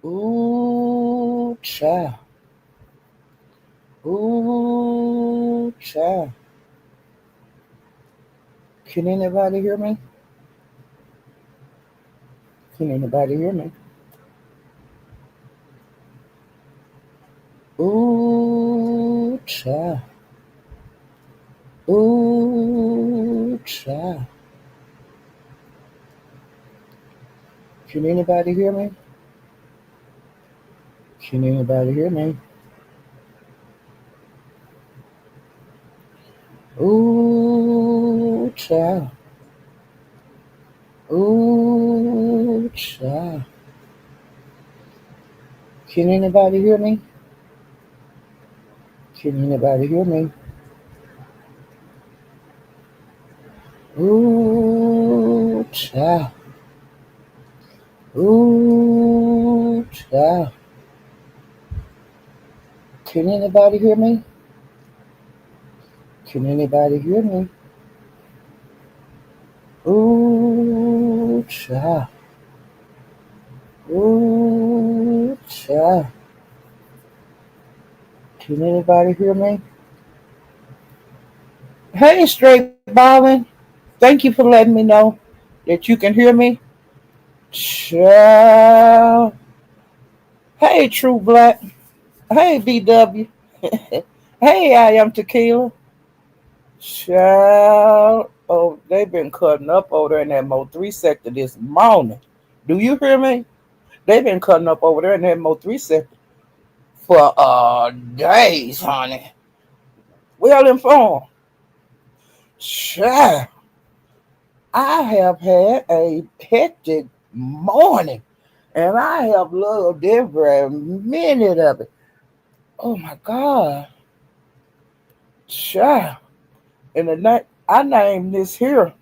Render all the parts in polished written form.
Ooh, child. Ooh, child. Can anybody hear me? Can anybody hear me? Ooh, child. Ooh, child. Can anybody hear me? Can anybody hear me? Ooh, child. Ooh, child. Can anybody hear me? Can anybody hear me? Ooh, child. Ooh, child. Can anybody hear me? Can anybody hear me? Ooh, child. Ooh, child. Can anybody hear me? Hey, Straight Ballin'. Thank you for letting me know that you can hear me. Child. Hey, True Black. Hey, BW. Hey, I am Tequila. Child. Oh, they've been cutting up over there in that Mo 3 sector this morning. Do you hear me? They've been cutting up over there in that Mo 3 sector for days, honey. Well informed. Child. I have had a hectic morning and I have loved every minute of it. Oh my God. Child. And the night I named this here.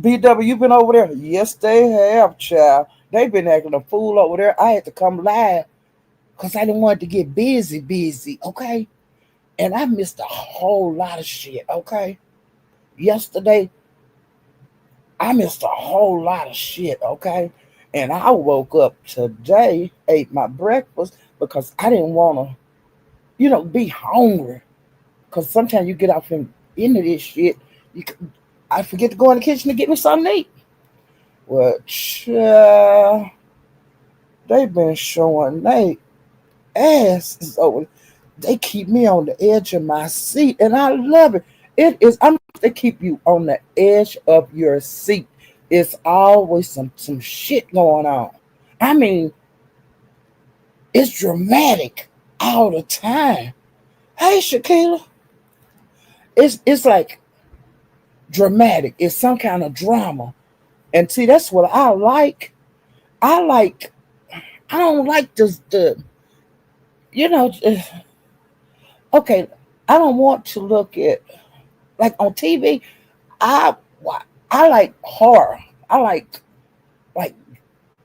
BW, you been over there? Yes, they have, child. They've been acting a fool over there. I had to come live because I didn't want to get busy, okay? And I missed a whole lot of shit, okay? Yesterday, I missed a whole lot of shit, okay? And I woke up today, ate my breakfast because I didn't want to, be hungry. Because sometimes you get off into this shit, you, I forget to go in the kitchen to get me something to eat. Well, child, they've been showing they asses over. They keep me on the edge of my seat, and I love it. They keep you on the edge of your seat. It's always some shit going on. I mean, it's dramatic all the time. Hey, Shakila, it's like dramatic. It's some kind of drama, and see, that's what I like. I like. I don't like the you know. Okay, I don't want to look at like on TV. I I like horror. I like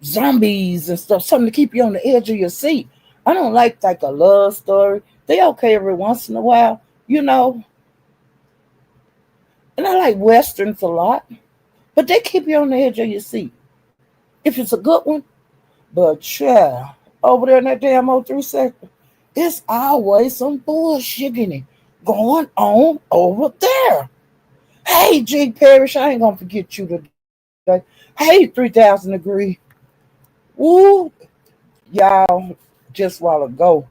zombies and stuff, something to keep you on the edge of your seat. I don't like a love story. They okay every once in a while, you know. And I like westerns a lot, but they keep you on the edge of your seat if it's a good one. But yeah, over there in that damn O3 sector, it's always some bullshitting going on over there. Hey, G Parrish, I ain't gonna forget you today. Hey, 3,000 degree. Woo, y'all, just while ago,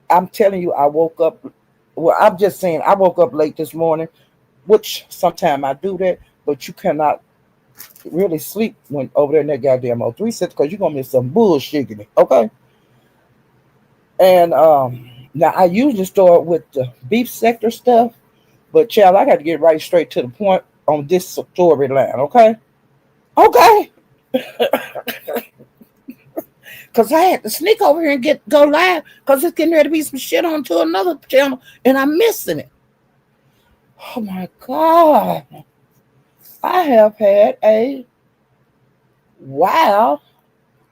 I'm telling you, I woke up. Well, I'm just saying, I woke up late this morning, which sometimes I do that, but you cannot really sleep when over there in that goddamn O3 set because you're gonna miss some bullshit in it, okay? And now I usually start with the beef sector stuff, but child, I got to get right straight to the point on this storyline, okay? Okay, because I had to sneak over here and go live because it's getting ready to be some shit on to another channel and I'm missing it. Oh my God. I have had a wild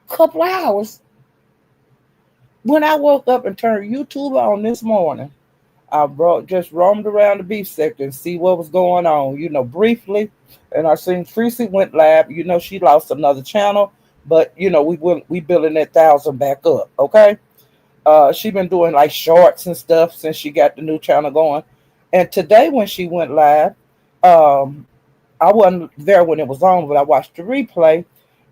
couple hours. When I woke up and turned YouTube on this morning, just roamed around the beef sector and see what was going on, briefly. And I seen Tracy went live. She lost another channel. but we building that 1,000 back up. Okay. She been doing like shorts and stuff since she got the new channel going. And today when she went live, um, I wasn't there when it was on, but I watched the replay,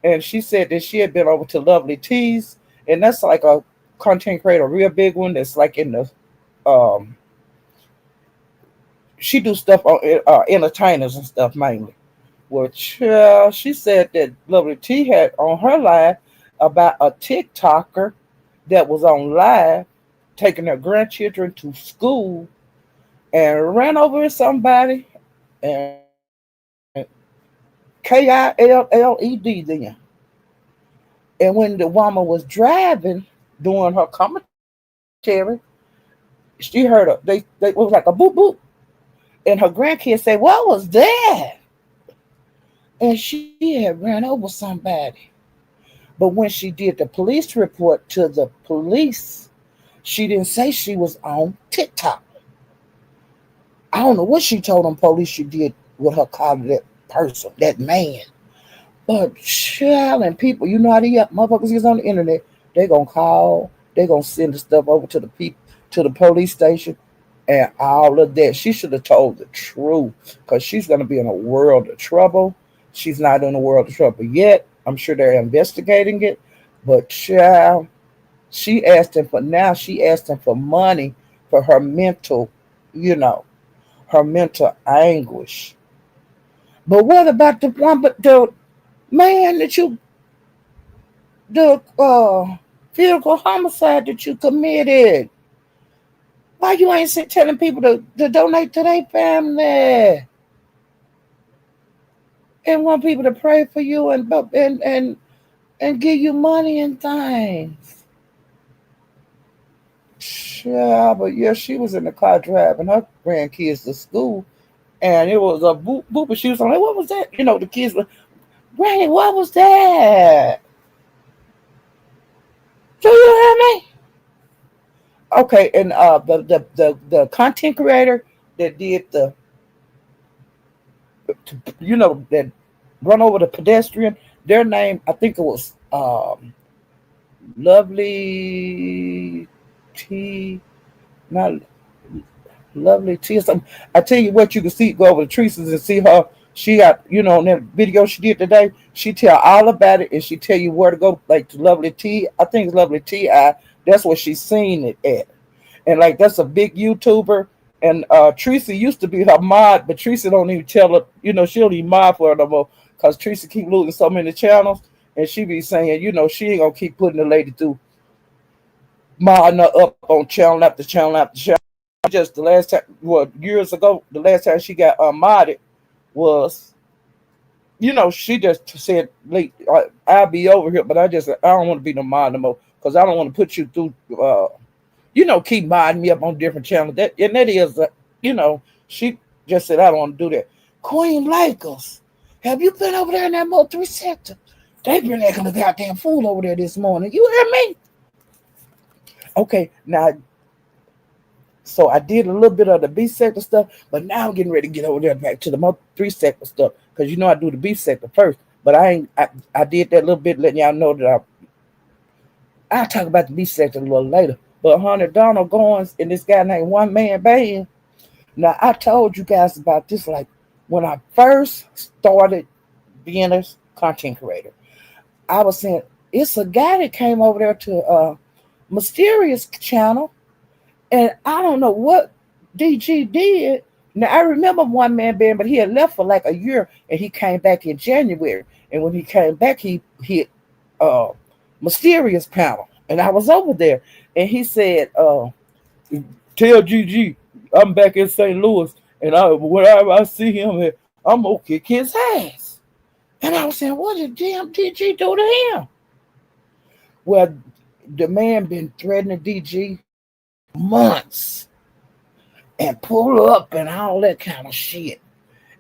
and she said that she had been over to Lovely Teas, and that's like a content creator, a real big one. That's like in the um, she do stuff on entertainers and stuff mainly. Which she said that Lovely T had on her live about a TikToker that was on live taking their grandchildren to school and ran over somebody and KILLED then. And when the woman was driving, doing her commentary, she heard they was like a boop boop. And her grandkids say, "What was that?" And she had ran over somebody. But when she did the police report to the police, she didn't say she was on TikTok. I don't know what she told them police she did with her calling that person, that man. But child and people, you know how the motherfuckers is on the internet. They gonna call, they gonna send the stuff over to the people, to the police station, and all of that. She should have told the truth, because she's gonna be in a world of trouble. She's not in a world of trouble yet. I'm sure they're investigating it, but child, she asked him for now. She asked him for money for her mental, you know, her mental anguish. But what about the one? But the man that you the vehicle homicide that you committed. Why you ain't telling people to donate to their family and want people to pray for you and give you money and things? Yeah, but yeah, she was in the car driving her grandkids to school, and it was a boop boop, and she was like, "What was that?" The kids were, "Granny, what was that?" Do you hear me? Okay, and the content creator that did that run over the pedestrian, their name, I think it was Lovely T, not Lovely T or something. I tell you what, you can see, go over the trees and see her. She got, in that video she did today, she tell all about it, and she tell you where to go, like to Lovely T. I think it's Lovely Ti. That's where she's seen it at. And like that's a big YouTuber. And Teresa used to be her mod, but Teresa don't even tell her, she don't even mod for her no more, because Teresa keep losing so many channels, and she be saying, she ain't gonna keep putting the lady through modding her up on channel after channel after channel. Just the last time, well, years ago, the last time she got modded was, she just said, I'll be over here, but I don't want to be no mod no more, because I don't want to put you through keep modding me up on different channels. That is, she just said, I don't want to do that. Queen Lakers, have you been over there in that Mo3 sector? They been acting a goddamn fool over there this morning. You hear me? Okay, now, so I did a little bit of the B sector stuff, but now I'm getting ready to get over there back to the Mo3 sector stuff, because I do the B sector first. But I did that little bit, letting y'all know that I'll talk about the B sector a little later. But Hunter Donald Goins and this guy named One Man Band. Now, I told you guys about this, like, when I first started being a content creator. I was saying, it's a guy that came over there to Mysterious channel, and I don't know what DG did. Now, I remember One Man Band, but he had left for like a year, and he came back in January. And when he came back, he hit Mysterious panel, and I was over there, and he said, "Tell GG I'm back in St. Louis, and whenever I see him, I'm gonna kick his ass." And I was saying, "What did damn DG do to him?" Well, the man been threatening DG months and pull up and all that kind of shit.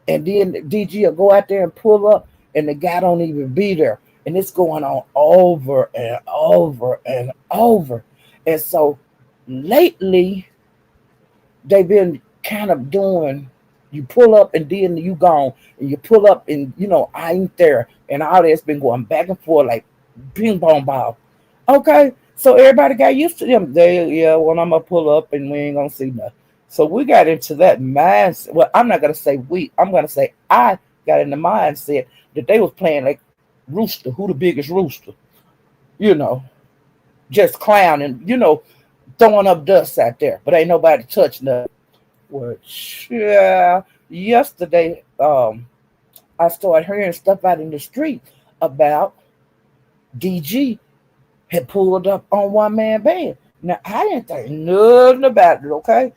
And then the DG will go out there and pull up, and the guy don't even be there. And it's going on over and over and over. And so lately, they've been kind of doing, you pull up and then you gone, and you pull up and I ain't there, and all that's been going back and forth like ping pong ball. Okay, so everybody got used to them. They yeah, when I'm gonna pull up and we ain't gonna see nothing. So we got into that mindset. Well, I'm not gonna say we. I'm gonna say I got in the mindset that they was playing like rooster, who the biggest rooster. You know, just clowning. Throwing up dust out there, but ain't nobody touching nothing. Which yeah, yesterday I started hearing stuff out in the street about DG had pulled up on one man band. Now I didn't think nothing about it, okay?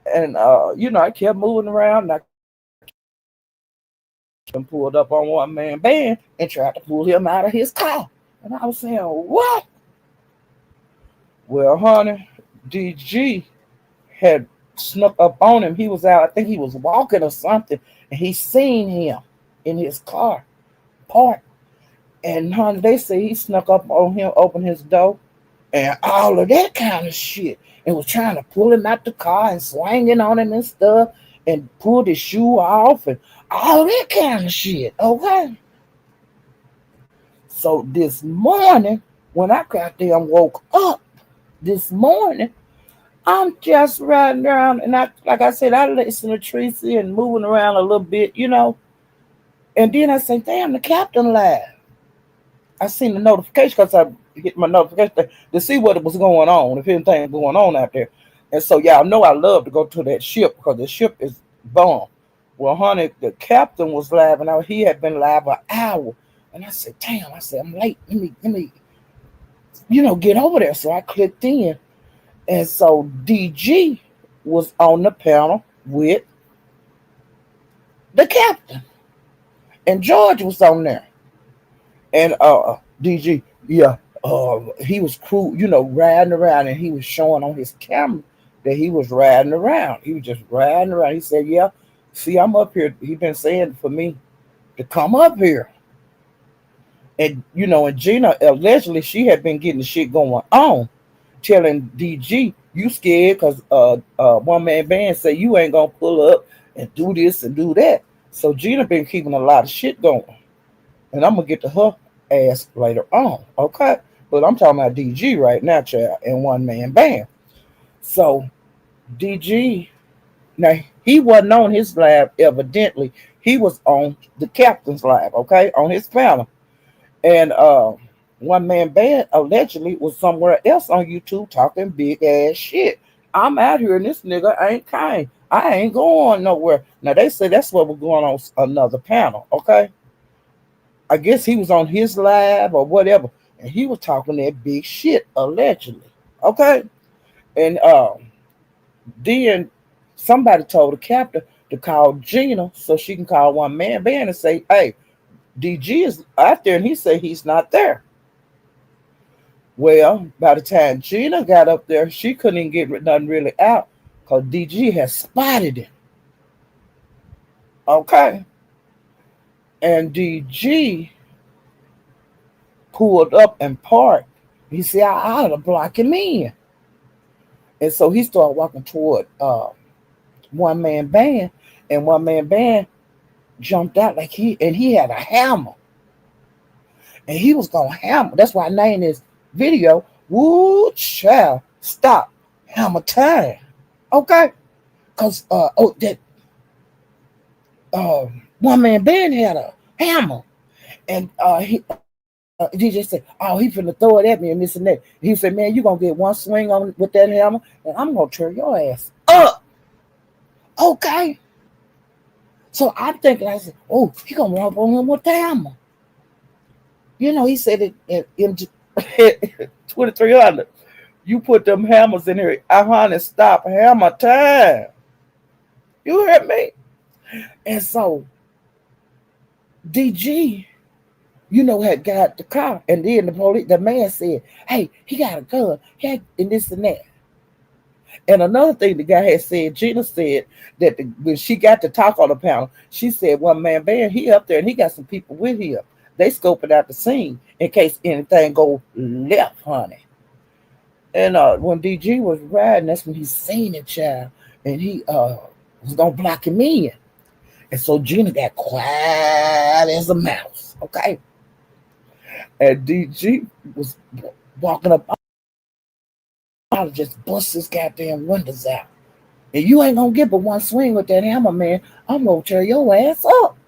And I kept moving around and I pulled up on one man band and tried to pull him out of his car. And I was saying, what? Well, honey, DG had snuck up on him. He was out, I think he was walking or something, and he seen him in his car parked. And honey, they say he snuck up on him, opened his door, and all of that kind of shit. And was trying to pull him out the car and swinging on him and stuff, and pulled his shoe off and all that kind of shit. Okay. So this morning, when I got there and woke up this morning, I'm just riding around, and like I said, I listen to Tracy and moving around a little bit. And then I say, damn, the captain lied. I seen the notification because I hit my notification to see what was going on, if anything going on out there. And so y'all know I love to go to that ship because the ship is bomb. Well, honey, the captain was live, and he had been live an hour. And I said, damn, I said, I'm late. Let me, get over there. So I clicked in. And so DG was on the panel with the captain. And George was on there. And DG, yeah, he was cool, riding around, and he was showing on his camera that he was riding around. He was just riding around. He said, yeah, see, I'm up here. He been saying for me to come up here. And Gina, allegedly, she had been getting the shit going on, telling DG, you scared because one man band say you ain't going to pull up and do this and do that. So Gina been keeping a lot of shit going. And I'm going to get to her ass later on, okay? But I'm talking about DG right now, child, and one man band. So DG, now he wasn't on his lab, evidently. He was on the captain's lab, okay, on his panel. And one man band allegedly was somewhere else on YouTube talking big ass shit. I'm out here and this nigga ain't kind. I ain't going nowhere. Now they say that's what we're going on another panel, okay? I guess he was on his lab or whatever, and he was talking that big shit allegedly. Okay, and then somebody told the captain to call Gina so she can call one man band and say, "Hey, DG is out there," and he said he's not there. Well, by the time Gina got up there, she couldn't even get nothing really out because DG had spotted him. Okay, and DG pulled up and parked. He said, I ought to block him in. And so he started walking toward one man band, and one man band jumped out like he had a hammer. And he was gonna hammer. That's why I named this video, Woo Child, Stop Hammer Time. Okay? Cause that one man band had a hammer. And DJ said, "Oh, he finna throw it at me and this and that." He said, "Man, you gonna get one swing on with that hammer, and I'm gonna tear your ass up." Okay. So I'm thinking, I said, "Oh, he gonna run up on him with the hammer." He said it in 2300. You put them hammers in here. Honey, stop hammer time. You heard me? And so DG, had got the car, and then the man said, "Hey, he got a gun, and this and that." And another thing the guy had said, Gina said that when she got to talk on the panel, she said, "One man band, he up there, and he got some people with him. They scoping out the scene in case anything go left, honey." And when DG was riding, that's when he seen it, child, and he was gonna block him in. And so Gina got quiet as a mouse, okay? And DG was walking up. I'll just bust his goddamn windows out. And you ain't gonna get but one swing with that hammer, man. I'm gonna tear your ass up.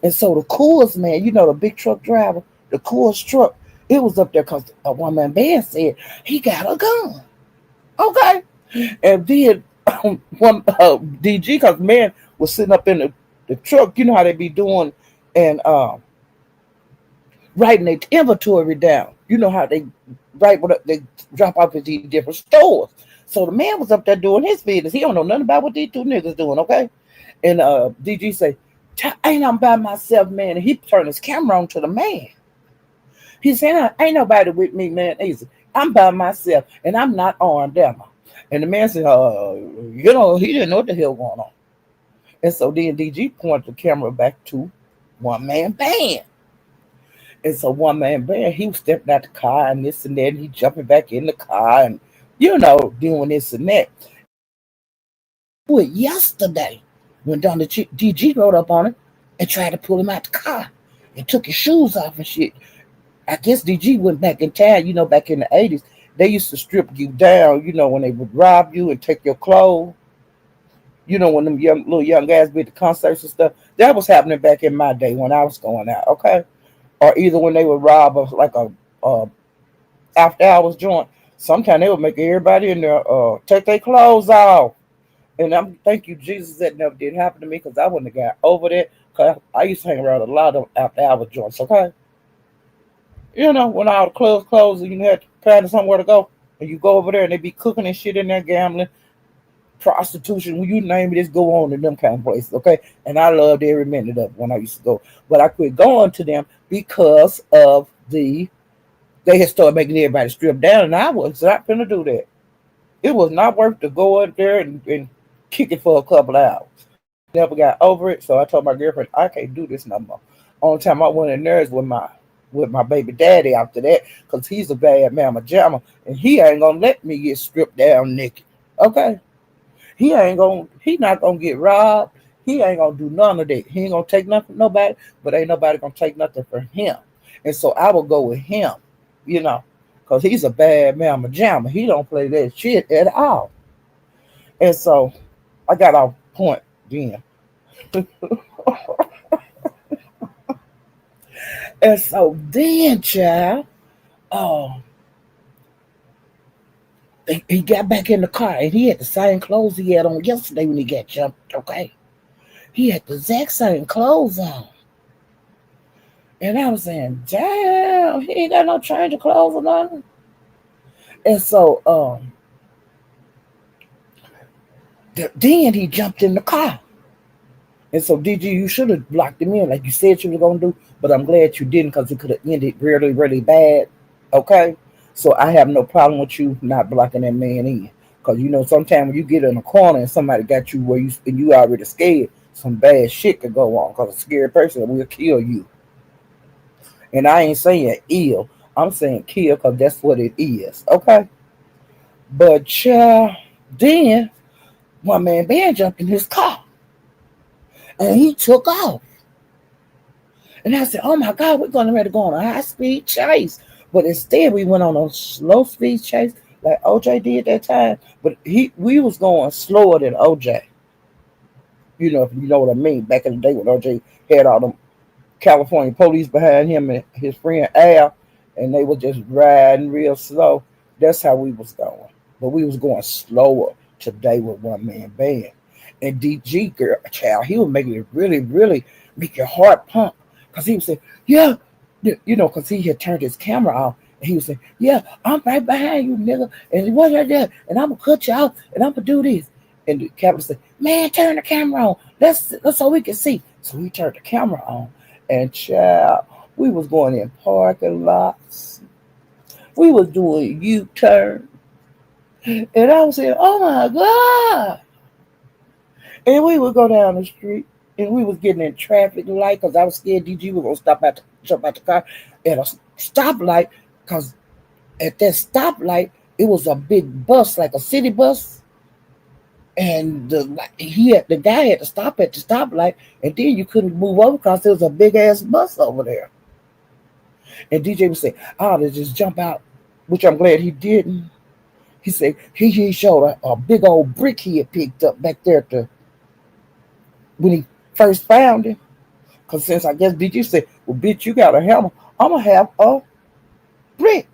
And so the Coors man, the big truck driver, the Coors truck, it was up there because a one man band said he got a gun. Okay. And then one DG, because man was sitting up in the truck, you know how they be doing, and writing their inventory down. You know how they write what they drop off at these different stores. So the man was up there doing his business. He don't know nothing about what these two niggas doing, okay? And DG say, ain't I'm by myself, man. And he turned his camera on to the man. He said, ain't nobody with me, man. He said, I'm by myself and I'm not armed, am I? And the man said, he didn't know what the hell going on. And so then DG pointed the camera back to one man band. And so one man band, he was stepping out the car and this and that, and he jumping back in the car and, doing this and that. Do it yesterday when Donna DG rode up on him and tried to pull him out the car and took his shoes off and shit. I guess DG went back in town, back in the 80s. They used to strip you down, when they would rob you and take your clothes. When them little young guys be at the concerts and stuff. That was happening back in my day when I was going out, okay? Or either when they would rob us like a after hours joint. Sometimes they would make everybody in there take their clothes off. And I'm thank you, Jesus, that never did happen to me because I wouldn't have got over that. Cause I used to hang around a lot of after hours joints, okay? When all the clubs closed and you had to find somewhere to go. And you go over there and they be cooking and shit in there, gambling, prostitution, when you name it, just go on in them kind of places, okay? And I loved every minute of it when I used to go. But I quit going to them because of they had started making everybody strip down, and I was not going to do that. It was not worth to go up there and kick it for a couple of hours. Never got over it, so I told my girlfriend, I can't do this no more. Only time I went in there is with my baby daddy after that, because he's a bad mama jamma, and he ain't going to let me get stripped down naked, okay? He not gonna get robbed. He ain't gonna do none of that. He ain't gonna take nothing from nobody, but ain't nobody gonna take nothing from him. And so I will go with him, because he's a bad mama jamma. He don't play that shit at all. And so I got off point then. And so then, child, oh, he got back in the car and he had the same clothes he had on yesterday when he got jumped, okay? He had the exact same clothes on. And I was saying, damn, he ain't got no change of clothes or nothing. And so then he jumped in the car. And so, DG, you should have blocked him in like you said you were going to do, but I'm glad you didn't because it could have ended really, really bad, okay? So I have no problem with you not blocking that man in. Because, sometimes when you get in a corner and somebody got you and you already scared, some bad shit could go on because a scared person will kill you. And I ain't saying ill. I'm saying kill because that's what it is, okay? But, then one man band jumped in his car. And he took off. And I said, oh my God, we're going to go on a high-speed chase. But instead, we went on a slow-speed chase like OJ did that time. But we was going slower than OJ. If you know what I mean. Back in the day when OJ had all them California police behind him and his friend Al, and they were just riding real slow. That's how we was going. But we was going slower today with one man band. And DG girl, child, he was making it really, really make your heart pump. Because he was saying, yeah, because he had turned his camera off. And he was saying, yeah, I'm right behind you, nigga. And what like that? And I'm going to cut you out and I'm going to do this. And the captain said, man, turn the camera on. Let's so we can see. So we turned the camera on. And child, we was going in parking lots. We was doing U-turn. And I was saying, oh my God. And we would go down the street and we was getting in traffic light because I was scared DG was going to jump out the car at a stoplight because at that stoplight, it was a big bus, like a city bus. And the guy had to stop at the stoplight and then you couldn't move over because there was a big ass bus over there. And DJ would say, I ought to just jump out, which I'm glad he didn't. He said he showed a big old brick he had picked up back there when he first found him. Because since I guess DJ said, well, bitch, you got a hammer, I'm going to have a brick.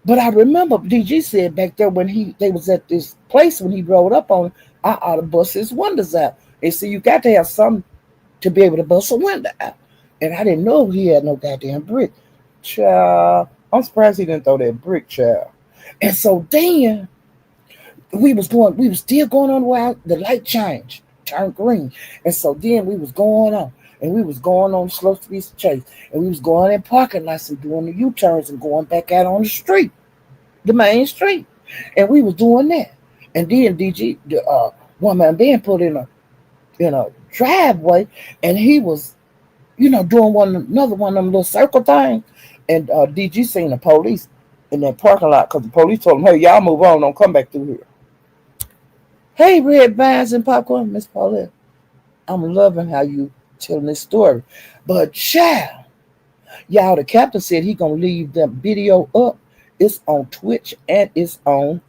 But I remember DG said back there when they was at this place when he rode up on, I ought to bust his windows out. And so you got to have something to be able to bust a window out. And I didn't know he had no goddamn brick. Child, I'm surprised he didn't throw that brick, child. And so then we was still going on while the light changed, turned green. And so then we was going on. And we was going on Slow Street Chase. And we was going in parking lots and doing the U-turns and going back out on the street, the main street. And we was doing that. And then DG, the one man being put in a driveway, and he was, doing another one of them little circle things. And DG seen the police in that parking lot because the police told him, hey, y'all move on, don't come back through here. Hey, red vines and popcorn, Miss Paulette. I'm loving how you telling this story. But child, y'all, the captain said he gonna leave that video up. It's on Twitch and it's on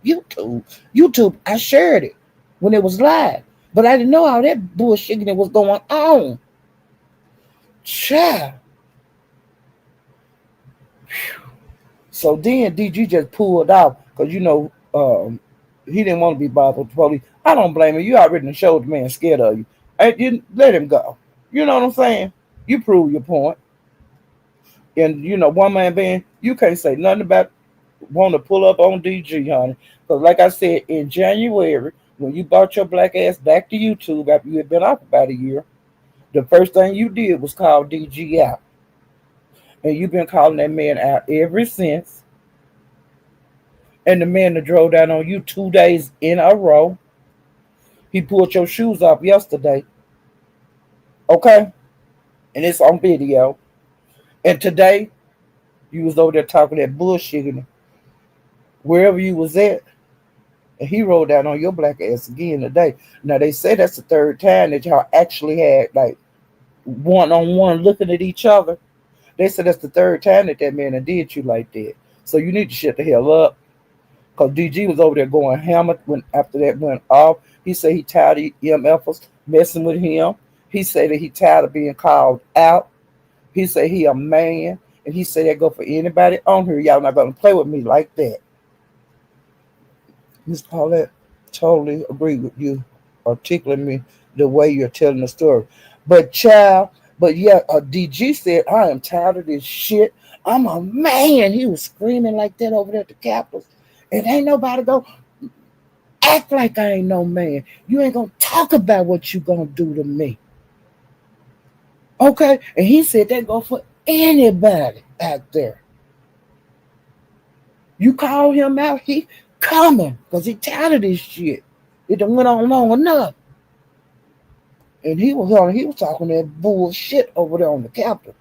YouTube. I shared it when it was live. But I didn't know all that bullshitting that was going on. Child. So then DG just pulled out because he didn't want to be bothered with the police. I don't blame him. You already showed the man scared of you. And you let him go. You know what I'm saying? You prove your point. And one man band, you can't say nothing about want to pull up on DG, honey. Because like I said, in January, when you brought your black ass back to YouTube after you had been off about a year, the first thing you did was call DG out. And you've been calling that man out ever since. And the man that drove down on you 2 days in a row. He pulled your shoes off yesterday. Okay? And it's on video. And today, you was over there talking that bullshit and wherever you was at. And he rolled down on your black ass again today. Now, they say that's the third time that y'all actually had, like, one-on-one looking at each other. They said that's the third time that man did you like that. So you need to shut the hell up. Because DG was over there going hammer when after that went off. He said he tired of EMFers messing with him. He said that he tired of being called out. He said he a man. And he said that go for anybody on here. Y'all not going to play with me like that. Miss Paulette, totally agree with you. Articulating me the way you're telling the story. But child, DG said, I am tired of this shit. I'm a man. He was screaming like that over there at the Capitol. And ain't nobody go act like I ain't no man. You ain't gonna talk about what you gonna do to me. Okay? And he said that go for anybody out there. You call him out, he coming. Because he tired of this shit. It done went on long enough. And he was talking that bullshit over there on the Capitol.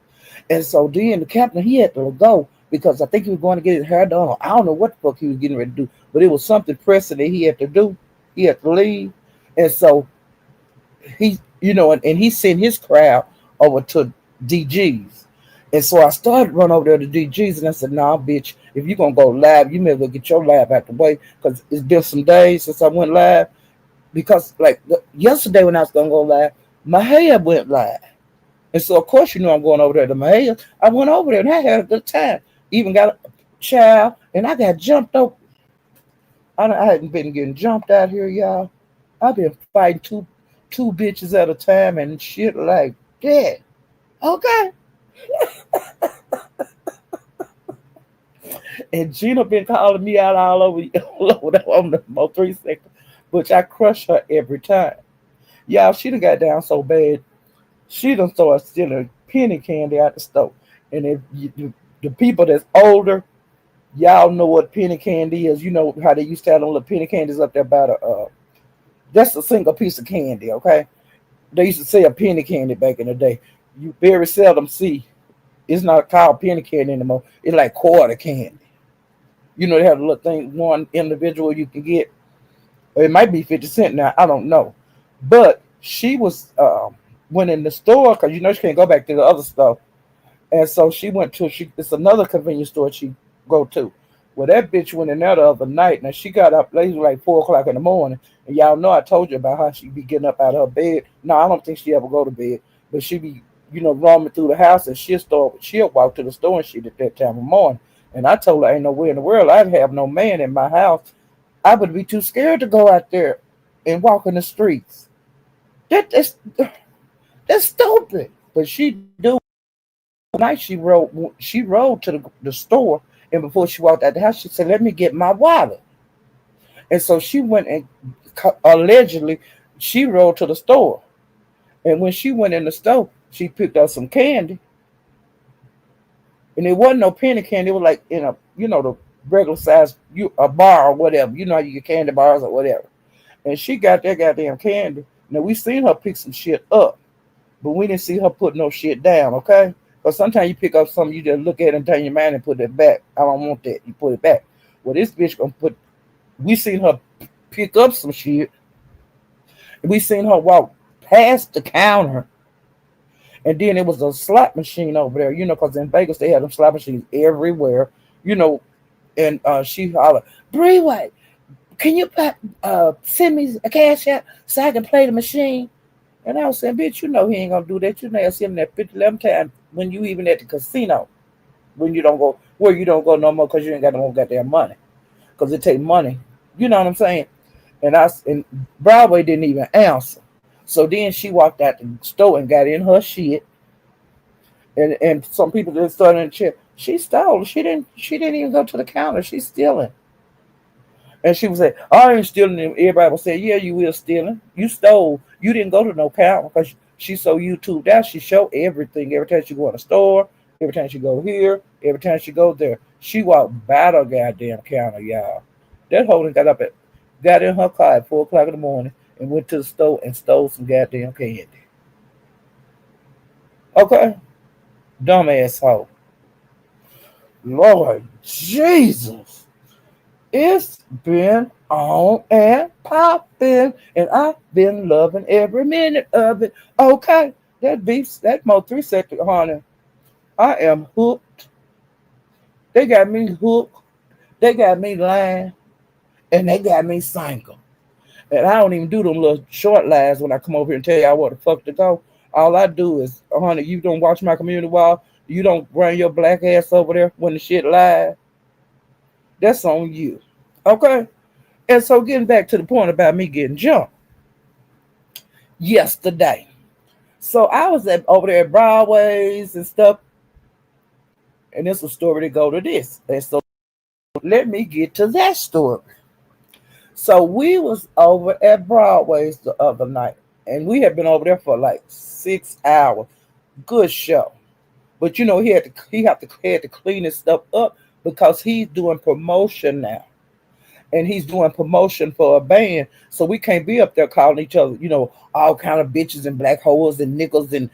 And so then the captain, he had to go because I think he was going to get his hair done. I don't know what the fuck he was getting ready to do, but it was something pressing that he had to do. He had to leave. And so he, and he sent his crowd over to DG's. And so I started running over there to DG's and I said, nah, bitch, if you're going to go live, you may as well get your live out the way because it's been some days since I went live. Because like yesterday when I was going to go live, my hair went live. And so, of course, I'm going over there to my hair. I went over there and I had a good time. Even got a child and I got jumped over. I hadn't been getting jumped out here, y'all. I've been fighting two bitches at a time and shit like that. Okay. And Gina been calling me out all over on the 3 seconds, which I crush her every time. Y'all, she done got down so bad, she done started stealing penny candy out the store. And if the people that's older, y'all know what penny candy is. You know how they used to have them little penny candies up there about that's a single piece of candy, okay? They used to say a penny candy back in the day. You very seldom see. It's not called penny candy anymore. It's like quarter candy. They have a little thing, one individual you can get. Or it might be 50 cents now. I don't know. But she was went in the store because she can't go back to the other stuff. And so she went to it's another convenience store she go to. Well, that bitch went in there the other night. Now she got up late like 4 o'clock in the morning, and y'all know I told you about how she be getting up out of her bed. No, I don't think she ever go to bed, but she be roaming through the house, and she'll walk to the store and shit at that time of morning. And I told her ain't no way in the world I'd have no man in my house. I would be too scared to go out there and walk in the streets. That's stupid. But she do. Night she rode to the store, and before she walked out the house she said, let me get my wallet. And so she went and allegedly she rode to the store, and when she went in the store she picked up some candy, and it wasn't no penny candy. It was like in a the regular size a bar or whatever, how you get candy bars or whatever. And she got that goddamn candy. Now we seen her pick some shit up, but we didn't see her put no shit down, okay? Because sometimes you pick up something, you just look at it and turn your mind and put it back. I don't want that. You put it back. Well, this bitch gonna put. We seen her pick up some shit. And we seen her walk past the counter, and then it was a slot machine over there. Because in Vegas they had them slot machines everywhere. You know, and she hollered, Breeway, can you send me a cash app so I can play the machine? And I was saying, bitch, he ain't gonna do that. You know, I see him that 50, 11 times when you even at the casino, when you don't go where you don't go no more because you ain't got no more goddamn money. Because it take money. You know what I'm saying? And Broadway didn't even answer. So then she walked out the store and got in her shit. And some people just started in the chair. She stole. She didn't even go to the counter. She's stealing. And she was like, oh, I ain't stealing. And everybody was saying, yeah, you will stealing. You stole. You didn't go to no counter because she's so YouTube out. She show everything. Every time she go in the store, every time she go here, every time she go there. She walked by the goddamn counter, y'all. That hoe got in her car at 4 o'clock in the morning and went to the store and stole some goddamn candy. Okay? Dumbass hoe. Lord Jesus. It's been on and popping, and I've been loving every minute of it. Okay, that Mo 3 sector, honey. I am hooked. They got me hooked. They got me lying, and they got me single. And I don't even do them little short lies when I come over here and tell y'all what the fuck to go. All I do is, honey, you don't watch my community wall. You don't run your black ass over there when the shit live. That's on you. Okay? And so getting back to the point about me getting jumped yesterday. So I was over there at Broadway's and stuff, and it's a story to go to this. And so let me get to that story. So we was over at Broadway's the other night, and we had been over there for like 6 hours. Good show. But he had to clean his stuff up because he's doing promotion now. And he's doing promotion for a band. So we can't be up there calling each other, all kind of bitches and black holes and nickels and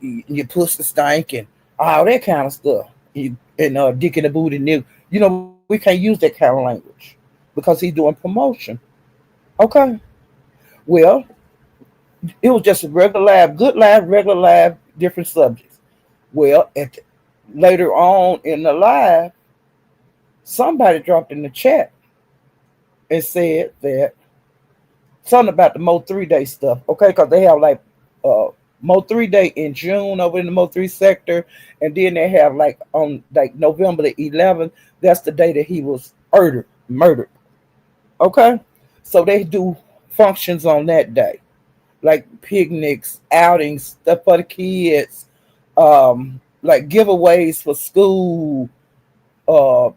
your pussy stank and all that kind of stuff. And dick in the booty nigga. We can't use that kind of language because he's doing promotion. Okay. Well, it was just a regular live, good live, regular live, different subjects. Well, later on in the live, somebody dropped in the chat and said that something about the Mo 3 Day stuff, okay? Because they have like Mo 3 Day in June over in the Mo 3 sector, and then they have like on like November the 11th. That's the day that he was murdered. Okay, so they do functions on that day, like picnics, outings, stuff for the kids, like giveaways for school, uh,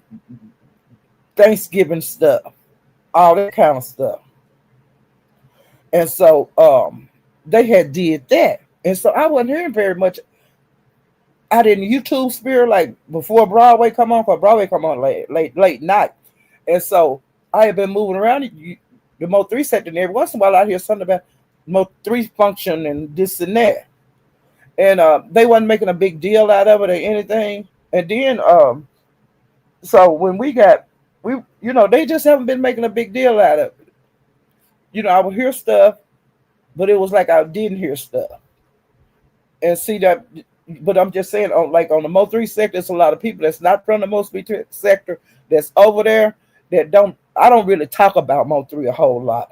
Thanksgiving stuff, all that kind of stuff. And so they had did that. And so I wasn't hearing very much out in the YouTube spirit like before Broadway come on, because Broadway come on late night. And so I had been moving around the Mo 3 sector, and every once in a while I hear something about Mo 3 function and this and that. And they wasn't making a big deal out of it or anything. And then so when they just haven't been making a big deal out of it. I would hear stuff, but it was like I didn't hear stuff. and see that. But I'm just saying, on like on the Mo three sector, it's a lot of people that's not from the Mo three sector that's over there that don't. I don't really talk about Mo three a whole lot,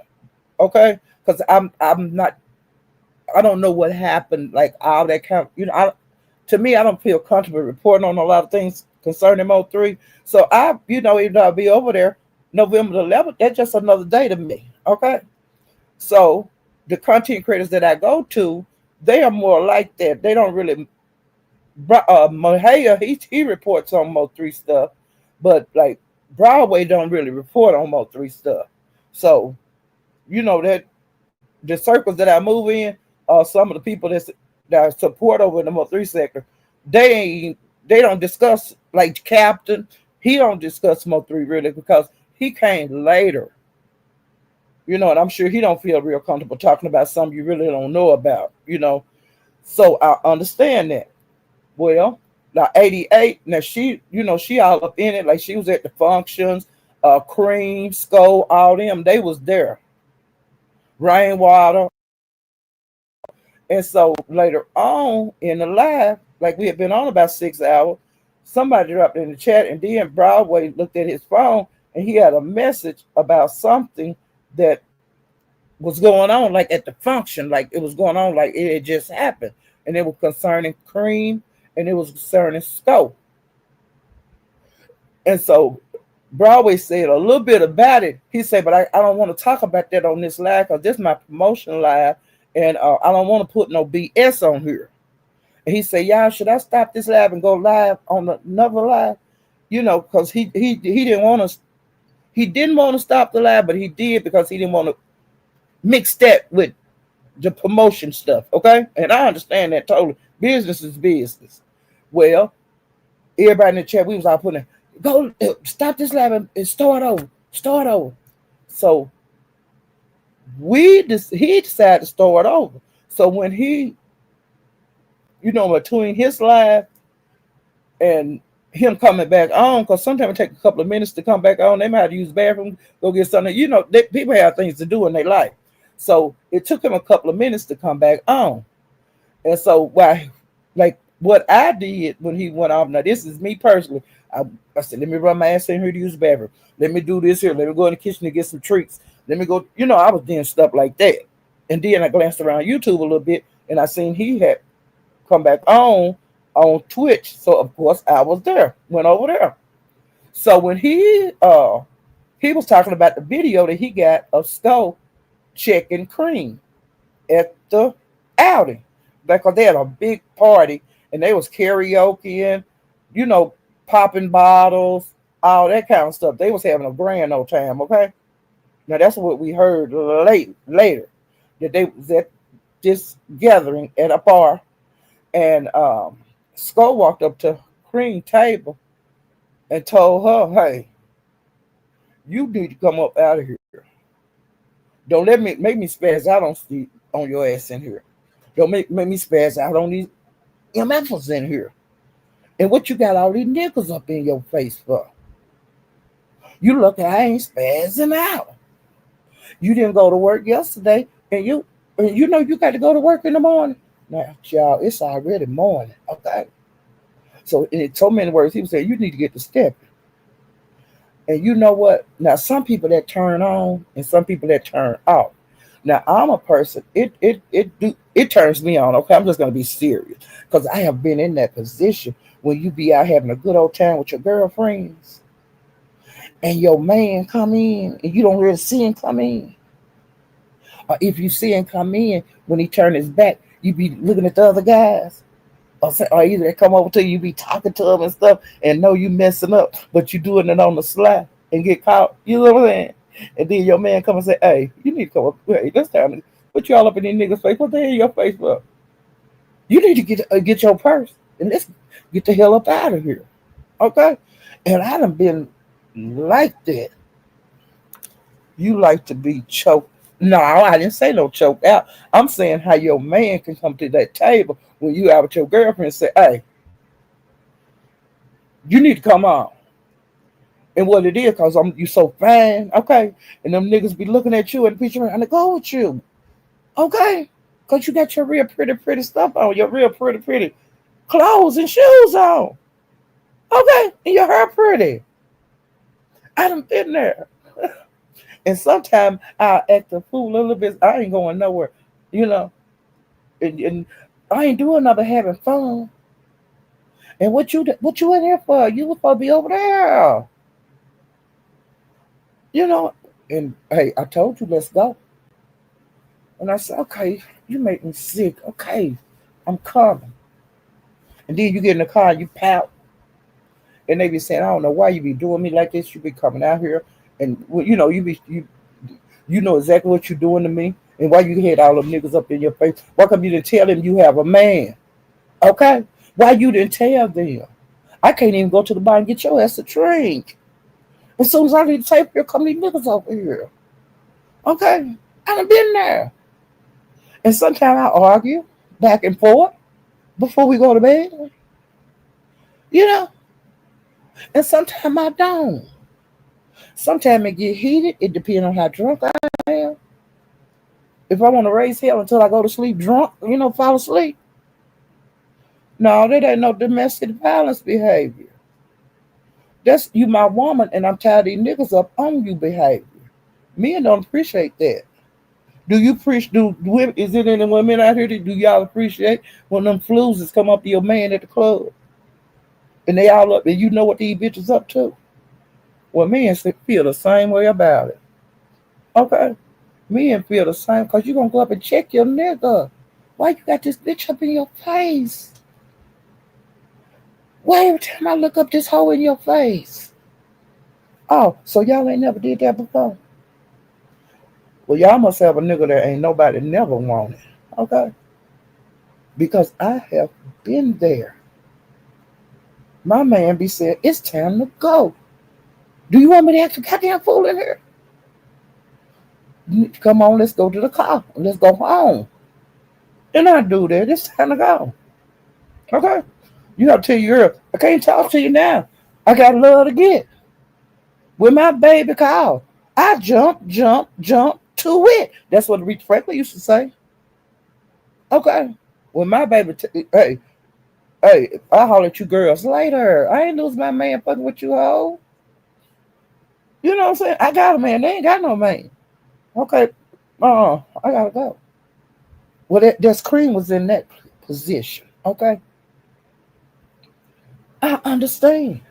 okay? Because I'm not. I don't know what happened. Like all that kind. To me, I don't feel comfortable reporting on a lot of things concerning Mo three. So even though I'll be over there November the 11th, that's just another day to me, okay? So the content creators that I go to, they are more like that. They don't really. Mahaya, he reports on Mo three stuff, but like Broadway don't really report on Mo three stuff. So that the circles that I move in, some of the people that I support over in the Mo three sector, they ain't they don't discuss like Captain. He don't discuss Mo three really because he came later. And I'm sure he don't feel real comfortable talking about something you really don't know about. So I understand that. Well, now 88, now she all up in it, like she was at the functions, Cream, Skull, all them, they was there. Rainwater. And so later on in the live, like we had been on about 6 hours, somebody dropped in the chat, and then Broadway looked at his phone and he had a message about something that was going on, like at the function, like it was going on, like it had just happened. And it was concerning Cream and it was concerning Scope. And so Broadway said a little bit about it. He said, but I don't want to talk about that on this live because this is my promotion live, and I don't want to put no BS on here. And he said, y'all, should I stop this live and go live on another live? Because he didn't want to. He didn't want to stop the live, but he did because he didn't want to mix that with the promotion stuff. Okay, and I understand that totally. Business is business. Well, everybody in the chat, we was all putting, go stop this live and start over. Start over. So he decided to start over. So when he, between his live and him coming back on, because sometimes it takes a couple of minutes to come back on. They might have to use the bathroom, go get something. People have things to do in their life. So it took him a couple of minutes to come back on. And so like what I did when he went off, now this is me personally. I said, let me run my ass in here to use the bathroom. Let me do this here. Let me go in the kitchen to get some treats. Let me go, I was doing stuff like that. And then I glanced around YouTube a little bit and I seen he had come back on Twitch. So of course I was there, went over there. So when he was talking about the video that he got of Skull checking Cream at the outing, because they had a big party and they was karaoke, popping bottles, all that kind of stuff. They was having a grand old time. Okay, now that's what we heard later, that they was at this gathering at a bar, and Skull walked up to Cream table and told her, "Hey, you need to come up out of here. Don't make me spaz out on your ass in here. Don't make me spaz out on these MFs in here. And what you got all these niggas up in your face for? You look, I ain't spazzing out. You didn't go to work yesterday, and you got to go to work in the morning. Now, y'all, it's already morning, okay? So in so many words, he was saying, you need to get to stepping. And you know what? Now, some people that turn on and some people that turn off. Now, I'm a person, it turns me on, okay? I'm just going to be serious because I have been in that position when you be out having a good old time with your girlfriends and your man come in and you don't really see him come in. Or if you see him come in, when he turn his back, you be looking at the other guys. Or either they come over to you be talking to them and stuff and know you messing up, but you doing it on the sly and get caught. You know what I'm saying? And then your man come and say, hey, you need to come up. Hey, this time to put you all up in these niggas' face. What the hell your face for? You need to get your purse and let's get the hell up out of here. Okay? And I done been like that. You like to be choked. No, I didn't say no choke out. I'm saying how your man can come to that table when you out with your girlfriend and say, hey, you need to come on. And what it is, because you so fine, okay? And them niggas be looking at you and the picture and they go with you. Okay? Because you got your real pretty, pretty stuff on, your real pretty, pretty clothes and shoes on. Okay, and your hair pretty. I done been there. And sometimes I act a fool a little bit. I ain't going nowhere, you know. And I ain't doing nothing but having fun. And what you in here for? You was supposed to be over there, you know. And hey, I told you let's go. And I said, okay, you make me sick. Okay, I'm coming. And then you get in the car, you pout, and they be saying, I don't know why you be doing me like this. You be coming out here, and well, you know exactly what you're doing to me, and why you had all them niggas up in your face. Why come you didn't tell them you have a man? Okay, why you didn't tell them? I can't even go to the bar and get your ass a drink. As soon as I need to tape here, come these niggas over here. Okay, I done been there, and sometimes I argue back and forth before we go to bed. You know, and sometimes I don't. Sometimes it get heated. It depends on how drunk I am. If I want to raise hell until I go to sleep drunk, fall asleep. No, that ain't no domestic violence behavior. That's you, my woman, and I'm tired of these niggas up on you behavior. Men don't appreciate that. Do you appreciate? Is it any women out here that do y'all appreciate when them floozies come up to your man at the club and they all up and you know what these bitches up to? Well, men feel the same way about it. Okay, men feel the same because you gonna go up and check your nigga. Why you got this bitch up in your face? Why every time I look up this hole in your face? Oh, so y'all ain't never did that before? Well, y'all must have a nigga that ain't nobody never wanted. Okay? Because I have been there. My man be saying, it's time to go. Do you want me to act a goddamn fool in here? Come on, let's go to the car. Let's go home. And I do that. It's time to go. Okay? You have to tell your girl, I can't talk to you now. I got love to get. When my baby called, I jump to it. That's what Aretha Franklin used to say. Okay. When my baby, hey, I holler at you girls later. I ain't lose my man fucking with you, hoe. You know what I'm saying? I got a man. They ain't got no man. Okay. I gotta go. Well, that screen was in that position. Okay. I understand.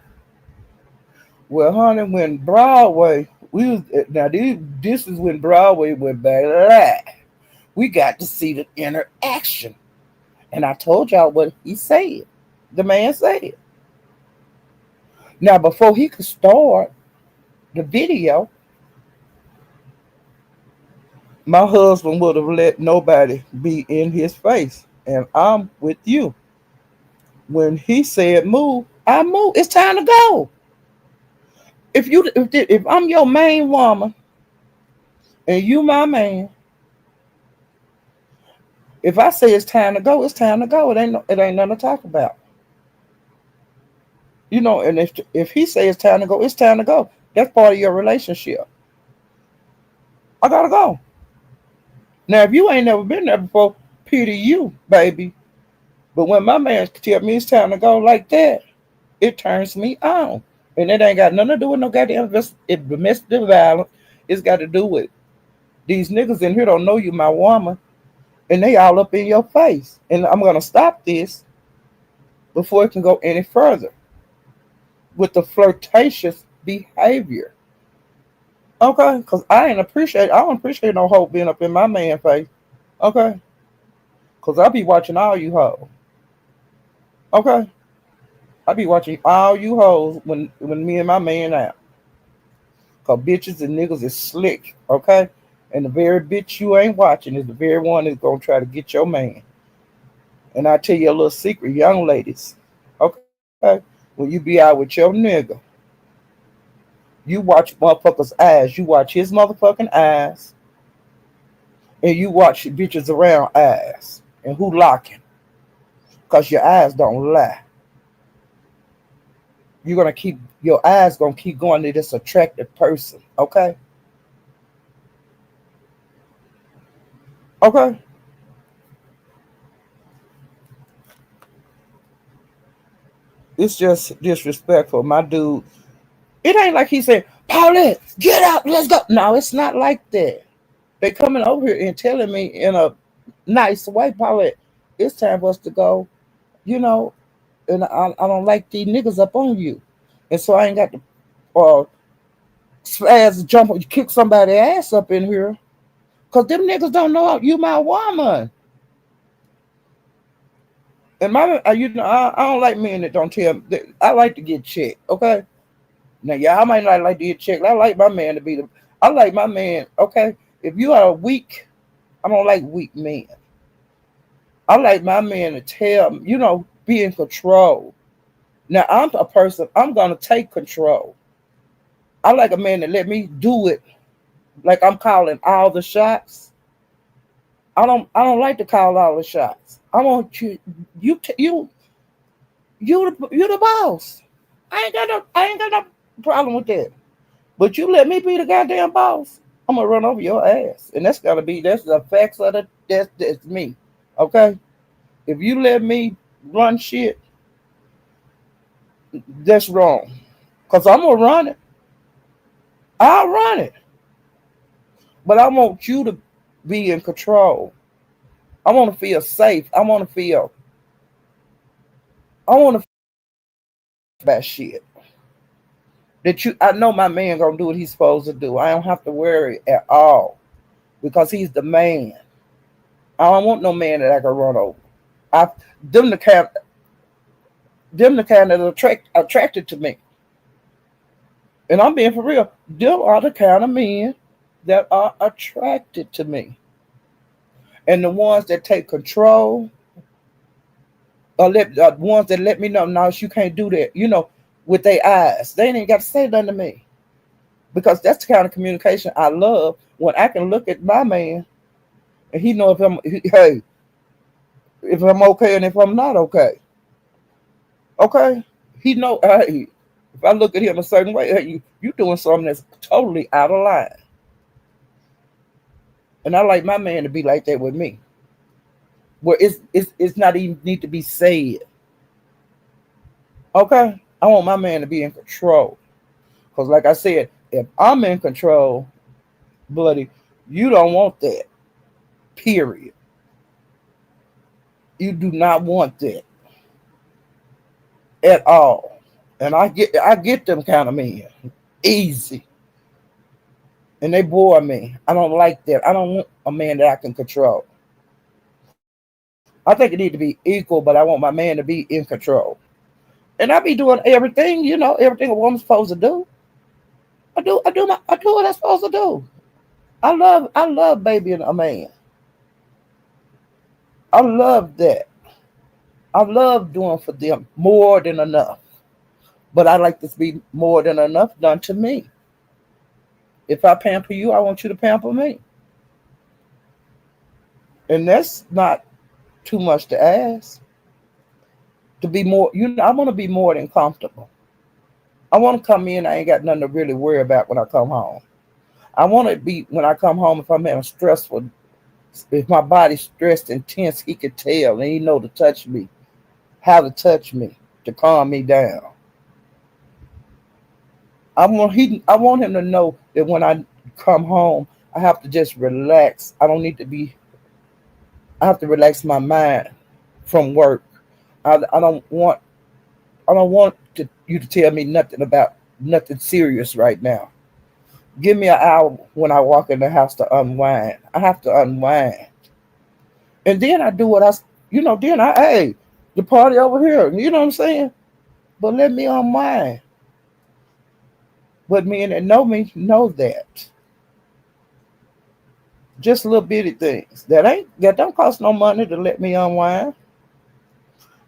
Well, honey, when Broadway, this is when Broadway went back. We got to see the interaction. And I told y'all what he said. The man said. Now, before he could start the video, my husband would have let nobody be in his face. And I'm with you. When he said move, I move. It's time to go. If I'm your main woman and you my man, if I say it's time to go, it's time to go. It ain't nothing to talk about. And if he says it's time to go, it's time to go. That's part of your relationship. I gotta go. Now, if you ain't never been there before, pity you, baby. But when my man tell me it's time to go like that, it turns me on. And it ain't got nothing to do with no goddamn domestic violence. It's got to do with these niggas in here don't know you, my woman, and they all up in your face. And I'm gonna stop this before it can go any further with the flirtatious behavior. Okay, because I don't appreciate no hoe being up in my man face. Okay, because I be watching all you hoes. Okay, I be watching all you hoes when me and my man out. Because bitches and niggas is slick. Okay, and the very bitch you ain't watching is the very one that's gonna try to get your man. And I tell you a little secret, young ladies. Okay, when you be out with your nigga, you watch motherfuckers' eyes. You watch his motherfucking eyes, and you watch bitches around eyes. And who locking? Because your eyes don't lie. Your eyes gonna keep going to this attractive person. Okay? Okay? It's just disrespectful. My dude, it ain't like he said, Paulette, get up, let's go. No, it's not like that. They coming over here and telling me in a nice way, Paulette, it's time for us to go, you know, and I don't like these niggas up on you. And so I ain't got to ass jump you kick somebody ass up in here. Cause them niggas don't know you my woman. And I don't like men that don't tell me. I like to get checked, okay? Now, yeah, I might not like to get checked. I like my man to be the. I like my man, okay? If you are weak, I don't like weak men. I like my man to tell me, be in control. Now, I'm a person, I'm going to take control. I like a man that let me do it like I'm calling all the shots. I don't like to call all the shots. I want you the boss. I ain't got no problem with that. But you let me be the goddamn boss, I'm gonna run over your ass. And that's the facts of that's me. Okay? If you let me run shit, that's wrong. Cause I'm gonna run it. I'll run it. But I want you to be in control. I wanna feel safe. I wanna that shit. I know my man gonna do what he's supposed to do. I don't have to worry at all because he's the man. I don't want no man that I can run over. I them the kind that attracted to me. And I'm being for real. Them are the kind of men that are attracted to me. And the ones that take control ones that let me know, no, you can't do that, with their eyes. They ain't got to say nothing to me. Because that's the kind of communication I love when I can look at my man and he know if I'm okay and if I'm not okay. Okay? He know, hey, if I look at him a certain way, hey, you doing something that's totally out of line. And I like my man to be like that with me. Where it's not even need to be said. Okay? I want my man to be in control. Because like I said, if I'm in control, buddy, you don't want that. Period. You do not want that at all. And I get them kind of men. Easy. And they bore me. I don't like that. I don't want a man that I can control. I think it need to be equal, but I want my man to be in control. And I be doing everything, everything a woman's supposed to do. I do what I'm supposed to do. I love babying a man. I love that. I love doing for them more than enough. But I like to be more than enough done to me. If I pamper you, I want you to pamper me. And that's not too much to ask. To be more, I want to be more than comfortable. I want to come in, I ain't got nothing to really worry about when I come home. I want to be, when I come home, if I'm having stressful, if my body's stressed and tense, he could tell and he know to touch me, how to touch me, to calm me down. I want him to know that when I come home, I have to just relax. I have to relax my mind from work. I don't want you to tell me nothing about nothing serious right now. Give me an hour when I walk in the house to unwind. I have to unwind. And then I do then hey, the party over here. You know what I'm saying? But let me unwind. But men that know me know that. Just little bitty things. That don't cost no money to let me unwind.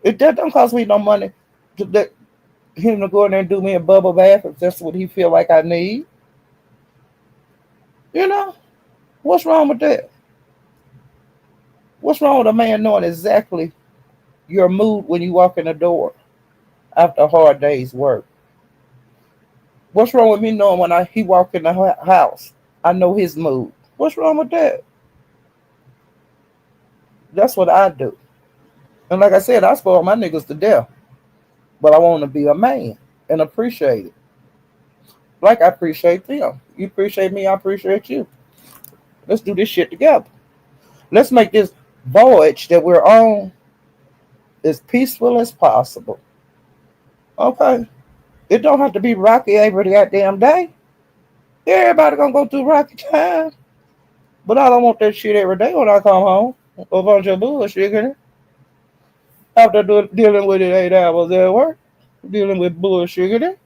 That don't cost me no money to let him to go in there and do me a bubble bath if that's what he feel like I need. You know? What's wrong with that? What's wrong with a man knowing exactly your mood when you walk in the door after a hard day's work? What's wrong with me knowing when he walk in the house, I know his mood? What's wrong with that? That's what I do. And like I said, I spoil my niggas to death. but I want to be a man and appreciate it. Like I appreciate them. You appreciate me, I appreciate you. Let's do this shit together. Let's make this voyage that we're on as peaceful as possible. Okay? It don't have to be rocky every goddamn day. Everybody gonna go through rocky time. But I don't want that shit every day when I come home. A bunch of bullshit in it. After dealing with it 8 hours at work, dealing with bullshit in it.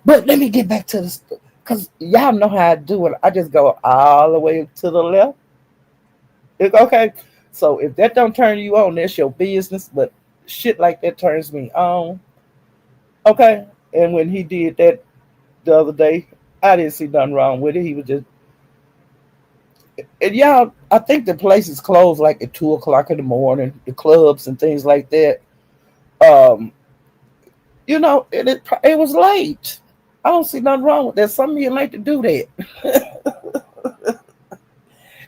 But let me get back to this, because y'all know how I do it. I just go all the way to the left. Okay, so if that don't turn you on, that's your business. But shit like that turns me on. Okay, and when he did that the other day, I didn't see nothing wrong with it. He was just, and y'all, I think the place is closed like at 2 o'clock in the morning, the clubs and things like that. Um, it was late. I don't see nothing wrong with that. Some of you like to do that.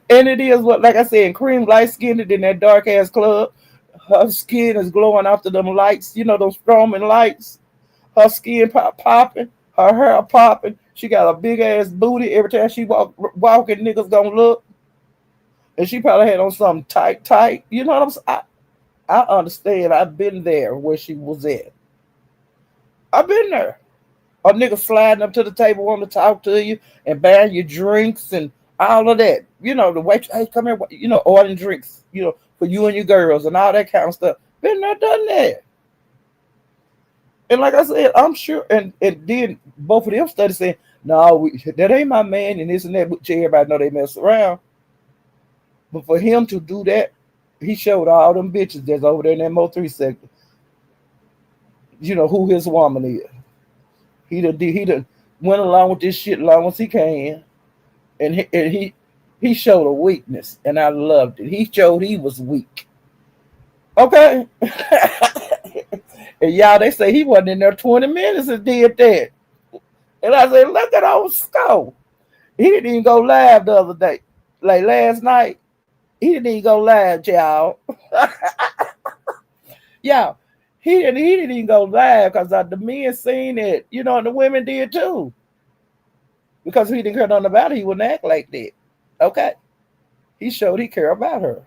And it is what, like I said, cream light skinned in that dark ass club. Her skin is glowing after them lights, those stroming lights. Her skin popping, her hair popping. She got a big ass booty. Every time she walking, niggas gonna look. And she probably had on something tight, tight. You know what I'm saying? I understand. I've been there where she was at. I've been there. A nigga sliding up to the table wanting to talk to you and buying you drinks and all of that. The wait, hey, come here, ordering drinks, for you and your girls and all that kind of stuff. Been there, done that. And like I said, I'm sure, and then both of them started saying, no, that ain't my man and this and that, which everybody know they mess around. But for him to do that, he showed all them bitches that's over there in that Mo3 sector, who his woman is. He done went along with this shit long as he can, and he showed a weakness, and I loved it. He showed he was weak. Okay, and y'all, they say he wasn't in there 20 minutes and did that, and I said, look at old Sco. He didn't even go live the other day, like last night. He didn't even go live, y'all. Yeah. He didn't even go live because the men seen it, and the women did too. Because he didn't care nothing about her, he wouldn't act like that. Okay? He showed he care about her.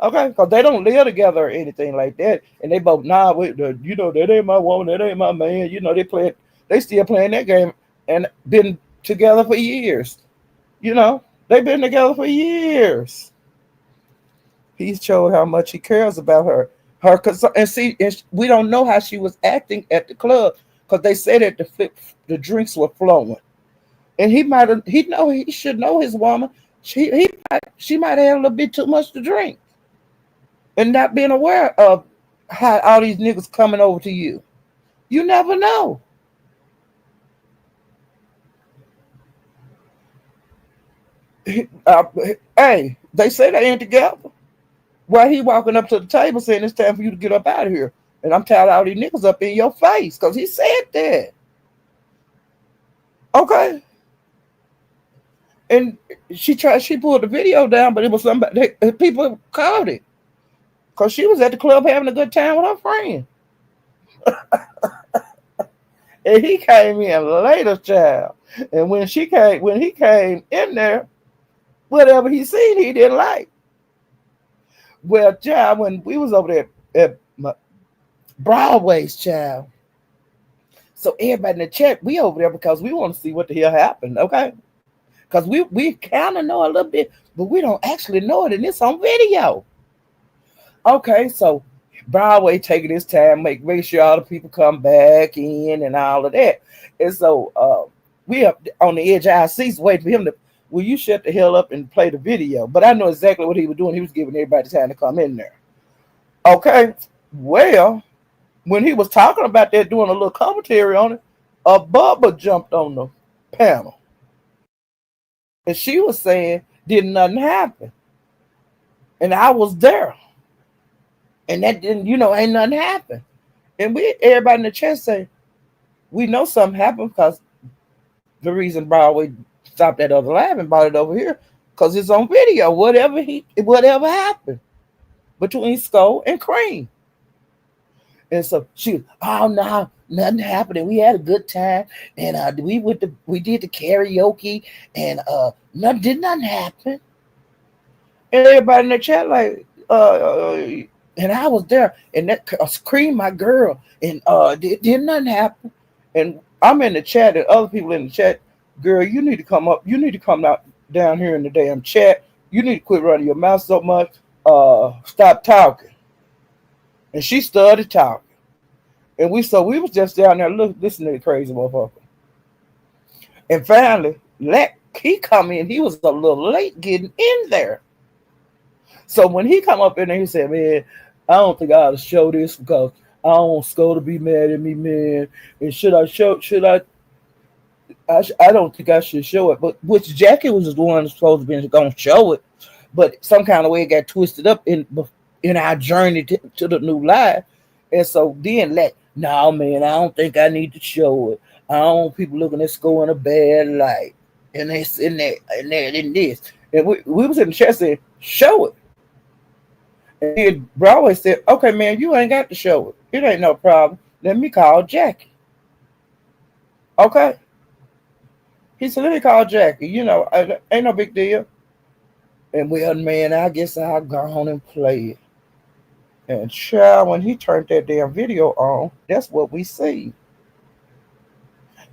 Okay? Because they don't live together or anything like that. And they both, that ain't my woman, that ain't my man. They still playing that game and been together for years. They've been together for years. He showed how much he cares about her. And we don't know how she was acting at the club because they said that the drinks were flowing, and he should know his woman. She might have had a little bit too much to drink, and not being aware of how all these niggas coming over to you. You never know. Hey, they say they ain't together. Why he walking up to the table saying it's time for you to get up out of here. And I'm telling all these niggas up in your face because he said that. Okay. And she pulled the video down, but it was somebody, people caught it. Because she was at the club having a good time with her friend. And he came in later, child. And when he came in there, whatever he seen, he didn't like. Well, child, when we was over there at Broadway's, child. So everybody in the chat, we over there because we want to see what the hell happened, okay? Because we kind of know a little bit, but we don't actually know it, and it's on video. Okay, so Broadway taking his time, make sure all the people come back in and all of that. And so we up on the edge of our seats waiting for him to, will you shut the hell up and play the video? But I know exactly what he was doing. He was giving everybody time to come in there. Okay, well, when he was talking about that, doing a little commentary on it, a Bubba jumped on the panel. And she was saying, did nothing happen? And I was there. And that didn't, ain't nothing happen. And everybody in the chat say, we know something happened because the reason Broadway stopped that other live and brought it over here, because it's on video. Whatever happened between Skull and Cream. And so she, oh no, nothing happened. And we had a good time, and we did the karaoke, and nothing happen. And everybody in the chat like, and I was there, and that screamed my girl, and did nothing happen. And I'm in the chat, and other people in the chat, girl, you need to come up, you need to come out down here in the damn chat. You need to quit running your mouth so much. Stop talking. And she started talking. And we was just down there listening to the crazy motherfucker. And finally, he come in. He was a little late getting in there. So when he come up in there, he said, "Man, I don't think I ought to show this because I don't want Sko to be mad at me, man. And should I show? Should I? I don't think I should show it." But which Jackie was the one supposed to be going to show it, but some kind of way it got twisted up in our journey to the new life. And so then no man, I don't think I need to show it. I don't want people looking at Sko in a bad light. And this and that and that and this. And we was in the chat saying, show it. And then Broadway said, okay, man, you ain't got to show it. It ain't no problem. Let me call Jackie. Okay. He said, let me call Jackie. Ain't no big deal. And well, man, I guess I'll go on and play it. And child, when he turned that damn video on, that's what we see.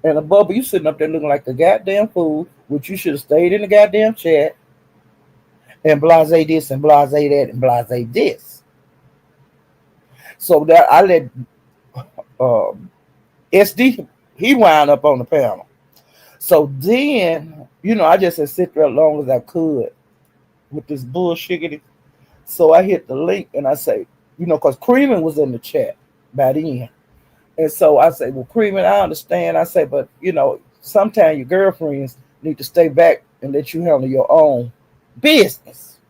And above you sitting up there looking like a goddamn fool, which you should have stayed in the goddamn chat and blase this and blase that and blase this. So that I let SD, he wound up on the panel. So then, I just had sit there as long as I could with this bullshit. So I hit the link and I say, because Creeman was in the chat by then. And so I say, well, Creeman, I understand. I say, but, sometimes your girlfriends need to stay back and let you handle your own business.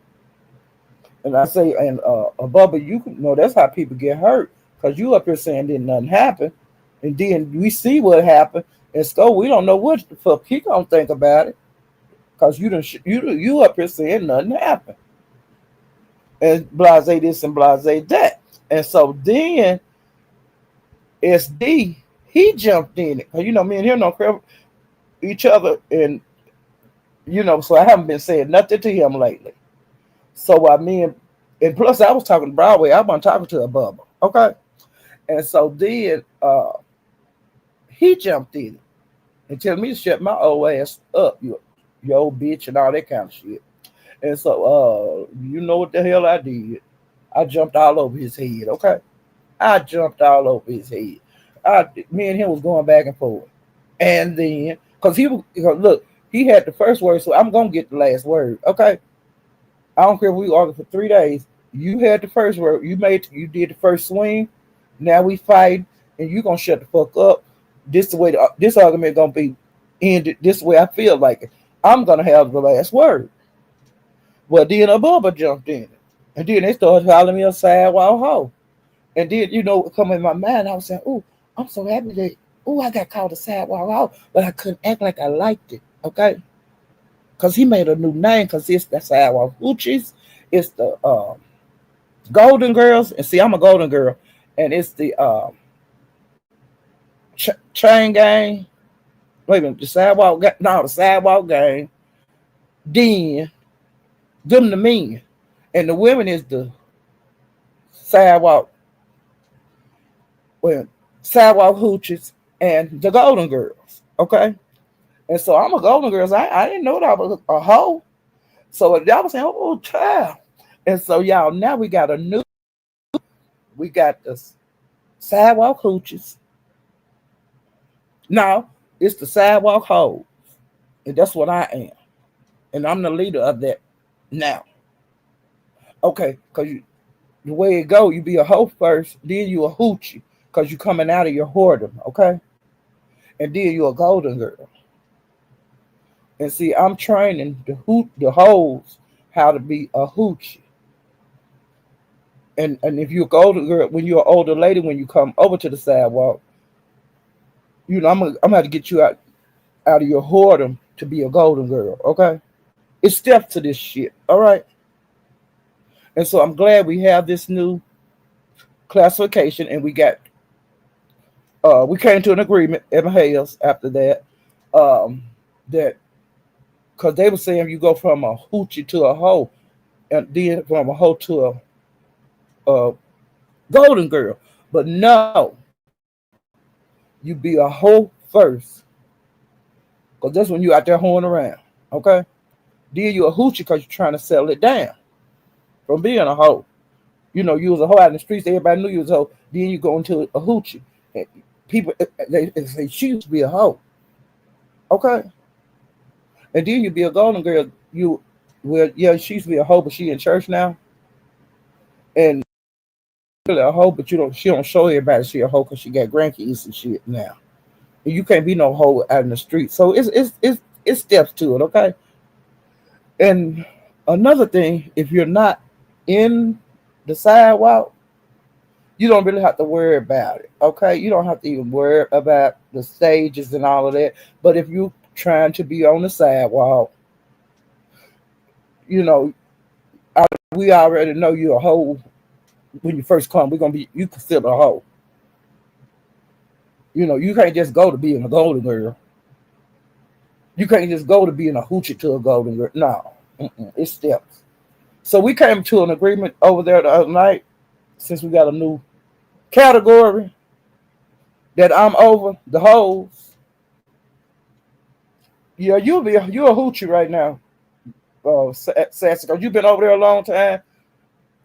And I say, and Bubba, that's how people get hurt. Because you up here saying didn't nothing happen. And then we see what happened. And Sko, we don't know what the fuck he gonna think about it. Because you up here saying nothing happened. And blase this and blase that. And so then SD, he jumped in it. Me and him don't care each other. And, so I haven't been saying nothing to him lately. So and plus I was talking to Broadway. I've been talking to a Bubba. Okay. And so then he jumped in it and tell me to shut my old ass up, you old bitch and all that kind of shit. And so you know what the hell I did? I jumped all over his head, okay? I jumped all over his head. Me and him was going back and forth. And then, because he had the first word, so I'm going to get the last word, okay? I don't care if we argued for 3 days. You had the first word. You did the first swing. Now we fight, and you going to shut the fuck up. This the way this argument going to be ended. This way I feel like it. I'm going to have the last word. Well, then a Bubba jumped in. And then they started calling me a sidewalk hoe. And then, come in my mind, I was saying, oh, I'm so happy that, I got called a sidewalk hoe. But I couldn't act like I liked it, okay? Because he made a new name, because it's the sidewalk hoochies. It's the Golden Girls. And see, I'm a Golden Girl. And it's the Chain Gang. Wait a minute, the sidewalk gang. Then, them the men. And the women is the sidewalk hoochies and the Golden Girls. Okay? And so I'm a Golden Girls. I didn't know that I was a hoe. So y'all was saying, oh, child. And so y'all, now we got the sidewalk hoochies. Now, it's the sidewalk hoes. And that's what I am. And I'm the leader of that now. Okay, because the way it go, you be a hoe first, then you a hoochie, because you coming out of your whoredom, okay? And then you a Golden Girl. And see, I'm training the hoes how to be a hoochie. And if you're a Golden Girl, when you're an older lady, when you come over to the sidewalk, I'm gonna have to get you out of your whoredom to be a Golden Girl, okay? It's steps to this shit, all right? And so I'm glad we have this new classification, and we came to an agreement at Hales after that, that because they were saying you go from a hoochie to a hoe, and then from a hoe to a golden girl. But no, you be a hoe first, because that's when you out there hoeing around. Okay, then you a hoochie because you're trying to settle it down from being a hoe. You was a hoe out in the streets. Everybody knew you was a hoe. Then you go into a hoochie. And people they say she used to be a hoe. Okay, and then you be a golden girl. Well, yeah, she used to be a hoe, but she in church now, and really a hoe, but she don't show everybody she a hoe because she got grandkids and shit now. And you can't be no hoe out in the street. So it's steps to it. Okay, and another thing, if you're not in the sidewalk, you don't really have to worry about it. Okay, you don't have to even worry about the stages and all of that. But if you trying to be on the sidewalk, you know, we already know you're a hoe when you first come. We're gonna be you consider a hoe. You can't just go to being a golden girl. You can't just go to being a hoochie to a golden girl. No, it's steps. So we came to an agreement over there the other night, since we got a new category that I'm over the hoes. Yeah, you're a hoochie right now, Sassy, because you've been over there a long time.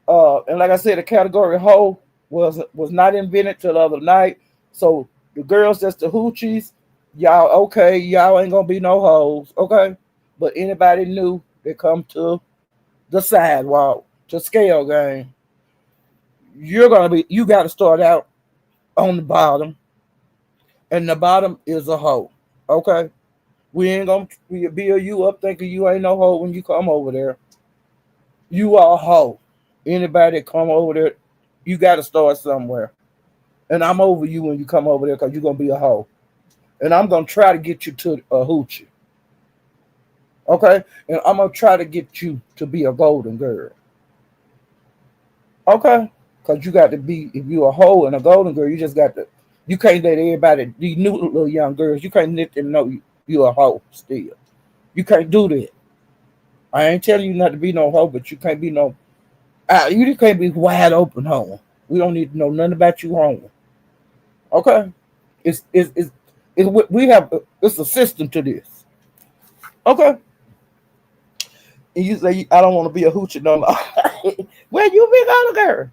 And like I said, the category hoe was not invented till the other night. So the girls that's the hoochies, y'all okay, y'all ain't gonna be no hoes, okay? But anybody new that come to the sidewalk to scale game, you gotta start out on the bottom, and the bottom is a hoe. Okay? We ain't gonna build you up thinking you ain't no hoe when you come over there. You are a hoe. Anybody that come over there, you gotta start somewhere. And I'm over you when you come over there because you're gonna be a hoe. And I'm gonna try to get you to a hoochie. Okay? And I'm gonna try to get you to be a golden girl. Okay? Because you got to be, if you're a hoe and a golden girl, you can't let everybody, these new little young girls, you can't let them know you're a hoe still. You can't do that. I ain't telling you not to be no hoe, but you can't be you just can't be wide open hoe. We don't need to know nothing about you hoe. Okay? It's a system to this. Okay? And you say, I don't want to be a hoochie no more. Well, you big on a girl.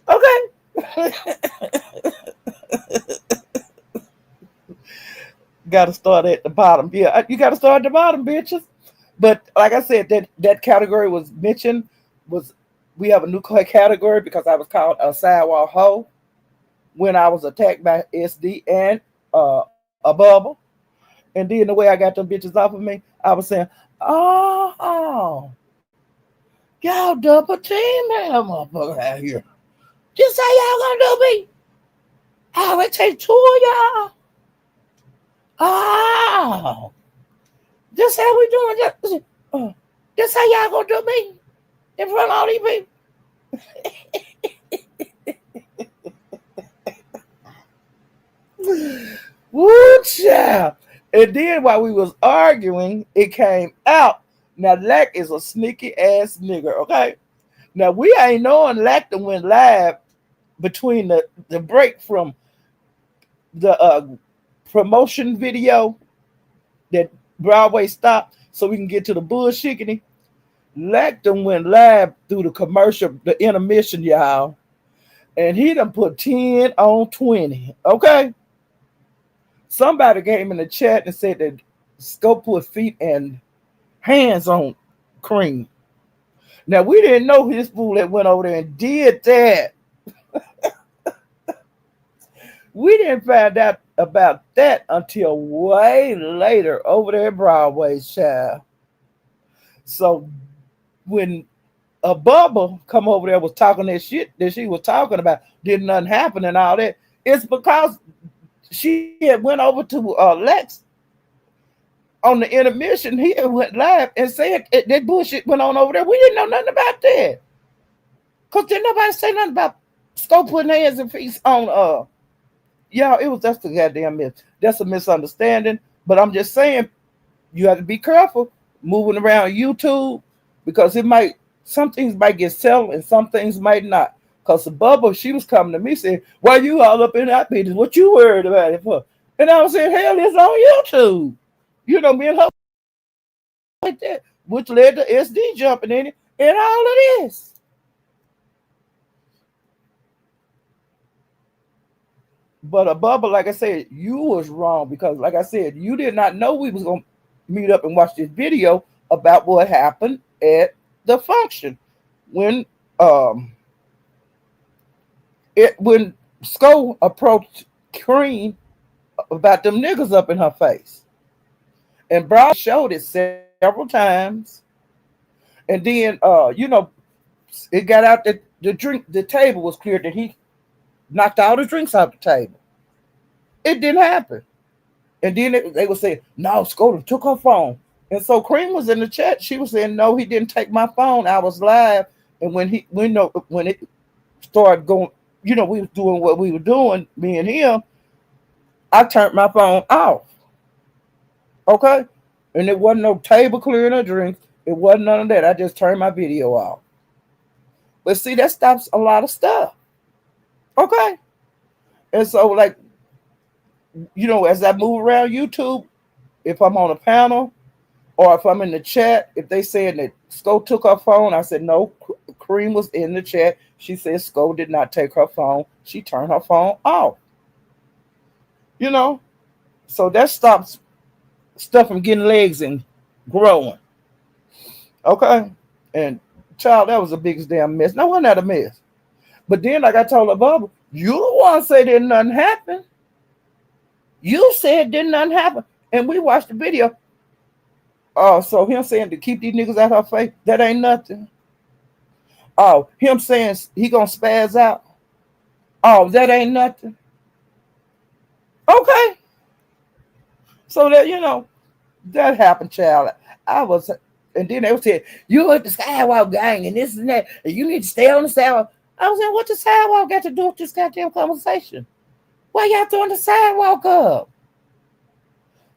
Okay? Got to start at the bottom. Yeah, you got to start at the bottom, bitches. But like I said, that category was mentioned. We have a new category because I was called a sidewalk hoe when I was attacked by SD and a bubble. And then the way I got them bitches off of me, I was saying, oh, y'all double team that motherfucker out here. Just how y'all gonna do me? I would take two of y'all. Oh, this how we doing that. This how y'all gonna do me in front of all these people? Woo, child. And then while we was arguing, it came out. Now, Lack is a sneaky ass nigger, okay? Now, we ain't knowing Lack that went live between the break from the promotion video that Broadway stopped so we can get to the bullshitting. Lacton went live through the commercial, the intermission, y'all. And he done put 10 on 20. Okay? Somebody came in the chat and said that Scope put feet and hands on Cream. Now, we didn't know his fool that went over there and did that. We didn't find out about that until way later over there at Broadway, child. So when a bubble come over there was talking that shit that she was talking about, did nothing happen and all that, it's because she had went over to Lex on the intermission. He went live and said that bullshit went on over there. We didn't know nothing about that. Because didn't nobody say nothing about Go putting hands and feet on yeah, it was that's the goddamn miss. That's a misunderstanding. But I'm just saying you have to be careful moving around YouTube because it might some things might get settled and some things might not. Cause the bubble, she was coming to me saying, "Why you all up in that business? What you worried about it for?" And I was saying, "Hell, it's on YouTube." You know, me and her like that, which led to SD jumping in it and all of this. But a bubble, like I said, you was wrong because, like I said, you did not know we was gonna meet up and watch this video about what happened at the function when um when Sko approached Cream about them niggas up in her face, and Broad showed it several times, and then it got out that the table was clear that he knocked all the drinks off the table. It didn't happen. And then they would say, no, Skoda took her phone. And so Cream was in the chat. She was saying, no, he didn't take my phone. I was live. And when it started going, we was doing what we were doing, me and him, I turned my phone off. Okay? And it wasn't no table clearing or drinks. It wasn't none of that. I just turned my video off. But see, that stops a lot of stuff. Okay? And so, like, as I move around YouTube, if I'm on a panel or if I'm in the chat, if they saying that Sko took her phone, I said, no, Cream was in the chat. She said Sko did not take her phone. She turned her phone off. So that stops stuff from getting legs and growing. Okay? And child, that was the biggest damn mess. No, wasn't that a mess? But then, like I told her, Bubba, you the one say didn't nothing happen. You said didn't nothing happen. And we watched the video. Oh, so him saying to keep these niggas out her face, that ain't nothing. Oh, him saying he gonna spaz out. Oh, that ain't nothing. Okay. So that happened, child. I was, and then they were saying, you at the sidewalk gang and this and that, and you need to stay on the sidewalk. I was saying, what the sidewalk got to do with this goddamn conversation? Why y'all throwing the sidewalk up?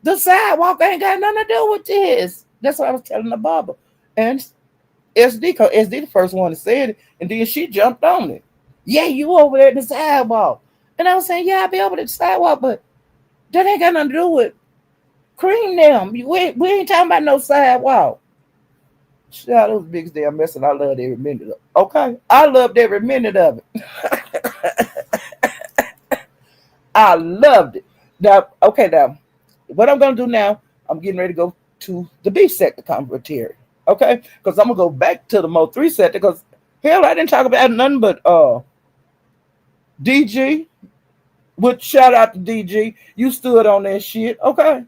The sidewalk ain't got nothing to do with this. That's what I was telling the barber. And SD the first one that said it, and then she jumped on it. Yeah, you over there in the sidewalk. And I was saying, yeah, I'll be over the sidewalk, but that ain't got nothing to do with Cream them. We ain't talking about no sidewalk. Shit, it was the biggest damn mess, and I loved every minute of it. Okay? I loved every minute of it. I loved it. Now, what I'm going to do now, I'm getting ready to go to the B sector commentary. Okay? Because I'm going to go back to the Mo 3 sector because, hell, I didn't talk about nothing but DG. Which, shout out to DG. You stood on that shit. Okay?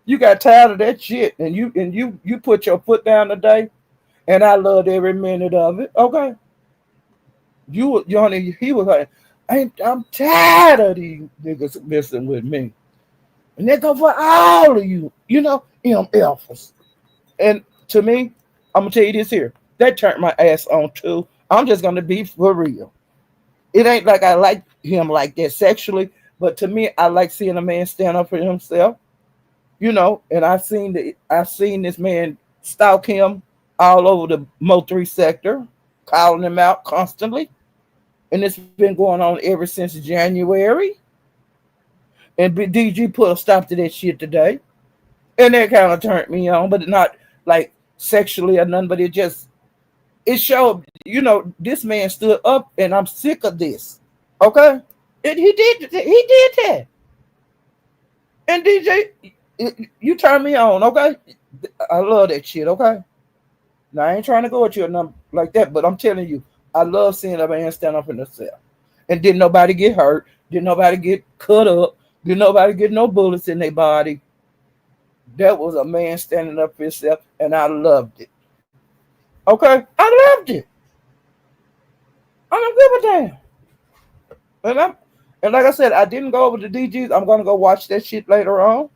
You got tired of that shit, and you put your foot down today, and I loved every minute of it. Okay? He was like, I'm tired of these niggas messing with me. And they go for all of you, alphas. And to me, I'm gonna tell you this here. That turned my ass on too. I'm just gonna be for real. It ain't like I like him like that sexually, but to me, I like seeing a man stand up for himself. And I've seen this man stalk him all over the Mo 3 sector, calling him out constantly. And it's been going on ever since January. And DG put a stop to that shit today. And that kind of turned me on, but not like sexually or nothing, but it showed, this man stood up and I'm sick of this. Okay? And he did that. And DJ, you turn me on, okay? I love that shit, okay? Now, I ain't trying to go at you or nothing like that, but I'm telling you, I love seeing a man stand up for himself. And didn't nobody get hurt. Didn't nobody get cut up. Didn't nobody get no bullets in their body. That was a man standing up for himself, and I loved it. Okay? I loved it. I don't give a damn. And like I said, I didn't go over to DG's. I'm gonna go watch that shit later on.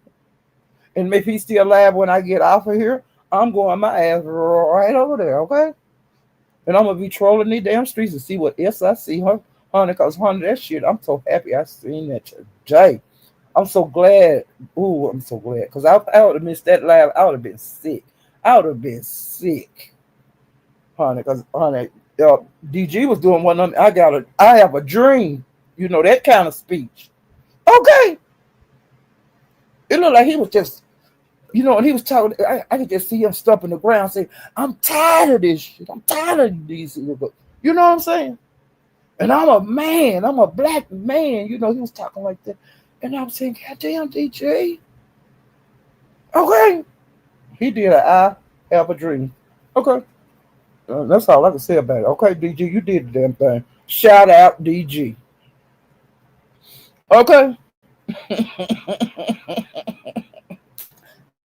And if he's still alive when I get off of here, I'm going my ass right over there, okay? And I'm gonna be trolling these damn streets and see what else I see her honey, because, honey, that shit, I'm so happy I seen that today. I'm so glad. Ooh, I'm so glad. Because I would have missed that live. I would have been sick. I would have been sick, honey. Because, honey, DG was doing one of them. I have a dream. That kind of speech. Okay. It looked like he was just, and he was talking. I could just see him stumping the ground saying, I'm tired of this shit. I'm tired of these. You know what I'm saying? And I'm a man. I'm a black man. He was talking like that. And I was saying, God damn, DJ. Okay. He did an I have a dream. Okay. That's all I can say about it. Okay, DG, you did the damn thing. Shout out, DG. Okay.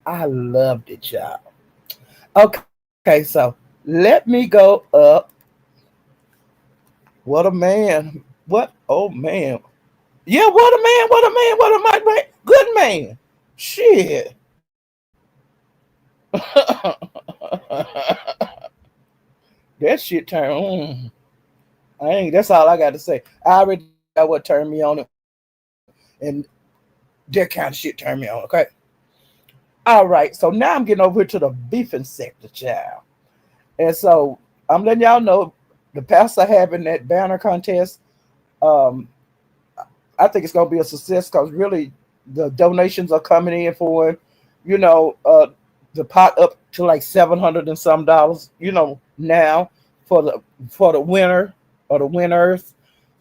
I loved it, y'all. Okay, so let me go up. What a man. What? Oh, man. Yeah, what a man. What a man. What a man. Good man. Shit. That shit turned on. I ain't. That's all I got to say. I already got what turned me on, and that kind of shit turned me on. Okay. All right. So now I'm getting over here to the beefing sector, child. And so I'm letting y'all know the pastor having that banner contest. Um, I think it's gonna be a success because really the donations are coming in for it. You know, the pot up to like $700 and some dollars. Now for the winner or the winners.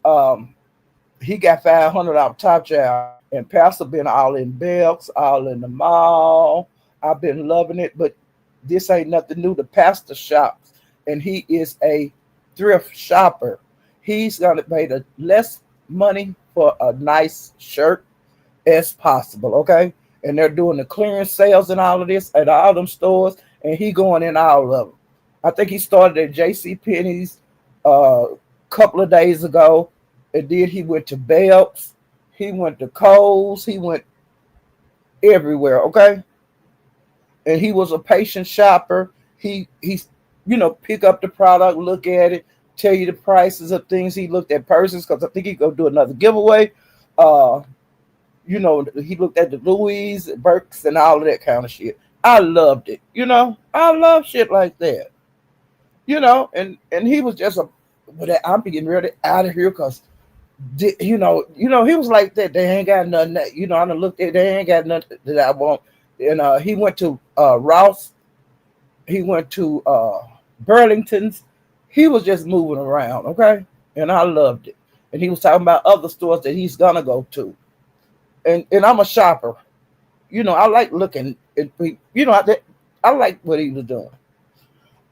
Um, he got 500 out top child, and Pastor been all in Belks, all in the mall. I've been loving it, but this ain't nothing new. The pastor shops, and he is a thrift shopper. He's gonna pay the less money for a nice shirt as possible, okay? And they're doing the clearance sales and all of this at all them stores, and he going in all of them. I think he started at J.C. Penney's a couple of days ago, and then he went to Belks, he went to Kohl's, he went everywhere, okay? And he was a patient shopper. He's pick up the product, look at it, tell you the prices of things. He looked at purses because I think he gonna do another giveaway. Uh, he looked at the Louis, Burks, and all of that kind of shit. I loved it. I love shit like that. And he was just a. But I'm getting ready out of here because, he was like that. They ain't got nothing. I done looked at. They ain't got nothing that I want. And he went to Ross. He went to Burlington's. He was just moving around, okay? And I loved it. And he was talking about other stores that he's gonna go to. And I'm a shopper. I like looking at people. I like what he was doing.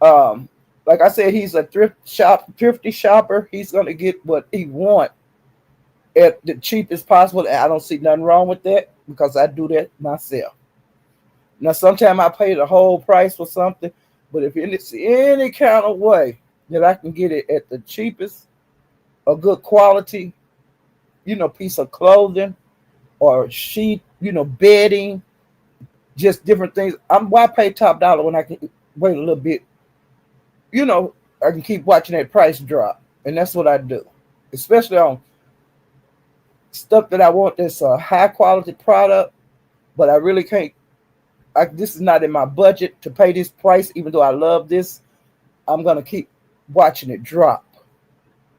Um, like I said, he's a thrifty shopper. He's gonna get what he want at the cheapest possible. And I don't see nothing wrong with that because I do that myself. Now, sometimes I pay the whole price for something, but if it's any kind of way that I can get it at the cheapest, a good quality, piece of clothing or sheet, bedding, just different things. Why pay top dollar when I can wait a little bit? I can keep watching that price drop, and that's what I do, especially on stuff that I want that's a high quality product, but I really can't. This is not in my budget to pay this price, even though I love this. I'm gonna keep watching it drop.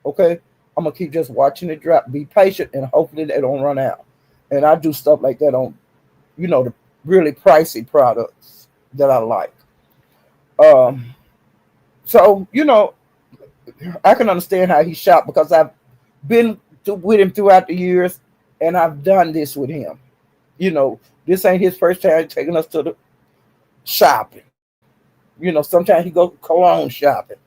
Okay, I'm gonna keep just watching it drop. Be patient, and hopefully they don't run out. And I do stuff like that on, the really pricey products that I like. Um, so I can understand how he shot because I've been with him throughout the years, and I've done this with him. This ain't his first time taking us to the shopping. Sometimes he go cologne shopping.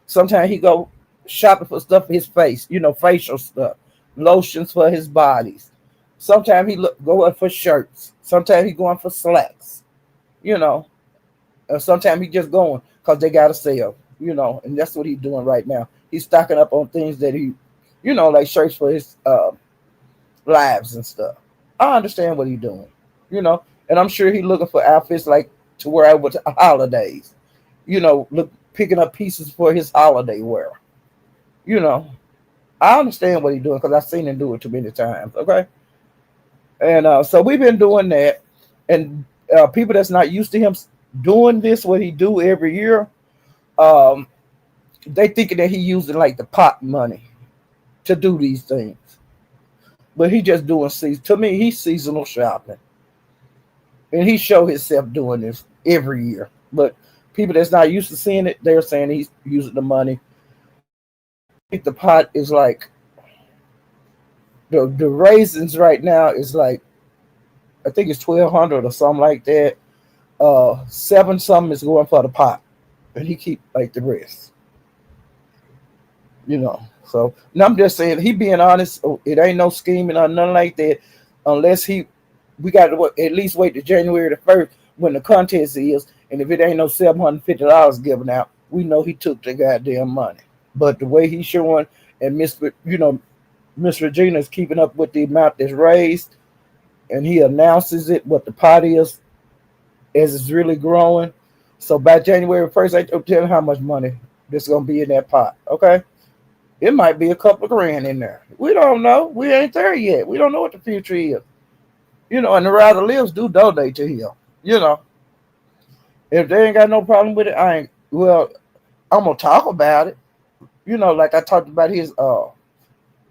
Sometimes he go shopping for stuff for his face, facial stuff, lotions for his bodies. Sometimes he going for shirts. Sometimes he going for slacks, you know. And sometimes he just going because they got a sale, and that's what he's doing right now. He's stocking up on things that he, like shirts for his lives and stuff. I understand what he's doing, and I'm sure he's looking for outfits like to wear over to holidays, look picking up pieces for his holiday wear, you know. I understand what he's doing because I've seen him do it too many times. Okay, and so we've been doing that, and people that's not used to him doing this, what he do every year, um, they thinking that he using like the pot money to do these things, but he just doing season. To me, he's seasonal shopping, and he show himself doing this every year. But people that's not used to seeing it, they're saying he's using the money. I think the pot is like the raisins right now is like I think it's 1,200 or something like that. Seven something is going for the pot, and he keep like the rest. You know. So and I'm just saying he being honest. It ain't no scheming or nothing like that, unless we got to at least wait to January 1st when the contest is, and if it ain't no $750 given out, we know he took the goddamn money. But the way he's showing, and Miss Regina is keeping up with the amount that's raised, and he announces it what the pot is as it's really growing. So by January 1st, I tell him how much money that's gonna be in that pot. Okay, it might be a couple of grand in there. We don't know. We ain't there yet. We don't know what the future is. And the rather lives do donate to him. You know, if they ain't got no problem with it, I ain't. Well, I'm gonna talk about it. Like I talked about his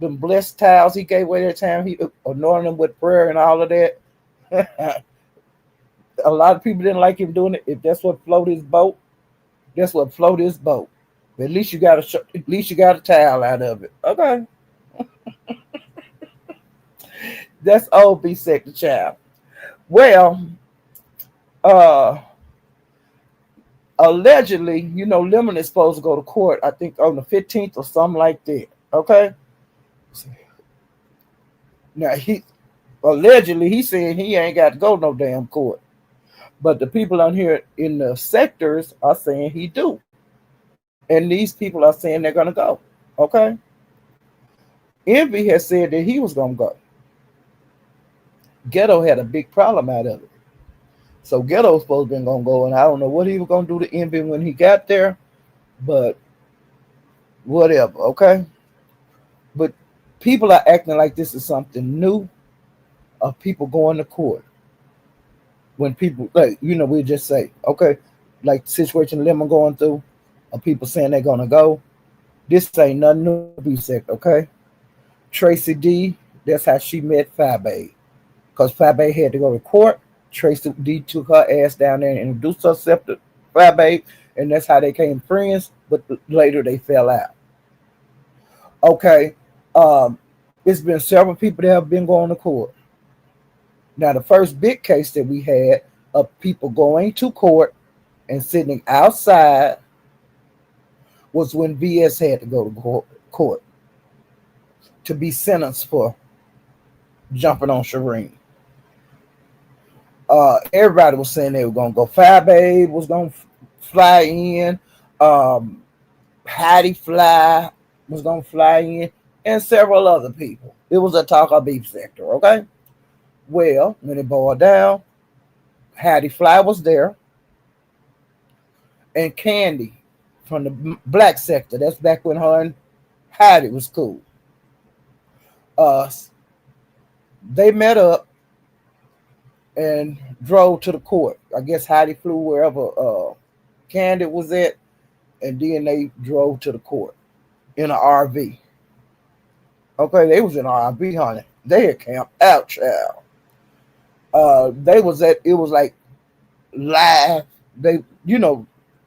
them blessed towels he gave away that time. He anointed them with prayer and all of that. A lot of people didn't like him doing it. If that's what floated his boat, that's what floated his boat. But at least you got a towel out of it. Okay, that's old B sector child. Well, uh, allegedly, Lemon is supposed to go to court. I think on the 15th or something like that. Okay. Now he allegedly he's saying he ain't got to go no damn court. But the people on here in the sectors are saying he do. And these people are saying they're gonna go. Okay. Envy has said that he was gonna go. Ghetto had a big problem out of it. So Ghetto's supposed to been gonna go, and I don't know what he was gonna do to Envy when he got there, but whatever, okay? But people are acting like this is something new of people going to court. When people we just say, okay, like the situation Lemon going through, of people saying they're gonna go. This ain't nothing new to be said, okay? Tracy D, that's how she met Fabe. Because Fabe had to go to court. Tracy D took her ass down there and introduced herself to Fabe, and that's how they became friends, but later they fell out. Okay. Um, it's been several people that have been going to court. Now, the first big case that we had of people going to court and sitting outside was when VS had to go to court to be sentenced for jumping on Shireen. Everybody was saying they were going to go. Fabe was going to fly in. Hattie Fly was going to fly in. And several other people. It was a talk of beef sector, okay? Well, when it boiled down, Hattie Fly was there. And Candy from the black sector. That's back when her and Hattie was cool. They met up and drove to the court. I guess Hattie flew wherever Candy was at, and then they drove to the court in an RV. Okay, they was in an RV, honey. They had camped out, child. They was at, it was like live. They,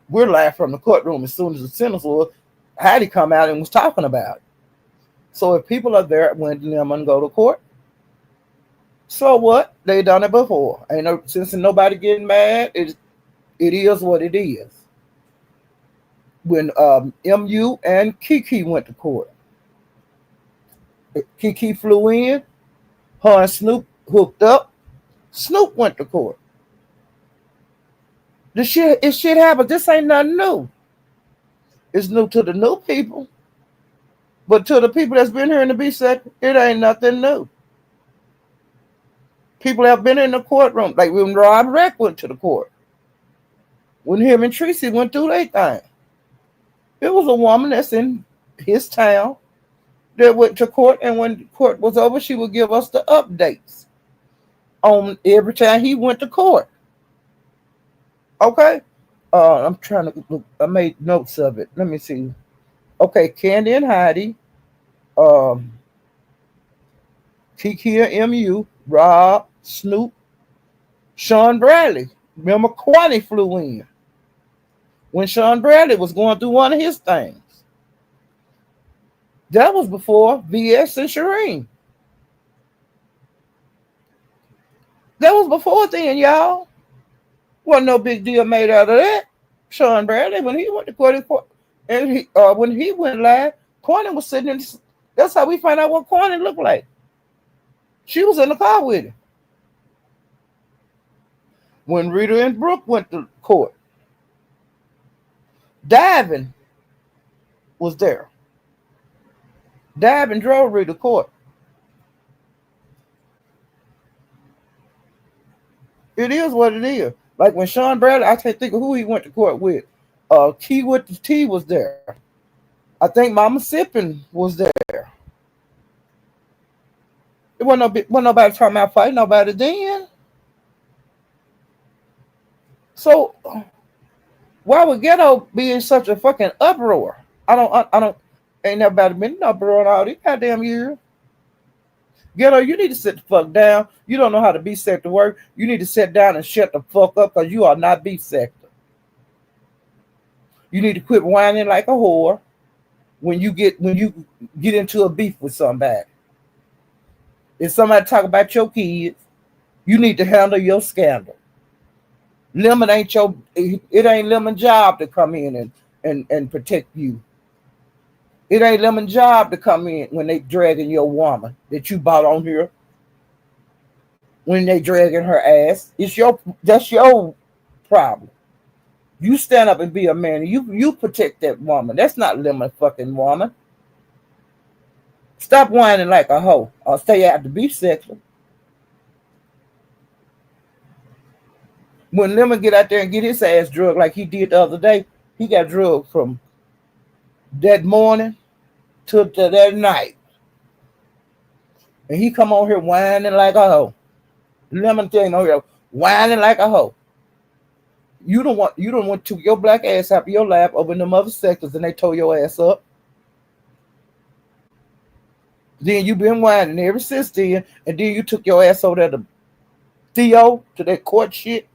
we're live from the courtroom as soon as the sentence was. Hattie come out and was talking about it. So if people are there when them and go to court, so what? They done it before. Ain't no since nobody getting mad. It is what it is. When MU and Kiki went to court, Kiki flew in. Her and Snoop hooked up. Snoop went to court. It shit happened. This ain't nothing new. It's new to the new people, but to the people that's been here in the B set, it ain't nothing new. People have been in the courtroom, like when Rob Reck went to the court, when him and Tracy went through their thing. It was a woman that's in his town that went to court, and when court was over, she would give us the updates on every time he went to court. Okay. I'm trying to look. I made notes of it. Let me see. Okay, Candy and Heidi, um, Kiki and MU, Rob, Snoop, Sean Bradley. Remember, Kwani flew in when Sean Bradley was going through one of his things. That was before VS and Shireen. That was before then, y'all. Wasn't no big deal made out of that. Sean Bradley, when he went to court, and when he went live, Kwani was sitting in. That's how we find out what Kwani looked like. She was in the car with him. When Rita and Brooke went to court, Davin was there. Davin drove Rita to court. It is what it is. Like when Sean Bradley, I can't think of who he went to court with. Key with the T was there. I think Mama Sippin was there. It wasn't nobody talking about fighting nobody then. So why would Ghetto be in such a fucking uproar? I don't. Ain't nobody been in uproar in all these goddamn years. Ghetto, you need to sit the fuck down. You don't know how to be set to work. You need to sit down and shut the fuck up because you are not beef sector. You need to quit whining like a whore when you get into a beef with somebody. If somebody talk about your kids, you need to handle your scandal. Lemon ain't it ain't Lemon job to come in and protect you. It ain't Lemon job to come in when they dragging your woman that you bought on here. When they dragging her ass, that's your problem. You stand up and be a man. You protect that woman. That's not Lemon fucking woman. Stop whining like a hoe or stay out to be sexual. When Lemon get out there and get his ass drugged like he did the other day, he got drugged from that morning to that night. And he come on here whining like a hoe. Lemon came on here whining like a hoe. You don't want to your black ass out of your lap over in them other sectors and they tore your ass up. Then you been whining ever since then, and then you took your ass over there to Theo to that court shit.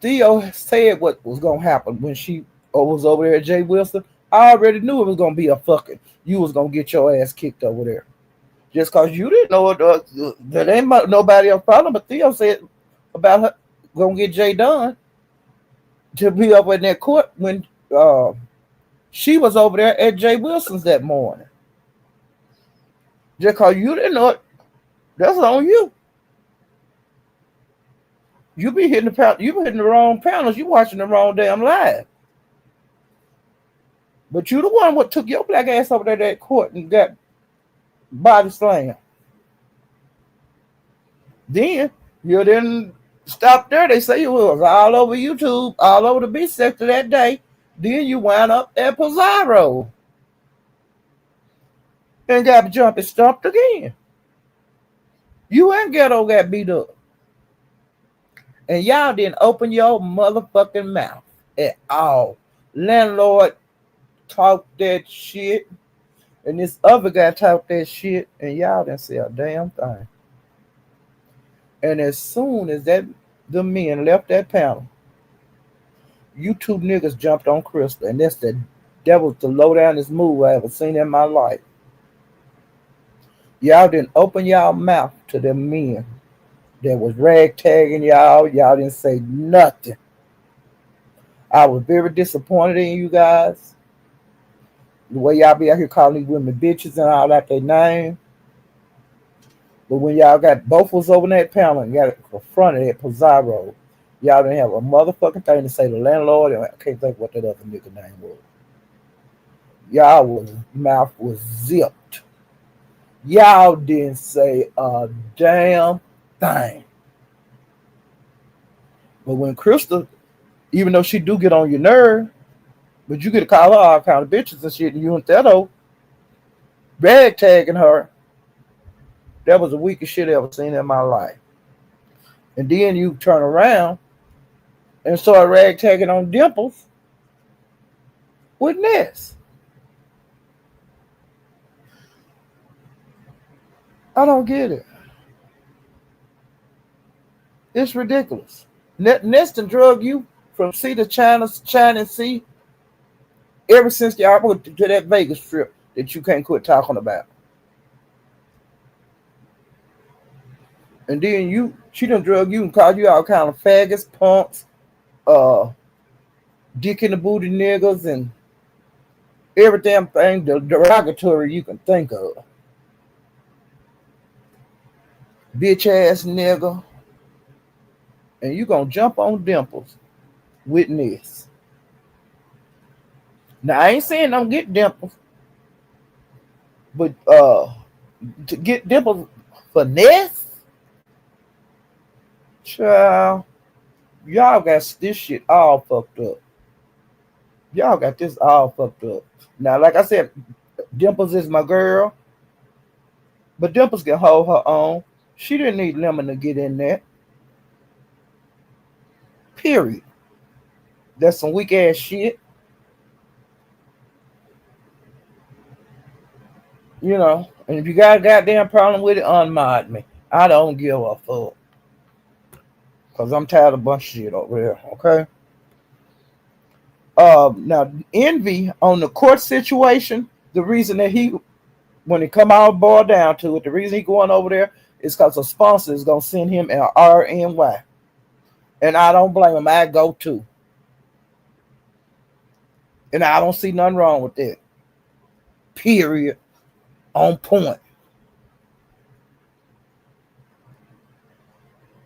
Theo said what was gonna happen when she was over there at Jay Wilson. I already knew it was gonna be a fucking. You was gonna get your ass kicked over there, just cause you didn't know it. That ain't nobody else problem. But Theo said about her gonna get Jay done to be up in that court when she was over there at Jay Wilson's that morning. Just cause you didn't know it, that's on you. You be hitting the wrong panels. You watching the wrong damn live. But you the one what took your black ass over there to that court and got body slammed. Then you didn't stop there. They say you was all over YouTube, all over the beach sector that day. Then you wound up at Pizarro and got jumped and stumped again. You and Ghetto got beat up. And y'all didn't open your motherfucking mouth at all. Landlord talked that shit. And this other guy talked that shit. And y'all didn't say a damn thing. And as soon as the men left that panel, you two niggas jumped on Crystal. And that was the low downest move I ever seen in my life. Y'all didn't open y'all mouth to them men that was ragtagging y'all. Y'all didn't say nothing. I was very disappointed in you guys. The way y'all be out here calling these women bitches and all that they name. But when y'all got both was over that panel and got confronted at Pizarro, y'all didn't have a motherfucking thing to say to the landlord. And I can't think what that other nigga name was. Y'all mouth was zipped. Y'all didn't say a damn thing. But when Crystal, even though she do get on your nerve, But you get to call her all kind of bitches and shit, and you and Theto rag tagging her. That was the weakest shit I ever seen in my life. And then you turn around and start rag tagging on Dimples with Ness. I don't get it. It's ridiculous. Ness done drug you from sea to China Sea ever since y'all went to that Vegas trip that you can't quit talking about. And then she done drug you and called you all kind of faggots, punks, uh, dick in the booty niggas, and every damn thing derogatory you can think of. Bitch ass nigga. And you gonna jump on Dimples with Ness. Now I ain't saying don't get Dimples, but to get Dimples for Ness, child, y'all got this shit all fucked up. Y'all got this all fucked up. Now, like I said, Dimples is my girl, but Dimples can hold her own. She didn't need Lemon to get in there. Period. That's some weak ass shit. You know, and if you got a goddamn problem with it, unmod me. I don't give a fuck. Because I'm tired of a bunch of shit over there, okay? Now, Envy on the court situation, the reason that when it come out boil down to it, the reason he going over there is because a sponsor is going to send him an RNY. And I don't blame him. I go too. And I don't see nothing wrong with that. Period. On point.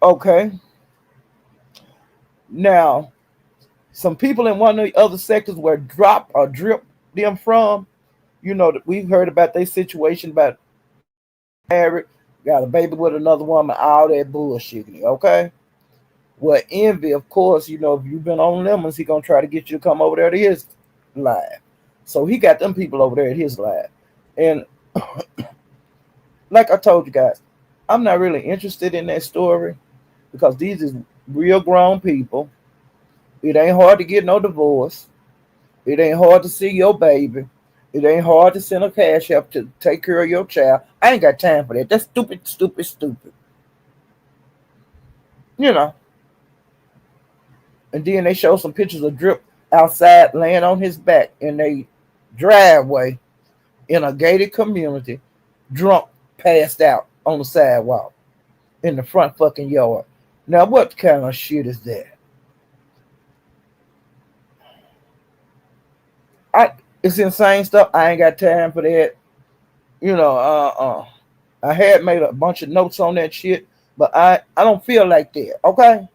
Okay. Now, some people in one of the other sectors where drop or drip them from, you know, that we've heard about their situation about married, got a baby with another woman, all that bullshit. Okay. Well, Envy, of course, you know, if you've been on Lemons, he gonna try to get you to come over there to his live. So he got them people over there at his live. And like I told you guys, I'm not really interested in that story because these is real grown people. It ain't hard to get no divorce. It ain't hard to see your baby. It ain't hard to send a cash up to take care of your child. I ain't got time for that. That's stupid, stupid, stupid. You know. And then they show some pictures of Drip outside laying on his back in a driveway in a gated community, drunk, passed out on the sidewalk in the front fucking yard. Now, what kind of shit is that? It's insane stuff. I ain't got time for that. You know, I had made a bunch of notes on that shit, but I don't feel like that, okay?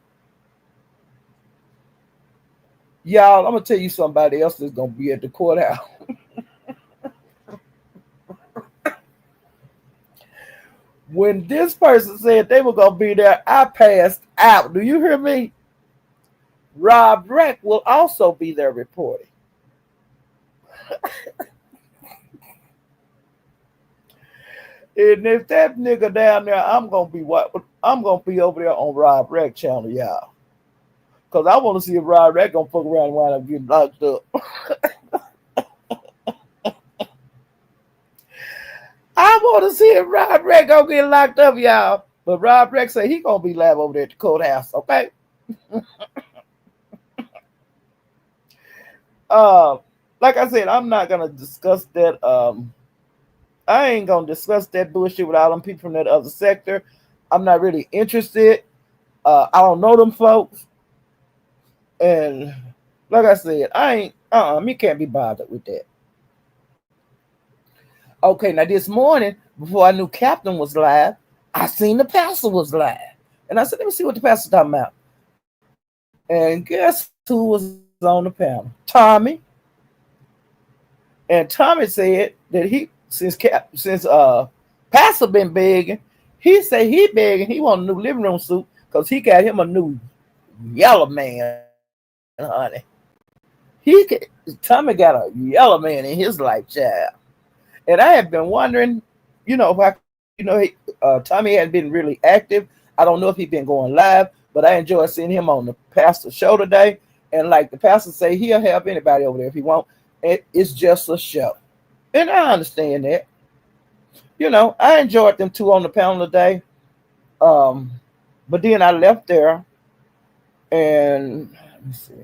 Y'all, I'm gonna tell you somebody else that's gonna be at the courthouse. When this person said they were gonna be there, I passed out. Do you hear me? Rob Reck will also be there reporting. And if that nigga down there, I'm gonna be over there on Rob Reck channel, y'all. Cause I want to see if Rob Reck gonna fuck around and wind up getting locked up. I want to see if Rob Reck gonna get locked up, y'all. But Rob Reck say he gonna be live over there at the courthouse, okay? Like I said, I'm not gonna discuss that. I ain't gonna discuss that bullshit with all them people from that other sector. I'm not really interested. I don't know them folks. And like I said, I ain't me can't be bothered with that. Okay, now this morning, before I knew Captain was live, I seen the pastor was live. And I said, let me see what the pastor's talking about. And guess who was on the panel? Tommy. And Tommy said that since Pastor been begging, he said he begging, he want a new living room suit because he got him a new yellow man, honey. He could, Tommy got a yellow man in his life, child. And I have been wondering, if I could, Tommy hadn't been really active. I don't know if he's been going live, but I enjoy seeing him on the pastor show today. And like the pastor say, he'll help anybody over there if he won't. It's just a show, and I understand that. I enjoyed them two on the panel today. Um, but then I left there, and let me see.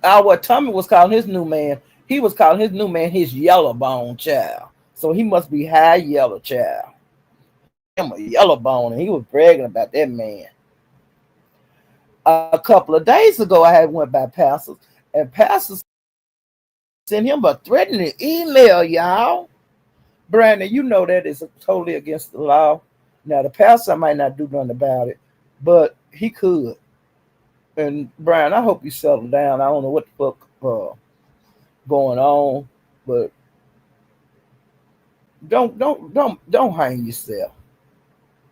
What Tommy was calling his new man, he was calling his new man his yellow bone child. So he must be high yellow child. Him a yellow bone, and he was bragging about that man. A couple of days ago, I had went by pastors, and pastors sent him a threatening email, y'all. Brandon, you know that is totally against the law. Now the pastor might not do nothing about it, but he could. And Brian, I hope you settle down. I don't know what the fuck going on, but don't hang yourself,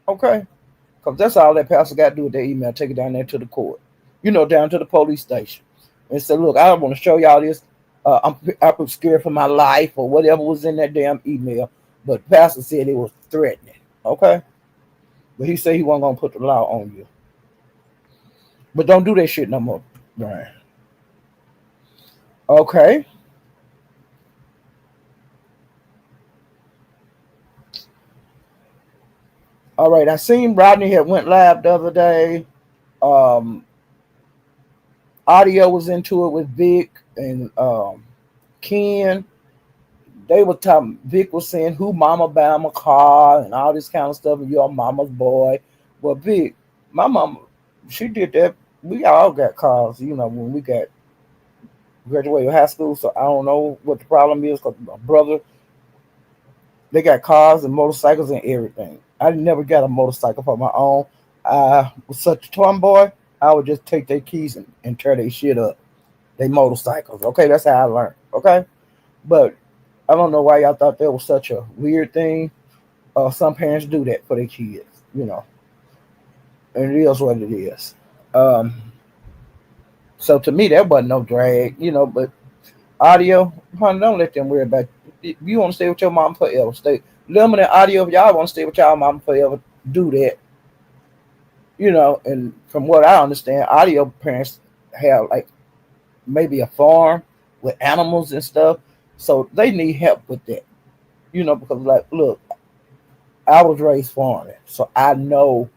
okay? Because that's all that pastor got to do with that email. Take it down there to the court, down to the police station, and say, "Look, I want to show y'all this. I'm scared for my life or whatever was in that damn email." But the pastor said it was threatening, okay? But he said he wasn't gonna put the law on you. But don't do that shit no more, Brian. Okay. All right. I seen Rodney had went live the other day. Um, Audio was into it with Vic and Ken. They were talking. Vic was saying who Mama buy him a car and all this kind of stuff, and your mama's boy. Well, Vic, my mama, she did that. We all got cars, when we got graduated high school. So I don't know what the problem is because my brother, they got cars and motorcycles and everything. I never got a motorcycle for my own. I was such a tomboy. I would just take their keys and tear their shit up. They motorcycles. Okay, that's how I learned. Okay, but I don't know why y'all thought that was such a weird thing. Some parents do that for their kids, and it is what it is. Um, so to me, that wasn't no drag, But audio, honey, don't let them worry about. If you want to stay with your mom forever, stay. Limited audio, if y'all want to stay with y'all mom forever, do that. And from what I understand, audio parents have like maybe a farm with animals and stuff, so they need help with that. Because like, look, I was raised farming, so I know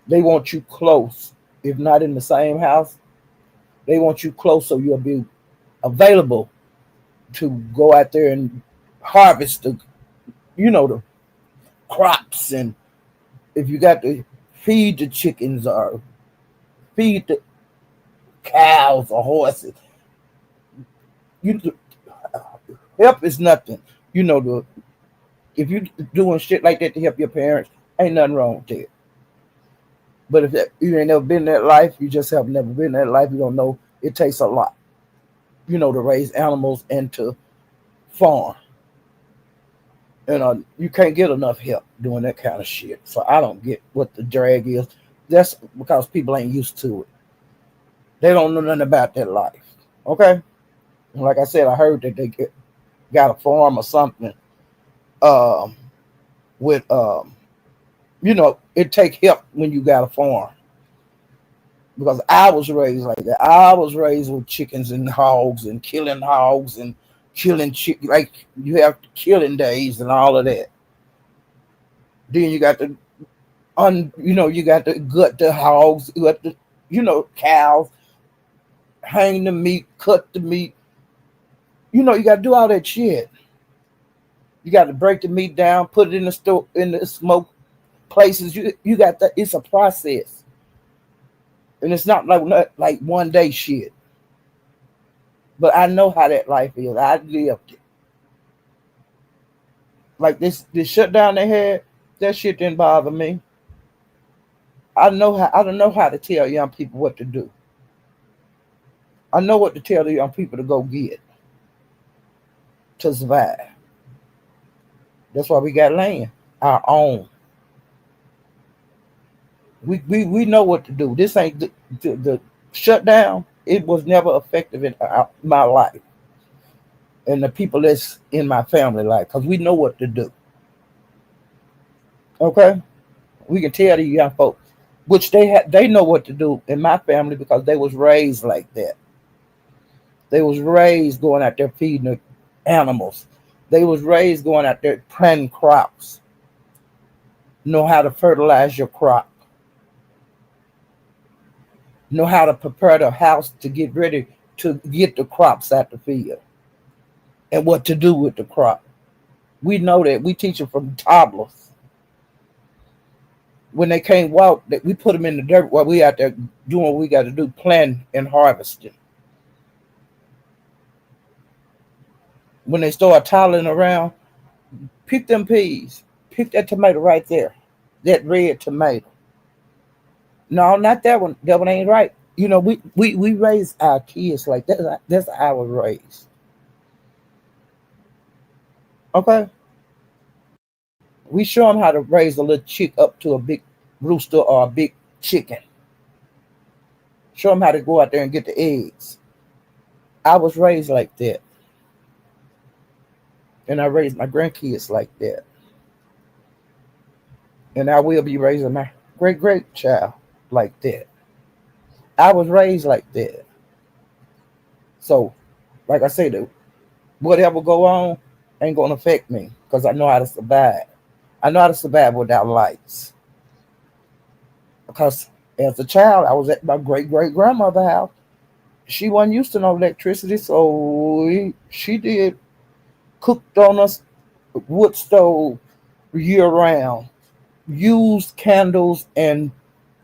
they want you close. If not in the same house, they want you close so you'll be available to go out there and harvest the crops, and if you got to feed the chickens or feed the cows or horses, you help is nothing. The if you doing shit like that to help your parents, ain't nothing wrong with that. But if you ain't never been in that life, you just have never been in that life. You don't know it takes a lot, to raise animals and to farm. And you can't get enough help doing that kind of shit. So I don't get what the drag is. That's because people ain't used to it. They don't know nothing about that life. Okay? And like I said, I heard that got a farm or something um, with, it take help when you got a farm. Because I was raised like that. I was raised with chickens and hogs and killing chicken. Like you have killing days and all of that. Then you got the you got to gut the hogs, you got the cows, hang the meat, cut the meat. You got to do all that shit. You got to break the meat down, put it in the store, in the smoke places. You got that. It's a process, and it's not like one day shit. But I know how that life is. I lived it. Like this shutdown they had, that shit didn't bother me. I don't know how to tell young people what to do. I know what to tell the young people to go get to survive. That's why we got land, our own. We know what to do. This ain't the shut down, it was never effective in my life and the people that's in my family life because we know what to do. Okay, we can tell the young folks, which they know what to do in my family because they was raised like that. They was raised going out there feeding the animals. They was raised going out there planting crops. Know how to fertilize your crop. Know how to prepare the house to get ready to get the crops out the field and what to do with the crop. We know that. We teach them from toddlers. When they can't walk, that we put them in the dirt while we out there doing what we got to do, planting and harvesting. When they start toddling around, pick them peas. Pick that tomato right there. That red tomato. No, not that one. That one ain't right. You know, we raise our kids like that. That's how I was raised. Okay? We show them how to raise a little chick up to a big rooster or a big chicken. Show them how to go out there and get the eggs. I was raised like that. And I raised my grandkids like that. And I will be raising my great child like that. I was raised like that. So, like I said, whatever go on ain't gonna affect me because I know how to survive. I know how to survive without lights. Because as a child, I was at my great grandmother's house. She wasn't used to no electricity, so she did cooked on us wood stove year round, used candles and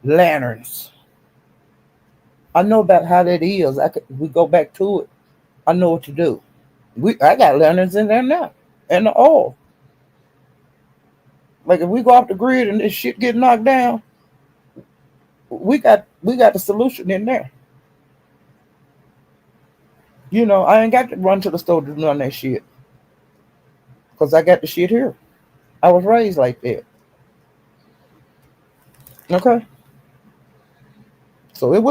lanterns. I know about how that is. We go back to it. I know what to do. I got lanterns in there now, and the oil. Like if we go off the grid and this shit get knocked down, we got the solution in there. You know, I ain't got to run to the store to do none of that shit because I got the shit here. I was raised like that. Okay, so it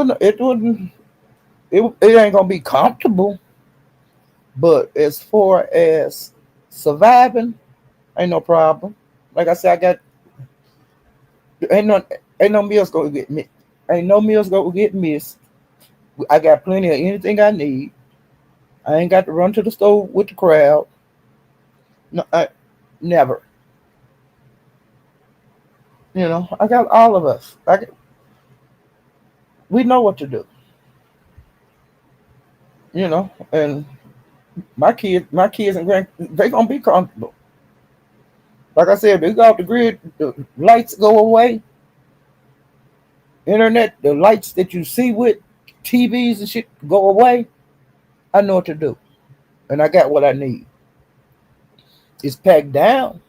ain't gonna be comfortable, but as far as surviving, ain't no problem. Like I said, I got ain't no ain't no meals gonna get missed. Ain't no meals gonna get missed. I got plenty of anything I need. I ain't got to run to the store with the crowd. No, never. You know, I got all of us. We know what to do. You know, and my kids and grand, they gonna be comfortable. Like I said, they go off the grid, the lights go away, internet, the lights that you see with TVs and shit go away. I know what to do, and I got what I need. It's packed down,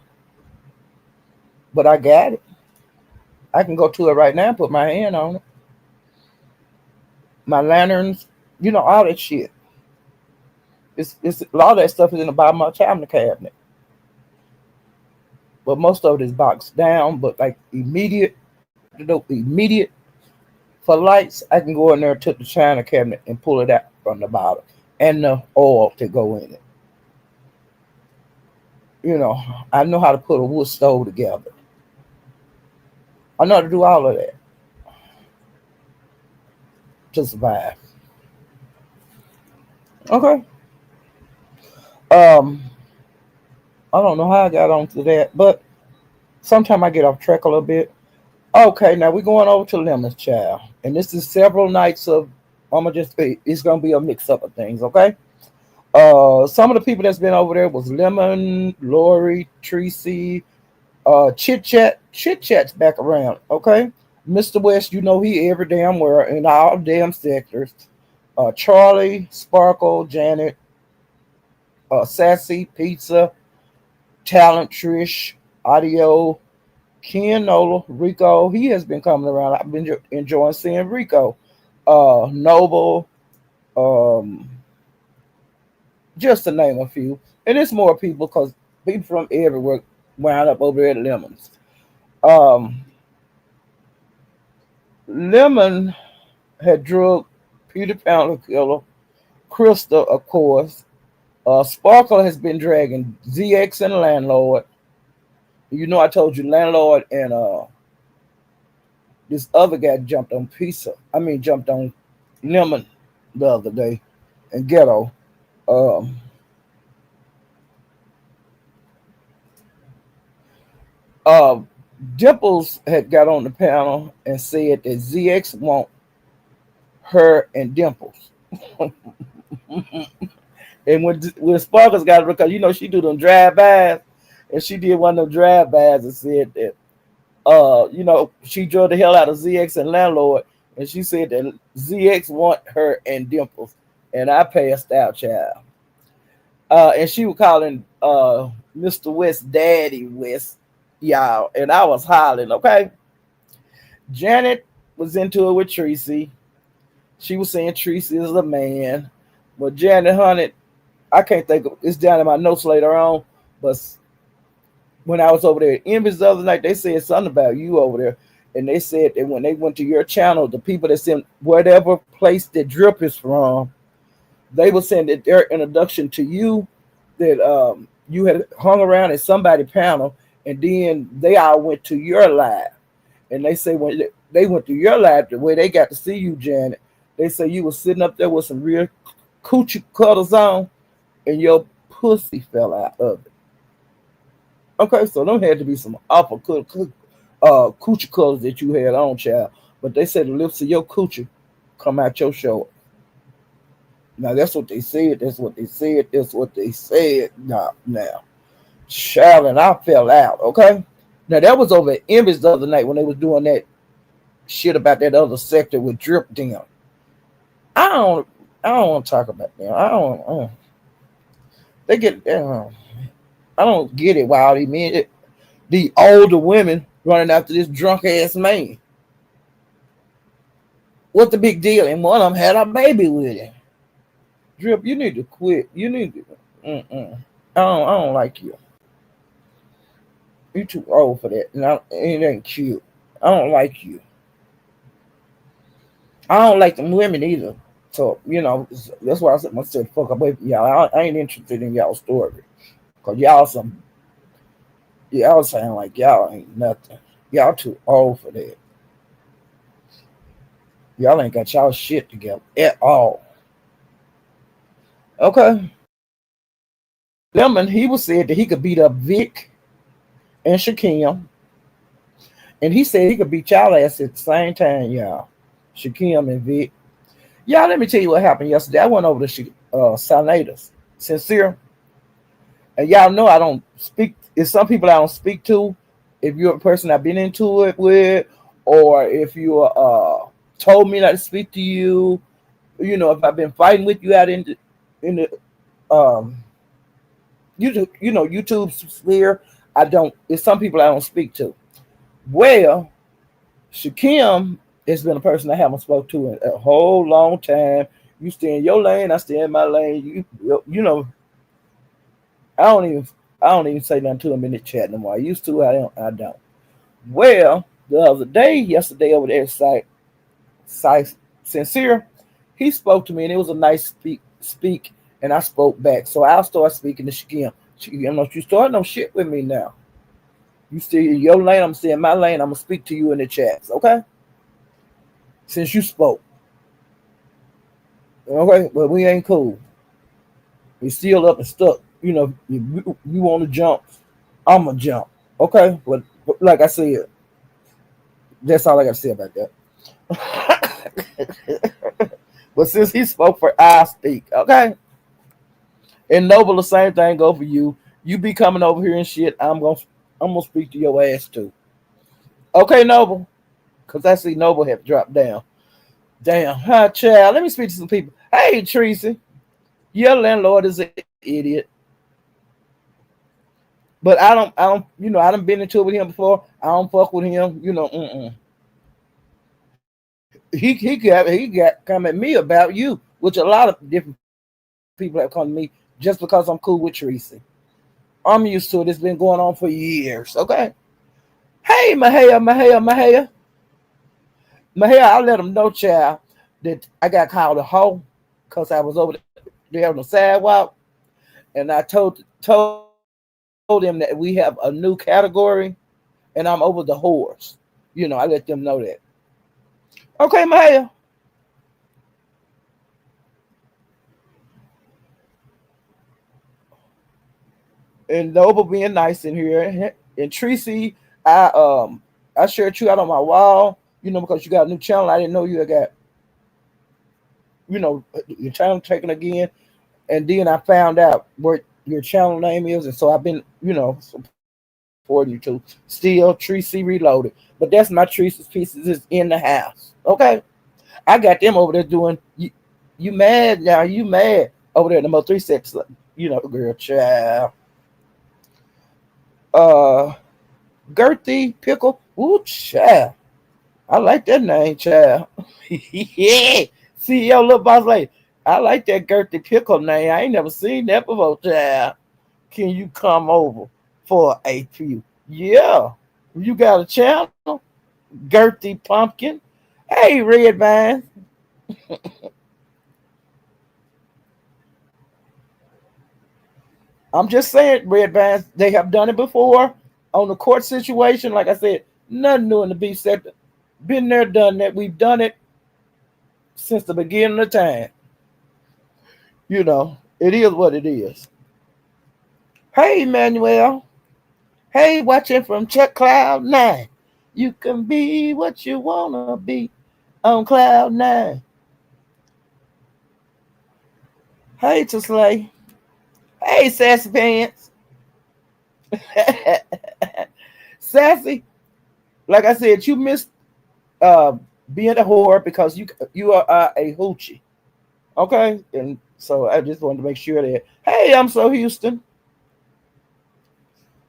but I got it. I can go to it right now and put my hand on it. My lanterns, you know, all that shit. It's a lot of that stuff is in the bottom of my cabinet cabinet, but most of it is boxed down. But like immediate, what I have to do immediate for lights, I can go in there to the china cabinet and pull it out from the bottom and the oil to go in it. You know, I know how to put a wood stove together. I know how to do all of that to survive. Okay. Um, I don't know how I got onto that, but sometimes I get off track a little bit. Okay, now we're going over to Lemon's Child, and this is several nights of. I'm gonna just say it's gonna be a mix up of things. Okay. Some of the people that's been over there was Lemon, Lori, Tracy, Chit Chat's back around. Okay. Mr. West, you know he every damn where in all damn sectors. Charlie, Sparkle, Janet, Sassy, Pizza, Talent, Trish, Audio, Ken Nola, Rico. He has been coming around. I've been enjoying seeing Rico. Noble, um, just to name a few. And it's more people because people from everywhere wound up over there at Lemons. Um, Lemon had drug. Peter Pound the Killer, Krista, of course. Sparkle has been dragging ZX and Landlord. You know, I told you Landlord and this other guy jumped on Pizza. I mean, jumped on Lemon the other day and Ghetto. Um, uh, Dimples had got on the panel and said that ZX want her and Dimples. And when Sparkles got it, because you know she do them drive-bys, and she did one of them drive-bys and said that you know, she drove the hell out of ZX and Landlord, and she said that ZX want her and Dimples, and I passed out, child. And she was calling Mr. West Daddy West, y'all, and I was hollering. Okay, Janet was into it with Tracy. She was saying Tracy is a man, but Janet Hunnit, I can't think of it's down in my notes later on, but when I was over there at Envy's the other night, they said something about you over there. And they said that when they went to your channel, the people that's in whatever place that Drip is from, they were saying that their introduction to you, that you had hung around at somebody's panel, and then they all went to your live. And they say when they went to your live, the way they got to see you, Janet, they say you was sitting up there with some real coochie cutters on, and your pussy fell out of it. Okay, so them had to be some awful coochie colors that you had on, child. But they said the lips of your coochie come out your show. Now that's what they said. That's what they said. That's what they said. Now, child, and I fell out. Okay. Now that was over at Envy's the other night when they was doing that shit about that other sector with Drip down. I don't. I don't want to talk about them. I don't. They get. I don't get it. Why all these men, the older women running after this drunk ass man. What the big deal? And one of them had a baby with him. Drip, you need to quit. You need to. I don't like you. You too old for that. And it ain't cute. I don't like you. I don't like them women either. So, you know, that's why I said fuck away from y'all. I ain't interested in y'all story. Cause y'all sound like y'all ain't nothing. Y'all too old for that. Y'all ain't got y'all shit together at all. Okay. Lemon, he was said that he could beat up Vic and Shakim. And he said he could beat y'all ass at the same time, y'all. Shakim and Vic. Y'all, let me tell you what happened yesterday. I went over to Sanadas. Sincere. And y'all know I don't speak. It's some people I don't speak to. If you're a person I've been into it with, or if you told me not to speak to you, you know, if I've been fighting with you out in the YouTube, you know, YouTube sphere, I don't. It's some people I don't speak to. Well, Shakim has been a person I haven't spoke to in a whole long time. You stay in your lane, I stay in my lane. You know, I don't even say nothing to him in the chat no more. I used to, I don't. Well, yesterday over there site Sincere, he spoke to me and it was a nice speak and I spoke back. So I'll start speaking to Shakim. Shakim, don't you start no shit with me now. You stay in your lane, I'm staying in my lane, I'm gonna speak to you in the chats, okay? Since you spoke. Okay, but we ain't cool. We still up and stuck. You know, you want to jump, I'm going to jump. Okay? But like I said, that's all I got to say about that. But since he spoke for I speak, okay? And Noble, the same thing go for you. You be coming over here and shit, I'm gonna speak to your ass too. Okay, Noble? Because I see Noble have dropped down. Damn, hi, child. Let me speak to some people. Hey, Tracy. Your landlord is an idiot. But I don't, you know, I done been into it with him before. I don't fuck with him, you know. He got come at me about you, which a lot of different people have come to me just because I'm cool with Tracy. I'm used to it. It's been going on for years. Okay. Hey, Mahaya, I'll let him know, child. that I got called a hoe because I was over there on the sidewalk, and I told them that we have a new category, and I'm over the whores. I let them know that. Okay, Maya. And Noble being nice in here. And Tracy, I um I shared you out on my wall, because you got a new channel. I didn't know you had got, your channel taken again. And then I found out what your channel name is, and so I've been, supporting you too. Still Tracy Reloaded. But that's my Tracy's Pieces is in the house. Okay. I got them over there doing you mad now, you mad over there in the Mo 3 6, girl child. Uh Gertie Pickle. Ooh, child. I like that name, child. Yeah. CEO little boss lady. I like that Gertie Pickle name. I ain't never seen that before, child. Can you come over for a few? Yeah. You got a channel? Gertie Pumpkin. Hey, Red Vine. I'm just saying, Red Vines, they have done it before on the court situation. Like I said, nothing new in the beef sector. Been there, done that. We've done it since the beginning of time. It is what it is. Hey, Emmanuel. Hey, watching from Chuck Cloud 9. You can be what you want to be on Cloud 9. Hey, to Slay. Hey, Sassy Pants. Sassy, like I said, you missed uh, being a whore because you are a hoochie. Okay, and so I just wanted to make sure that. Hey, I'm so Houston.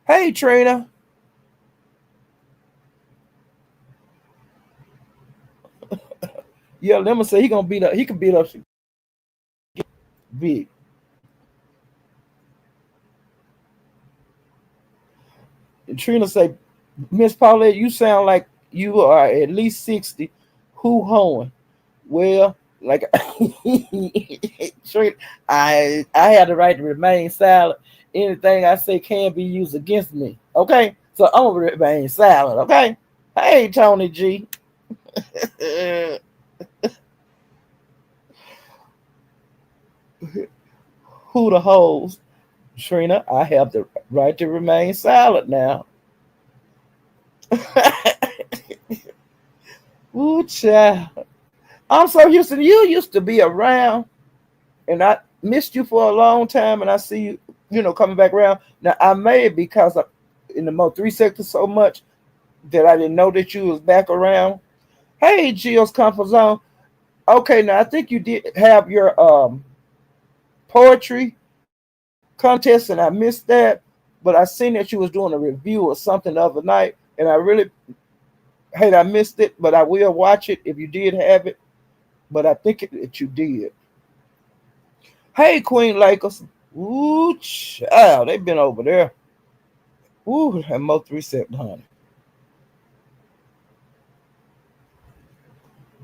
Hey, Trina. Yeah, let me say he gonna beat up. He can beat up big. And Trina say, Miss Paulette, you sound like you are at least 60. Who hoeing? Well, like Trina, I have the right to remain silent. Anything I say can be used against me. Okay, so I'm gonna remain silent. Okay. Hey, Tony G. Who the hoes? Trina, I have the right to remain silent now. Ooh, child. I'm so used to you used to be around, and I missed you for a long time, and I see you, coming back around. Now I made because in the Mo 3 sector so much that I didn't know that you was back around. Hey, Jill's comfort zone. Okay, now I think you did have your poetry contest, and I missed that. But I seen that you was doing a review or something the other night, and I really hate I missed it, but I will watch it if you did have it. But I think that you did. Hey, Queen Lakers. Ooh, child, they've been over there. Ooh, and Mo 3 honey.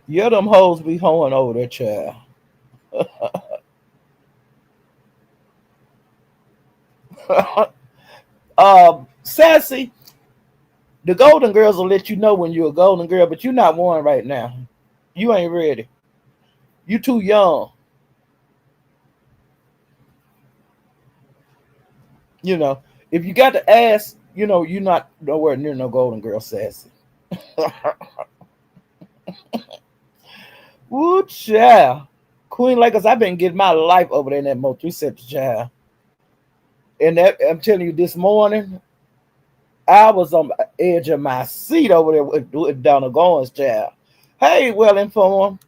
Yeah, them hoes be hoeing over there, child. Sassy, the Golden Girls will let you know when you're a Golden Girl, but you're not one right now. You ain't ready. You too young. You know, if you got to ask, you're not nowhere near no Golden Girl, Sassy. Woo, child. Queen Lakers, I've been getting my life over there in that Mo 3 child. And that, I'm telling you, this morning, I was on the edge of my seat over there with Donald Goins, child. Hey, well informed,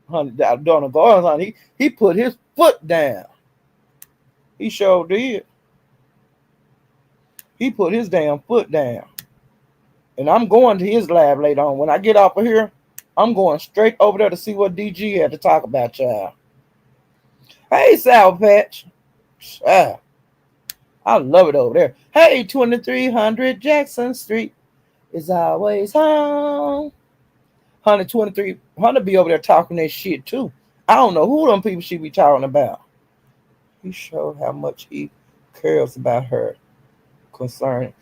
honey, Donald Goins, honey, he put his foot down. He sure did. He put his damn foot down. And I'm going to his lab later on. When I get off of here, I'm going straight over there to see what DG had to talk about, child. Hey, Sour Patch. Child, I love it over there. Hey, 2300 Jackson Street is always home. 123, Hunter be over there talking that shit too. I don't know who them people she be talking about. He showed how much he cares about her concern.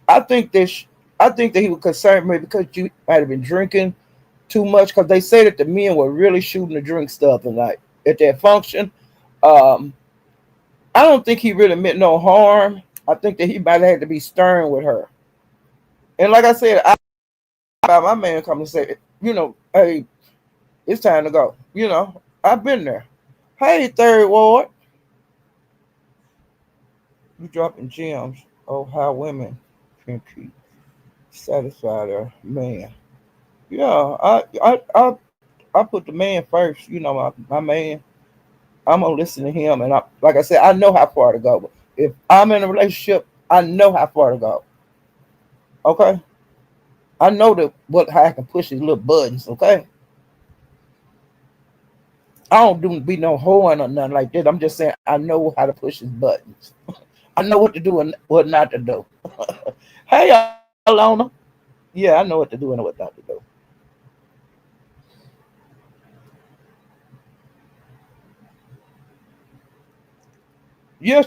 I think this. I think that he was concerned maybe because you might have been drinking too much. Because they say that the men were really shooting the drink stuff and like at that function. Um, I don't think he really meant no harm. I think that he might have had to be stern with her. And like I said, I about my man come and say, hey, it's time to go. I've been there. Hey, third ward, you dropping gems. Oh, how women can keep satisfied their man. Yeah, I put the man first. My man. I'm gonna listen to him, and like I said, I know how far to go. If I'm in a relationship, I know how far to go. Okay, I know how I can push these little buttons. Okay, I don't do be no horn or nothing like that. I'm just saying I know how to push these buttons. I know what to do and what not to do. Hey, Alona. Yeah, I know what to do and what not to do. Yeah,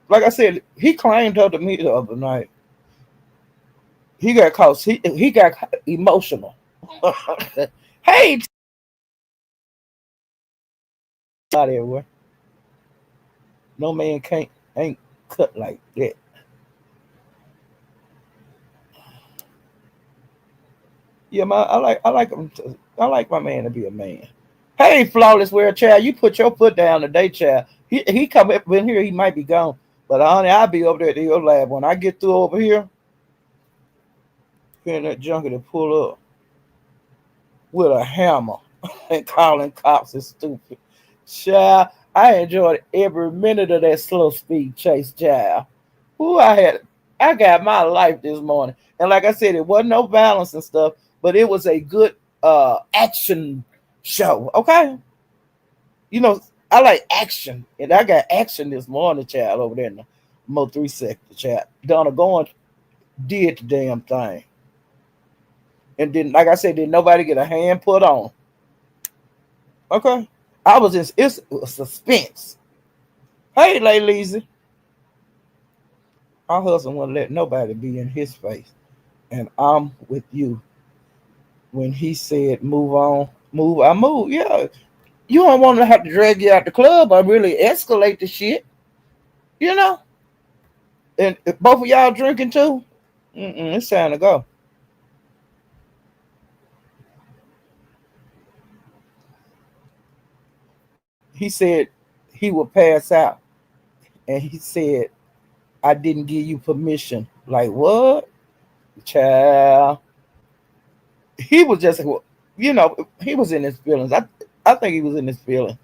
like I said, he claimed her to me the other night. He got caught. He got emotional. Hey, out everywhere. No man can't ain't cut like that. Yeah, I like my man to be a man. Hey, flawless wear child, you put your foot down today, child. He come up in here, he might be gone. But honey, I'll be over there at your lab. When I get through over here, getting that junkie to pull up with a hammer and calling cops is stupid. Child, I enjoyed every minute of that slow speed chase, child. Who I got my life this morning. And like I said, it wasn't no violence and stuff, but it was a good action show. Okay. You know, I like action. And I got action this morning, child, over there in the Mo 3 sector, child. Donna Goins did the damn thing. And then, like I said, did nobody get a hand put on? Okay. It's suspense. Hey, Lady Leezy. Our husband wouldn't let nobody be in his face. And I'm with you. When he said move on, move, I move. Yeah. You don't want to have to drag you out the club or really escalate the shit, you know? And if both of y'all drinking too, it's time to go. He said he would pass out. And he said, I didn't give you permission. Like, what? Child. He was just, he was in his feelings. I think he was in his feelings.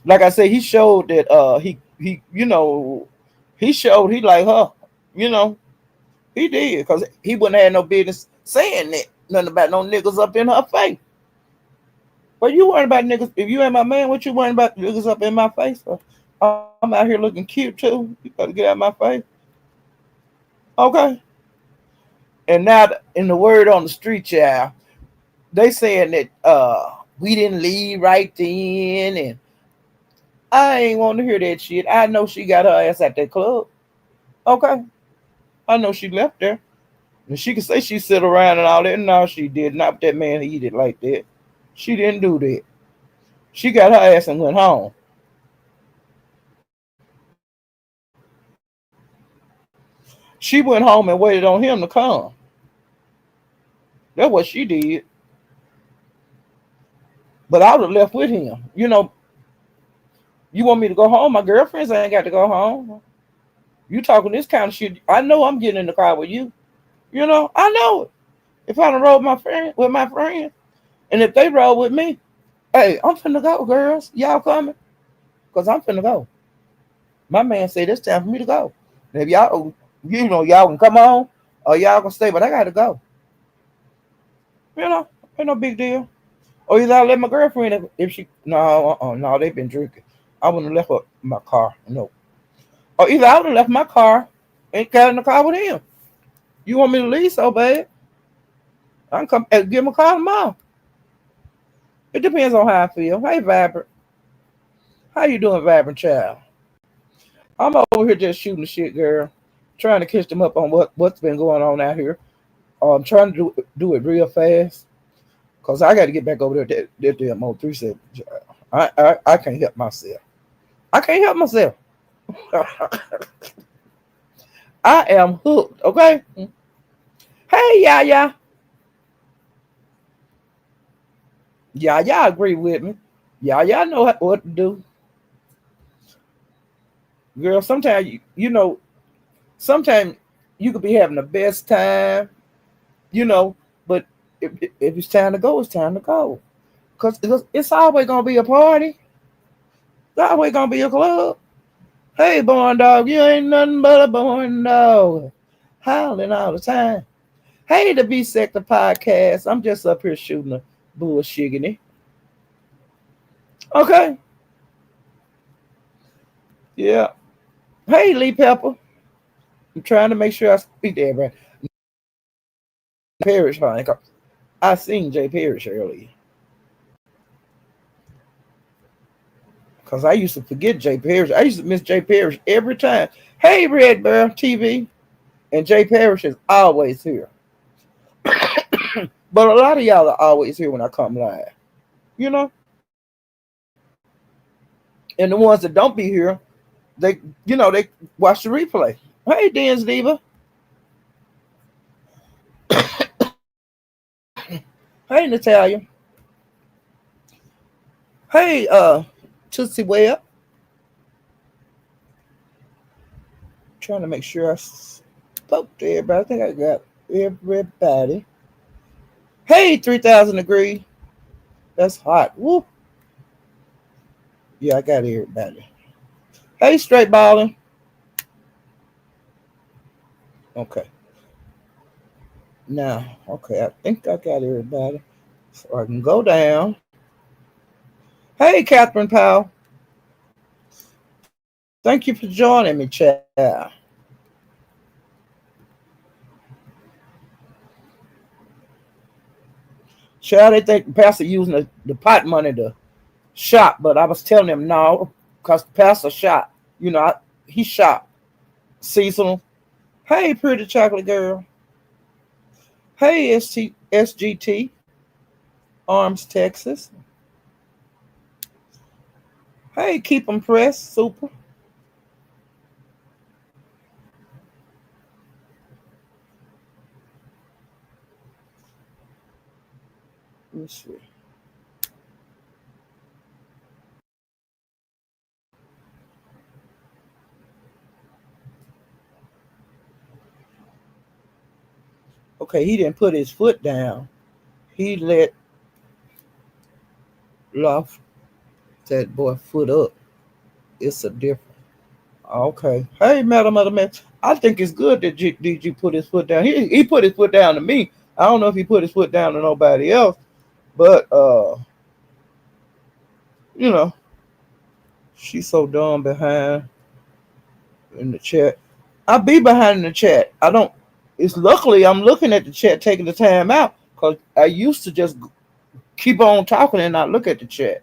Like I said, he showed that he showed he like her. You know, he did because he wouldn't have no business saying that. Nothing about no niggas up in her face. But you worrying about niggas? If you ain't my man, what you worrying about niggas up in my face? I'm out here looking cute too. You gotta get out of my face. Okay. And now, in the word on the street, child, they saying that we didn't leave right then, and I ain't want to hear that shit. I know she got her ass at that club. Okay. I know she left there. And she can say she sit around and all that. No, she did not. That man eat it like that. She didn't do that. She got her ass and went home. She went home and waited on him to come. That's what she did. But I would have left with him. You want me to go home? My girlfriends ain't got to go home. You talking this kind of shit. I know I'm getting in the car with you. I know it. If I done roll with my friend, and if they roll with me, hey, I'm finna go, girls. Y'all coming? Because I'm finna go. My man said it's time for me to go. And if y'all can come on or y'all can stay, but I gotta go. Ain't no big deal. Or either I let my girlfriend if she no, they've been drinking. I wouldn't have left her my car. No. Or either I would have left my car and got in the car with him. You want me to leave so bad? I can come and give him a call tomorrow. It depends on how I feel. Hey, Vibrant. How you doing, Vibrant Child? I'm over here just shooting the shit, girl. Trying to catch them up on what's been going on out here. I'm trying to do it real fast. Cause I got to get back over there. That damn old 37. I can't help myself. I can't help myself. I am hooked. Okay. Hey, yeah. Y'all agree with me. Y'all know what to do. Girl, sometimes sometimes you could be having the best time, you know, but if it's time to go, it's time to go. Cause it's always gonna be a party. It's always gonna be a club. Hey, born dog, you ain't nothing but a born dog, howling all the time. Hey, the B Sector podcast. I'm just up here shooting a bullshit. Okay, yeah. Hey, Lee Pepper. I'm trying to make sure I speak to everybody. Parrish, honey. I seen Jay Parrish earlier. Because I used to forget Jay Parrish. I used to miss Jay Parrish every time. Hey, Red Bear TV. And Jay Parrish is always here. But a lot of y'all are always here when I come live. You know? And the ones that don't be here, they watch the replay. Hey, Dan's Diva. Hey, Natalia. Hey, Tootsie Web. Trying to make sure I spoke to everybody. I think I got everybody. Hey, 3,000 degrees. That's hot. Woo. Yeah, I got everybody. Hey, straight balling. Okay. Now, okay, I think I got everybody. So I can go down. Hey, Catherine Powell. Thank you for joining me, child. Child, they think the pastor using the pot money to shop, but I was telling him no, because the pastor shot. He shot. Seasonal. Hey, pretty chocolate girl. Hey, SGT, Arms, Texas. Hey, keep them pressed. Super. Let me see. Okay, he didn't put his foot down. He let loft that boy foot up. It's a difference. Okay. Hey, madam. I think it's good that DG put his foot down. He put his foot down to me. I don't know if he put his foot down to nobody else, but you know, she's so dumb behind in the chat. I be behind in the chat. I don't. It's luckily I'm looking at the chat, taking the time out, because I used to just keep on talking and not look at the chat.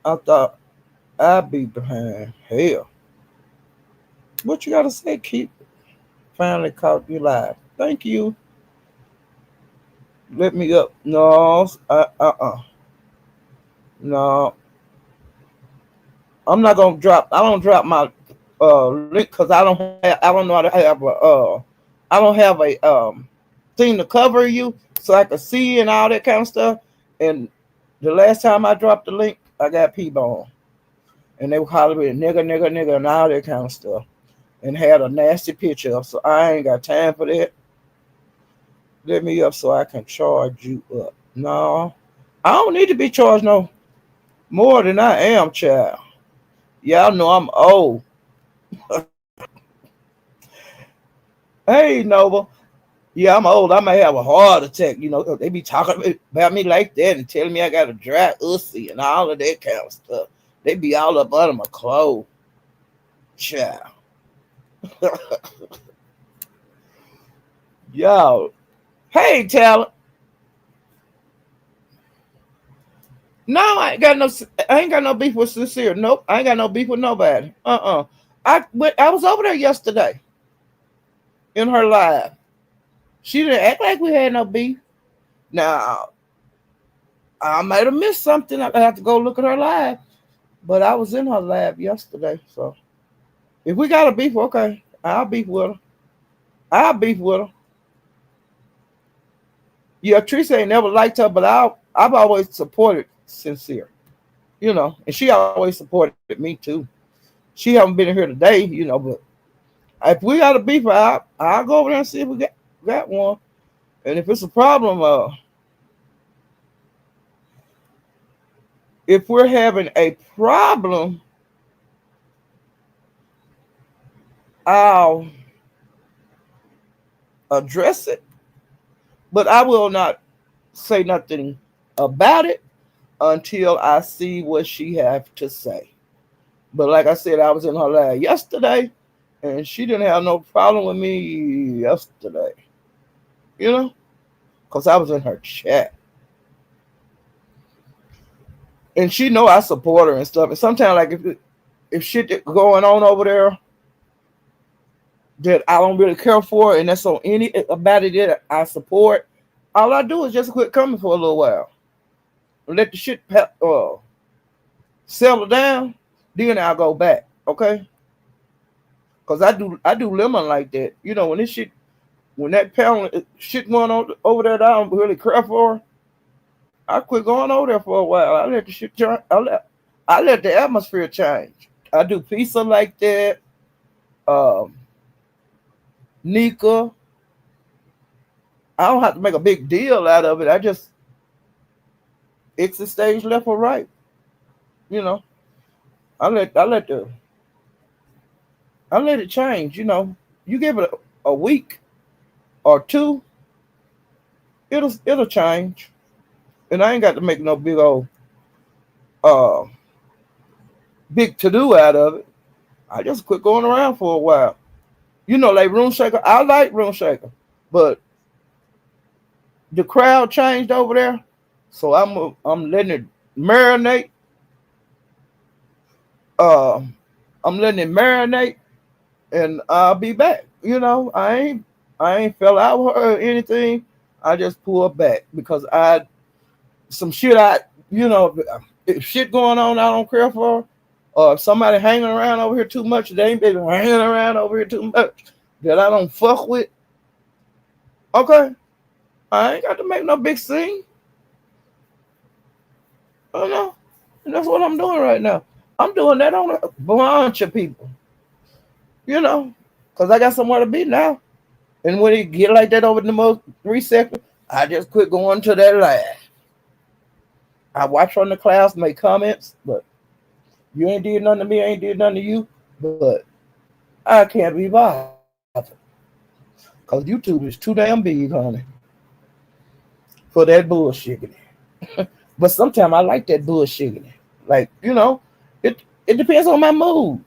I thought I'd be behind. Hell, what you gotta say? Keep finally caught you live. Thank you. Let me up. No, no. I'm not gonna drop. I don't drop my link because I don't know how to have I don't have a thing to cover you so I can see and all that kind of stuff. And the last time I dropped the link, I got P-Bone. And they were calling me nigga, and all that kind of stuff. And had a nasty picture up. So I ain't got time for that. Let me up so I can charge you up. No, I don't need to be charged no more than I am, child. Y'all know I'm old. Hey, Nova. Yeah, I'm old. I may have a heart attack. They be talking about me like that and telling me I got a dry ussy and all of that kind of stuff. They be all up under my clothes. Child. Y'all, Hey, talent. No, I ain't got no beef with Sincere. Nope, I ain't got no beef with nobody. I was over there yesterday in her live. She didn't act like we had no beef. Now I might have missed something. I have to go look at her live. But I was in her lab yesterday. So if we got a beef, okay, I'll beef with her. I'll beef with her. Yeah, Teresa ain't never liked her, but I've always supported Sincere. And she always supported me too. She haven't been here today, but if we got a beef, I'll go over there and see if we got one. And if it's a problem, if we're having a problem, I'll address it, but I will not say nothing about it until I see what she have to say. But like I said, I was in her lab yesterday, and she didn't have no problem with me yesterday. You know, because I was in her chat, and she know I support her and stuff. And sometimes, like if shit going on over there that I don't really care for, and that's on any about it that I support, all I do is just quit coming for a little while, let the shit settle down. Then I'll go back. Okay. Cause I do lemon like that. When that pound shit going on over there that I don't really care for, I quit going over there for a while. I let the shit change. I let the atmosphere change. I do pizza like that. Um, Nika. I don't have to make a big deal out of it. I just exit stage left or right. You know. I let it change. You give it a week or two, it'll change. And I ain't got to make no uh big to do out of it. I just quit going around for a while. Like Room Shaker. I like Room Shaker, but the crowd changed over there, so I'm letting it marinate. Uh, I'm letting it marinate, and I'll be back. I ain't fell out with her or anything. I just pulled back because some shit if shit going on I don't care for, or if somebody hanging around over here too much, they ain't been hanging around over here too much that I don't fuck with. Okay, I ain't got to make no big scene. I know, and that's what I'm doing right now. I'm doing that on a bunch of people, because I got somewhere to be now. And when it get like that over the most 3 seconds, I just quit going to that live. I watch from the clouds, make comments, but you ain't did nothing to me, I ain't did nothing to you. But I can't be bothered. Because YouTube is too damn big, honey, for that bullshit. But sometimes I like that bullshit. Like, it depends on my mood.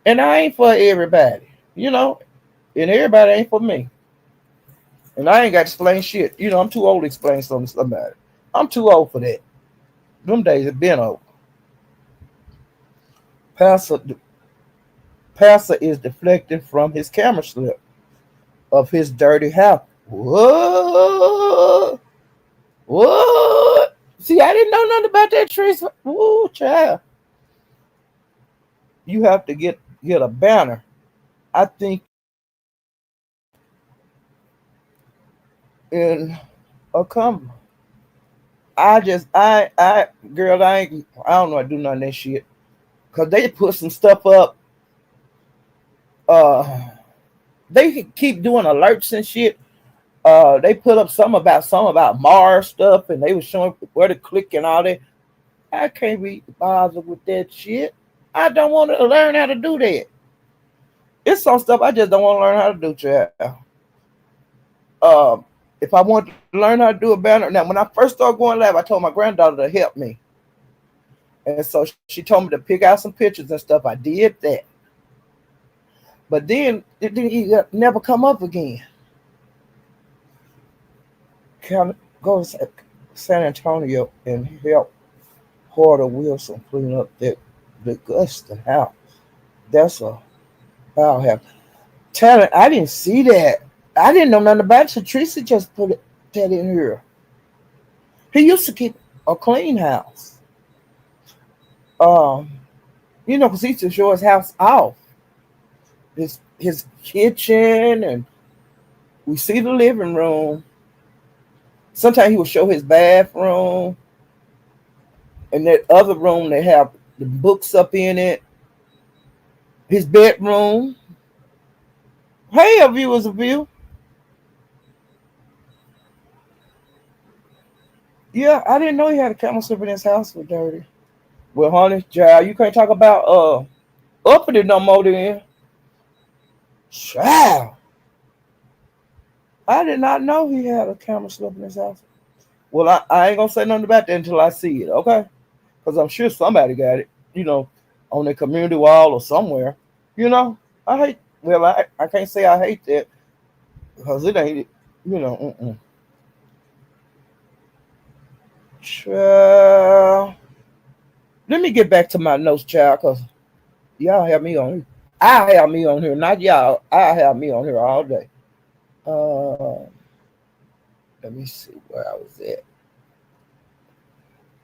And I ain't for everybody, and everybody ain't for me. And I ain't got to explain shit. I'm too old to explain something to somebody. I'm too old for that. Them days have been over. Pastor, Pastor is deflecting from his camera slip of his dirty house. What? What? See, I didn't know nothing about that tree. Ooh, child. You have to get a banner. I think in a come. Girl, I don't know how to do none of that shit. Cause they put some stuff up. Uh, they keep doing alerts and shit. They put up some about Mars stuff, and they was showing where to click and all that. I can't be bothered with that shit. I don't want to learn how to do that. It's some stuff I just don't want to learn how to do, child. Um, if I want to learn how to do a banner, now when I first started going live, I told my granddaughter to help me, and so she told me to pick out some pictures and stuff. I did that, but then it didn't never come up again. Go to San Antonio and help Porter Wilson clean up that the Augusta house. That's a foul house. Talent, I didn't see that. I didn't know nothing about it. So Teresa just put that in here. He used to keep a clean house. Um, because he used to show his house off. His kitchen, and we see the living room. Sometimes he would show his bathroom and that other room they have the books up in it. His bedroom. Hey, a view is a view. Yeah, I didn't know he had a camera slip in his house was dirty. Well, honey, child, you can't talk about uppity no more then. Child. I did not know he had a camera slip in his house. Well, I ain't gonna say nothing about that until I see it, okay? Because I'm sure somebody got it, on their community wall or somewhere. You know, I hate. Well, I can't say I hate that because it ain't. Mm-mm. Child. Let me get back to my notes, child, because y'all have me on here. I have me on here, not y'all. I have me on here all day. Uh, Let me see where I was at.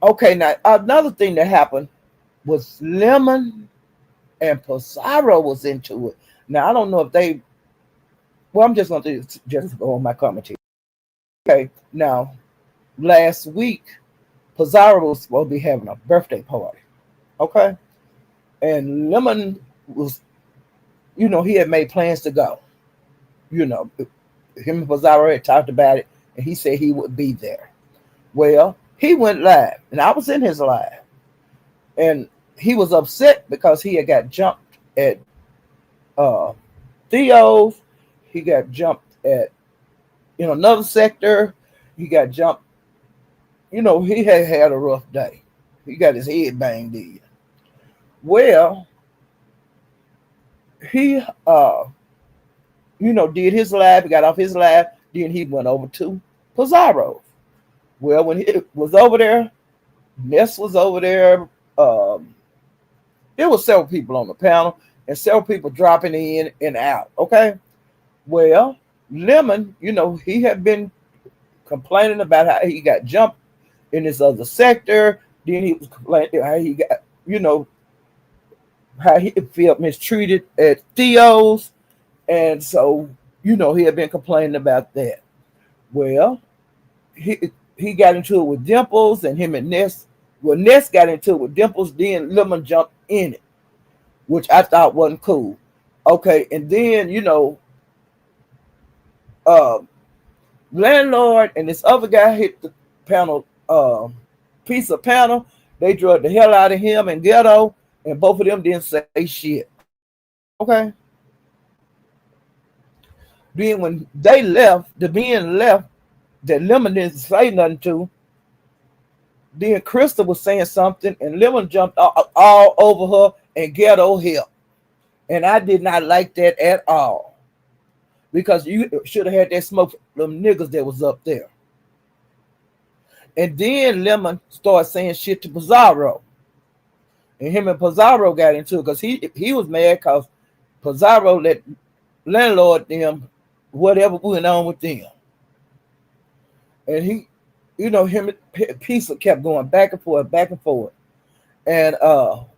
Okay, now another thing that happened was Lemon and Pizarro was into it. Now I don't know if they. Well, I'm just going to just go on my commentary. Okay, now last week Pizarro was supposed to be having a birthday party. Okay, and Lemon was, he had made plans to go. Him and Pizarro had talked about it, and he said he would be there. Well, he went live, and I was in his live, and he was upset because he had got jumped at uh, Theo's. He got jumped at another sector. He got jumped. He had a rough day. He got his head banged in. Well, he did his live. He got off his live. Then he went over to Pizarro. Well, when he was over there, Ness was over there. There was several people on the panel and several people dropping in and out. Okay. Well, Lemon, he had been complaining about how he got jumped in this other sector. Then he was complaining how he got, how he felt mistreated at Theo's. And so, he had been complaining about that. Well, he got into it with Dimples and him and Ness. Well, Ness got into it with Dimples, then Lemon jumped in it, which I thought wasn't cool. Okay, and then, uh, Landlord and this other guy hit the panel, piece of panel. They drug the hell out of him and Ghetto, and both of them didn't say shit. Okay. Then when they left, the being left, that Lemon didn't say nothing to. Then Krista was saying something, and Lemon jumped all over her, and Ghetto helped. And I did not like that at all. Because you should have had that smoke from them niggas that was up there. And then Lemon started saying shit to Pizarro. And him and Pizarro got into it because he was mad because Pizarro let Landlord them whatever went on with them. And him and Pizza kept going back and forth, back and forth. And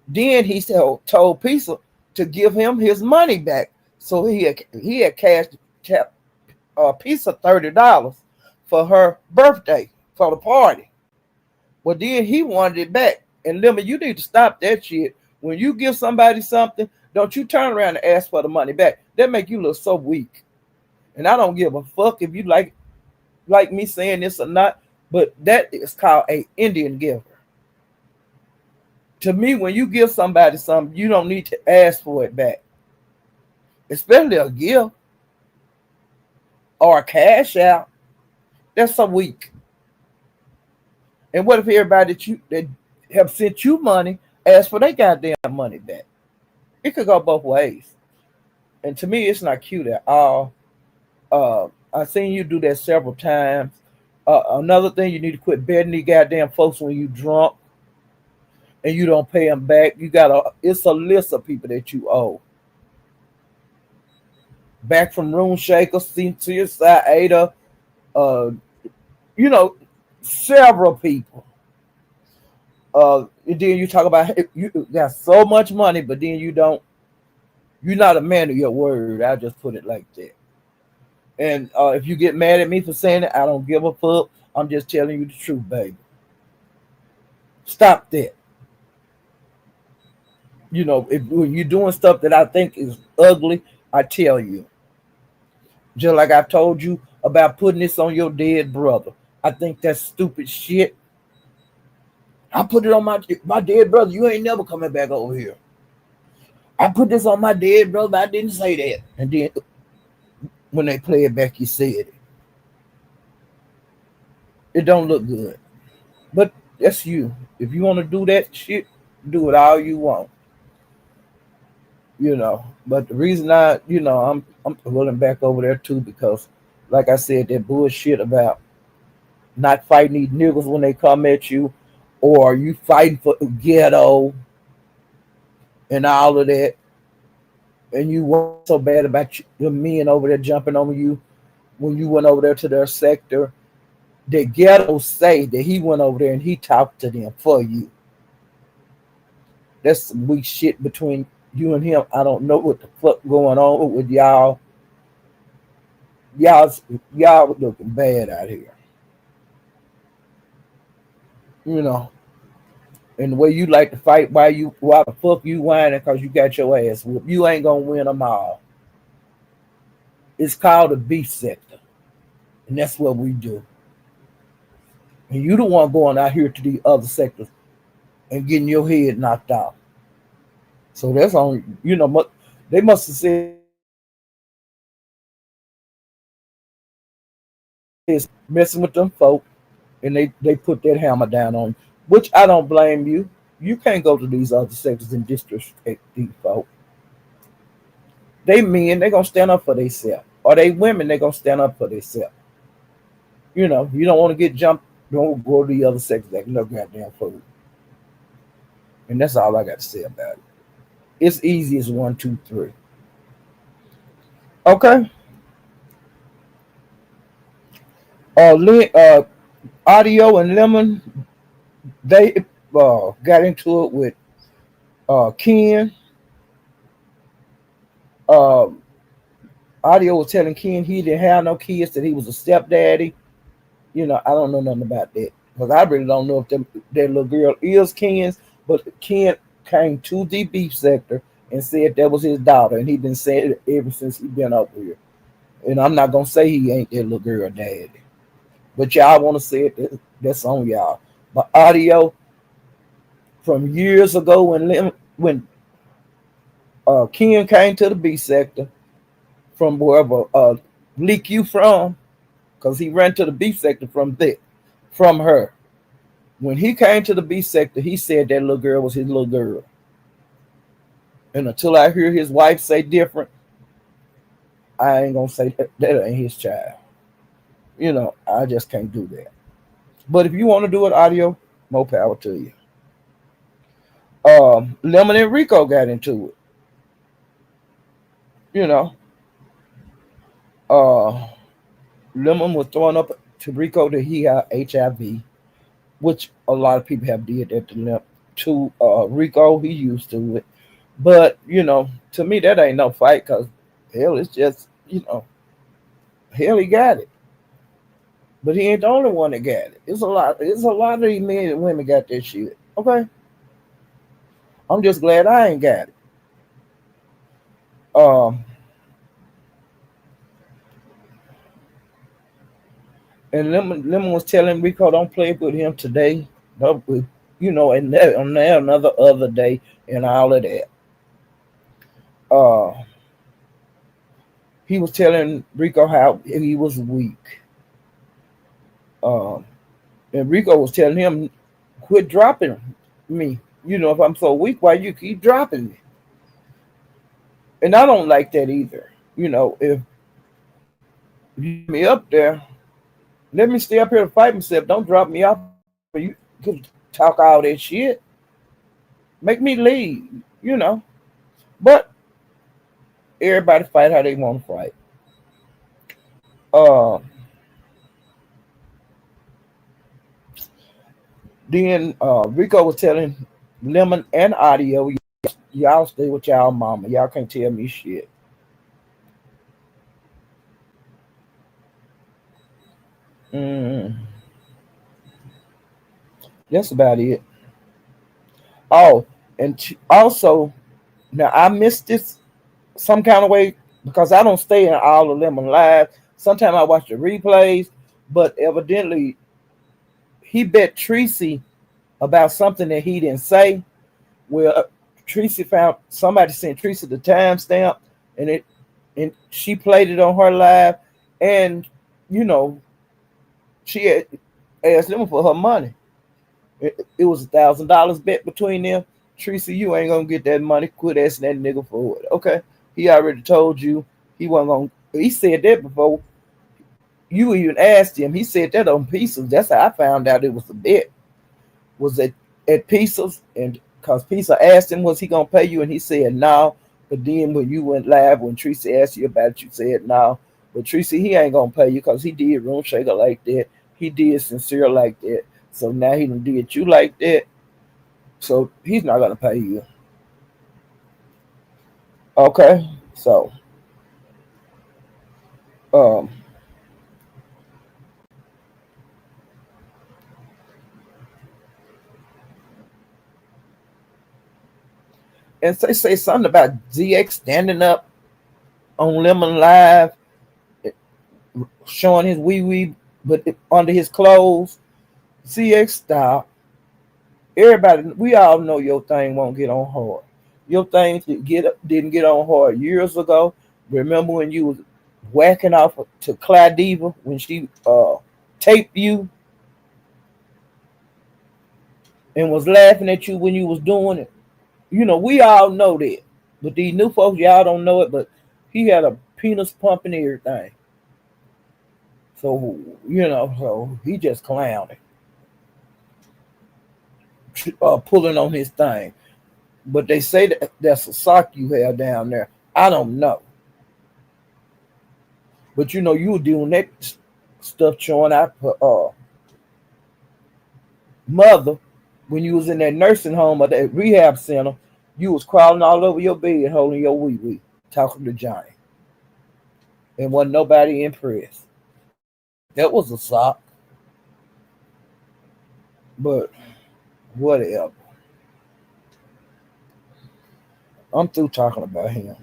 then he told Pizza to give him his money back. So he had cashed Pizza $30 for her birthday for the party. But then he wanted it back. And Lemon, you need to stop that shit. When you give somebody something, don't you turn around and ask for the money back. That make you look so weak. And I don't give a fuck if you like me saying this or not, but that is called a Indian giver. To me, when you give somebody something, you don't need to ask for it back. Especially a gift or a cash out. That's so weak. And what if everybody that have sent you money ask for their goddamn money back? It could go both ways. And to me, it's not cute at all. I've seen you do that several times. Another thing, you need to quit betting these goddamn folks when you drunk and you don't pay them back. It's a list of people that you owe. Back from Room Shaker, to your side, Ada, uh, you know, several people. And then you talk about you got so much money, but then you're not a man of your word. I'll just put it like that. And if you get mad at me for saying it, I don't give a fuck. I'm just telling you the truth, baby. Stop that. If when you're doing stuff that I think is ugly, I tell you. Just like I told you about putting this on your dead brother. I think that's stupid shit. I put it on my dead brother. You ain't never coming back over here. I put this on my dead brother. I didn't say that. And then when they play it back, you said it. It don't look good. But that's you. If you want to do that shit, do it all you want. But the reason I'm rolling back over there too because, like I said, that bullshit about not fighting these niggas when they come at you, or you fighting for ghetto and all of that, and you weren't so bad about the men over there jumping on you when you went over there to their sector. The ghetto say that he went over there and he talked to them for you. That's some weak shit between you and him. I don't know what the fuck going on with y'all. Y'all looking bad out here. You know. And the way you like to fight, why the fuck you whining because you got your ass whooped. You ain't gonna win them all. It's called a beef sector. And that's what we do. And you the one going out here to the other sectors and getting your head knocked out. So that's on, they must have said messing with them folk, and they put that hammer down on you, which I don't blame you. You can't go to these other sectors and disrespect these folk. They men, they gonna stand up for themselves. Or they women, they gonna stand up for themselves. You don't want to get jumped, don't go to the other sectors like no goddamn food. And that's all I got to say about it. It's easy as one, two, three. Okay. Uh, Audio and Lemon, they got into it with Ken. Uh, Audio was telling Ken he didn't have no kids, that he was a stepdaddy. I don't know nothing about that because I really don't know if that little girl is Ken's. But Ken came to the beef sector and said that was his daughter, and he been saying it ever since he been up here. And I'm not gonna say he ain't that little girl daddy, but y'all want to say it. That's on y'all. But Audio from years ago when Ken came to the beef sector from wherever leak you from, because he ran to the beef sector from her. When he came to the beef sector, he said that little girl was his little girl. And until I hear his wife say different, I ain't gonna say that ain't his child. I just can't do that. But if you want to do it, Audio, more power to you. Lemon and Rico got into it. You know, uh, Lemon was throwing up to Rico that he had HIV, which a lot of people have did that to Rico. He used to it, but to me that ain't no fight because hell, it's just hell he got it, but he ain't the only one that got it. It's a lot. It's a lot of these men and women got that shit. Okay, I'm just glad I ain't got it. Um, and Lemon was telling Rico don't play with him today. No, and on there another other day and all of that. Uh, he was telling Rico how he was weak. Um, and Rico was telling him, quit dropping me. If I'm so weak, why you keep dropping me? And I don't like that either. If you get me up there, Let me stay up here to fight myself. Don't drop me off. You could talk all that shit. Make me leave. You know. But everybody fight how they want to fight. Uh, then Rico was telling Lemon and Audio, y'all stay with y'all mama. Y'all can't tell me shit. Mm, that's about it. Oh, and also, now I missed this some kind of way because I don't stay in all of them live. Sometimes I watch the replays, but evidently he bet Tracy about something that he didn't say. Well, Tracy found somebody sent Tracy the timestamp, and she played it on her live, and you know she had asked them for her money. It was $1,000 bet between them. Tracy, you ain't gonna get that money. Quit asking that nigga for it. Okay, he already told you he wasn't gonna. He said that before you even asked him. He said that on pieces. That's how I found out it was a bet. Was at pieces, and because Pisa asked him was he gonna pay you, and he said no. But then when you went live, when Tracy asked you about it, you said no. But Tracy, he ain't gonna pay you because he did Room Shaker like that. He did Sincere like that. So now he done did you like that. So he's not gonna pay you. Okay. So um and they say something about ZX standing up on Lemon Live, showing his wee wee, but under his clothes. ZX stop. Everybody, we all know your thing won't get on hard. Your thing didn't get on hard years ago. Remember when you was whacking off to Cladiva when she taped you and was laughing at you when you was doing it? You know, we all know that. But these new folks, y'all don't know it, but he had a penis pump and everything. So, so he just clowning, pulling on his thing. But they say that that's a sock you have down there. I don't know. But you were doing that stuff showing out for mother when you was in that nursing home or that rehab center. You was crawling all over your bed holding your wee wee, talking to Johnny. And wasn't nobody impressed. That was a sock. But whatever. I'm through talking about him.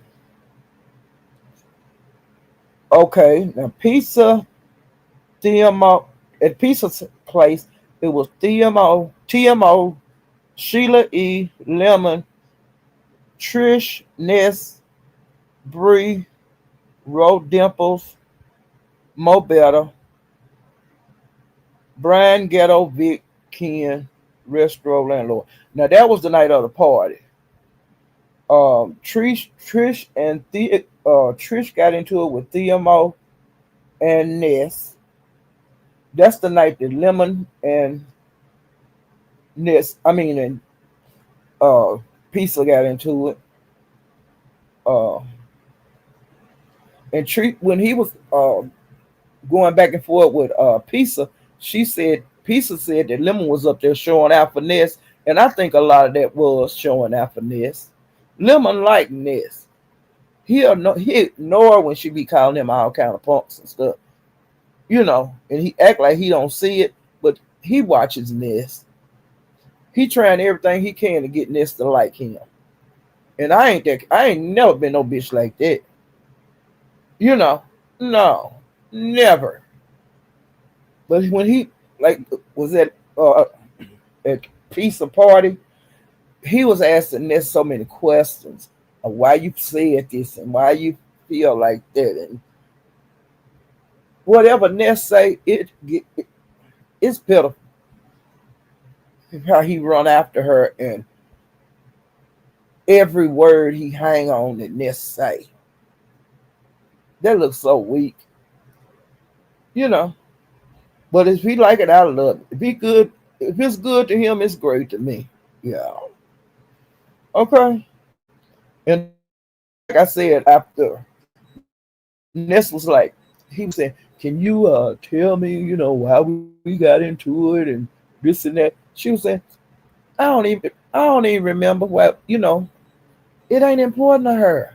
Okay, now pizza TMO at Pizza's place, it was TMO, Sheila E, Lemon, Trish, Ness, Bree, Ro Dimples, Mo Better, Brian Ghetto, Vic, Ken, Restro Landlord. Now that was the night of the party. Trish and Trish got into it with TMO and Ness. That's the night that Lemon and Ness, I mean, and Pizza got into it. Uh, and Treat when he was going back and forth with Pizza, Pizza said that Lemon was up there showing out for Ness, and I think a lot of that was showing out for Ness. Lemon like Ness. He ignore when she be calling him all kind of punks and stuff, and he act like he don't see it, but he watches Ness. He trying everything he can to get Ness to like him. And I ain't never been no bitch like that. You know, no, never. But when he like was at pizza party, he was asking Ness so many questions of why you said this and why you feel like that and whatever Ness say, it's pitiful how he run after her and every word he hang on that Ness say. That looks so weak, you know. But if he like it, I love it. If it's good to him, it's great to me. Yeah. Okay. And like I said, after Ness was like, he was saying, "Can you tell me, why we got into it and this and that?" She was saying, I don't even remember it ain't important to her.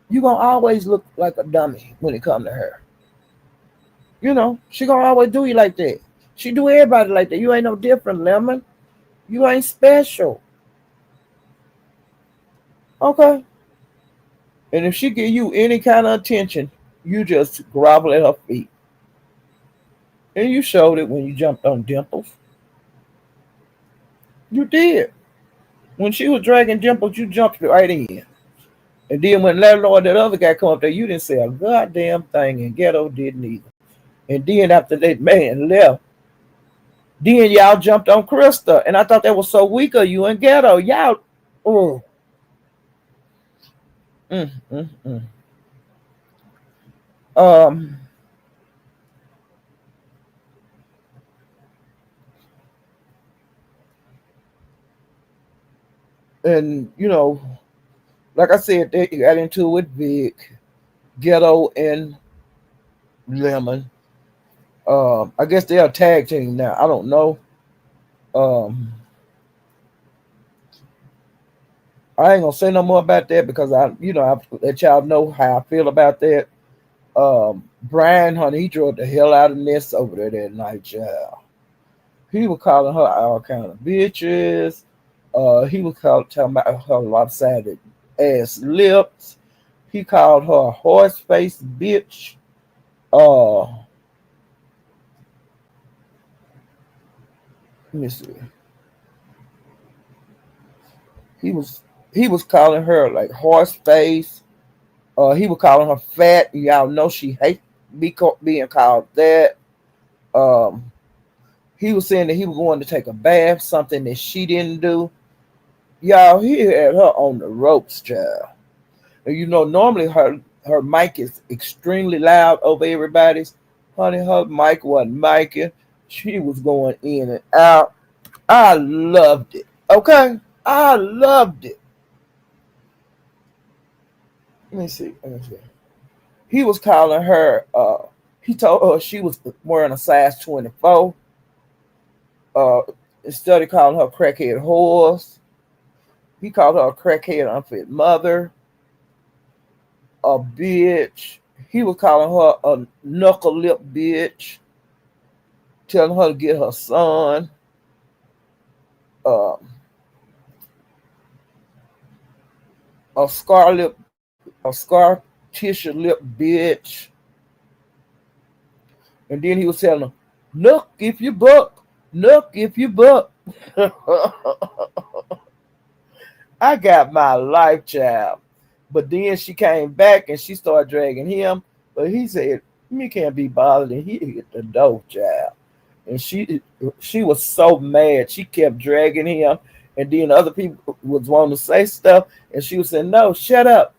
You gonna always look like a dummy when it come to her. She gonna always do you like that. She do everybody like that. You ain't no different, Lemon. You ain't special. Okay? And if she give you any kind of attention, you just grovel at her feet. And you showed it when you jumped on Dimples. You did. When she was dragging Dimples, you jumped right in. And then when Landlord, that other guy come up there, you didn't say a goddamn thing, and Ghetto didn't either. And then after that man left, then y'all jumped on Krista. And I thought that was so weak of you and Ghetto. Y'all, oh, mm, mm, mm. Um, and like I said, they got into it with Vic, Ghetto, and Lemon. I guess they're a tag team now. I don't know. Um, I ain't gonna say no more about that because I let y'all know how I feel about that. Brian, honey, he drove the hell out of Ness over there that night, child. He was calling her all kind of bitches. He was talking about her lopsided ass lips. He called her a horse faced bitch. Let me see. He was he was calling her like horse face. He was calling her fat. Y'all know she hates being called that. Um, he was saying that he was going to take a bath, something that she didn't do. Y'all, he had her on the ropes, child. And normally her mic is extremely loud over everybody's. Honey, her mic wasn't micing. She was going in and out. I loved it. Okay? I loved it. Let me see. Let me see. He was calling her, he told her she was wearing a size 24. Uh, Instead of calling her crackhead horse, he called her a crackhead unfit mother, a bitch. He was calling her a knuckle lip bitch, telling her to get her son, uh, a scar tissue lip bitch. And then he was telling her, look if you buck, look if you buck. I got my life, child. But then she came back and she started dragging him. But he said, me can't be bothered. And he hit the door, child. And she was so mad. She kept dragging him. And then other people was wanting to say stuff. And she was saying, no, shut up.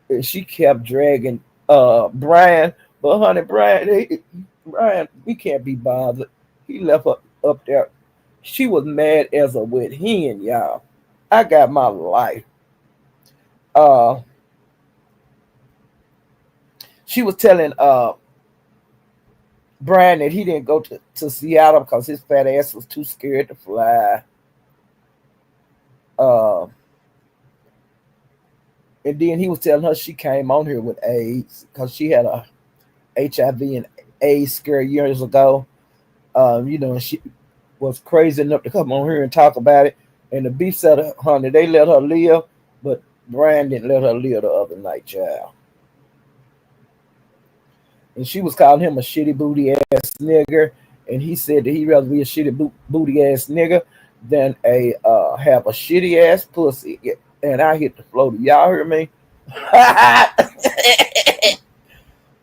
And she kept dragging Brian. But honey, Brian, we can't be bothered. He left her up there. She was mad as a wet hen, y'all. I got my life. Uh, she was telling Brian that he didn't go to Seattle because his fat ass was too scared to fly. Uh, and then he was telling her she came on here with AIDS because she had a HIV and AIDS scare years ago. And she was crazy enough to come on here and talk about it. And the beef said, honey, they let her live, but Brian didn't let her live the other night, child. And she was calling him a shitty booty ass nigger. And he said that he'd rather be a shitty booty ass nigger than have a shitty ass pussy. And I hit the floor. Y'all hear me?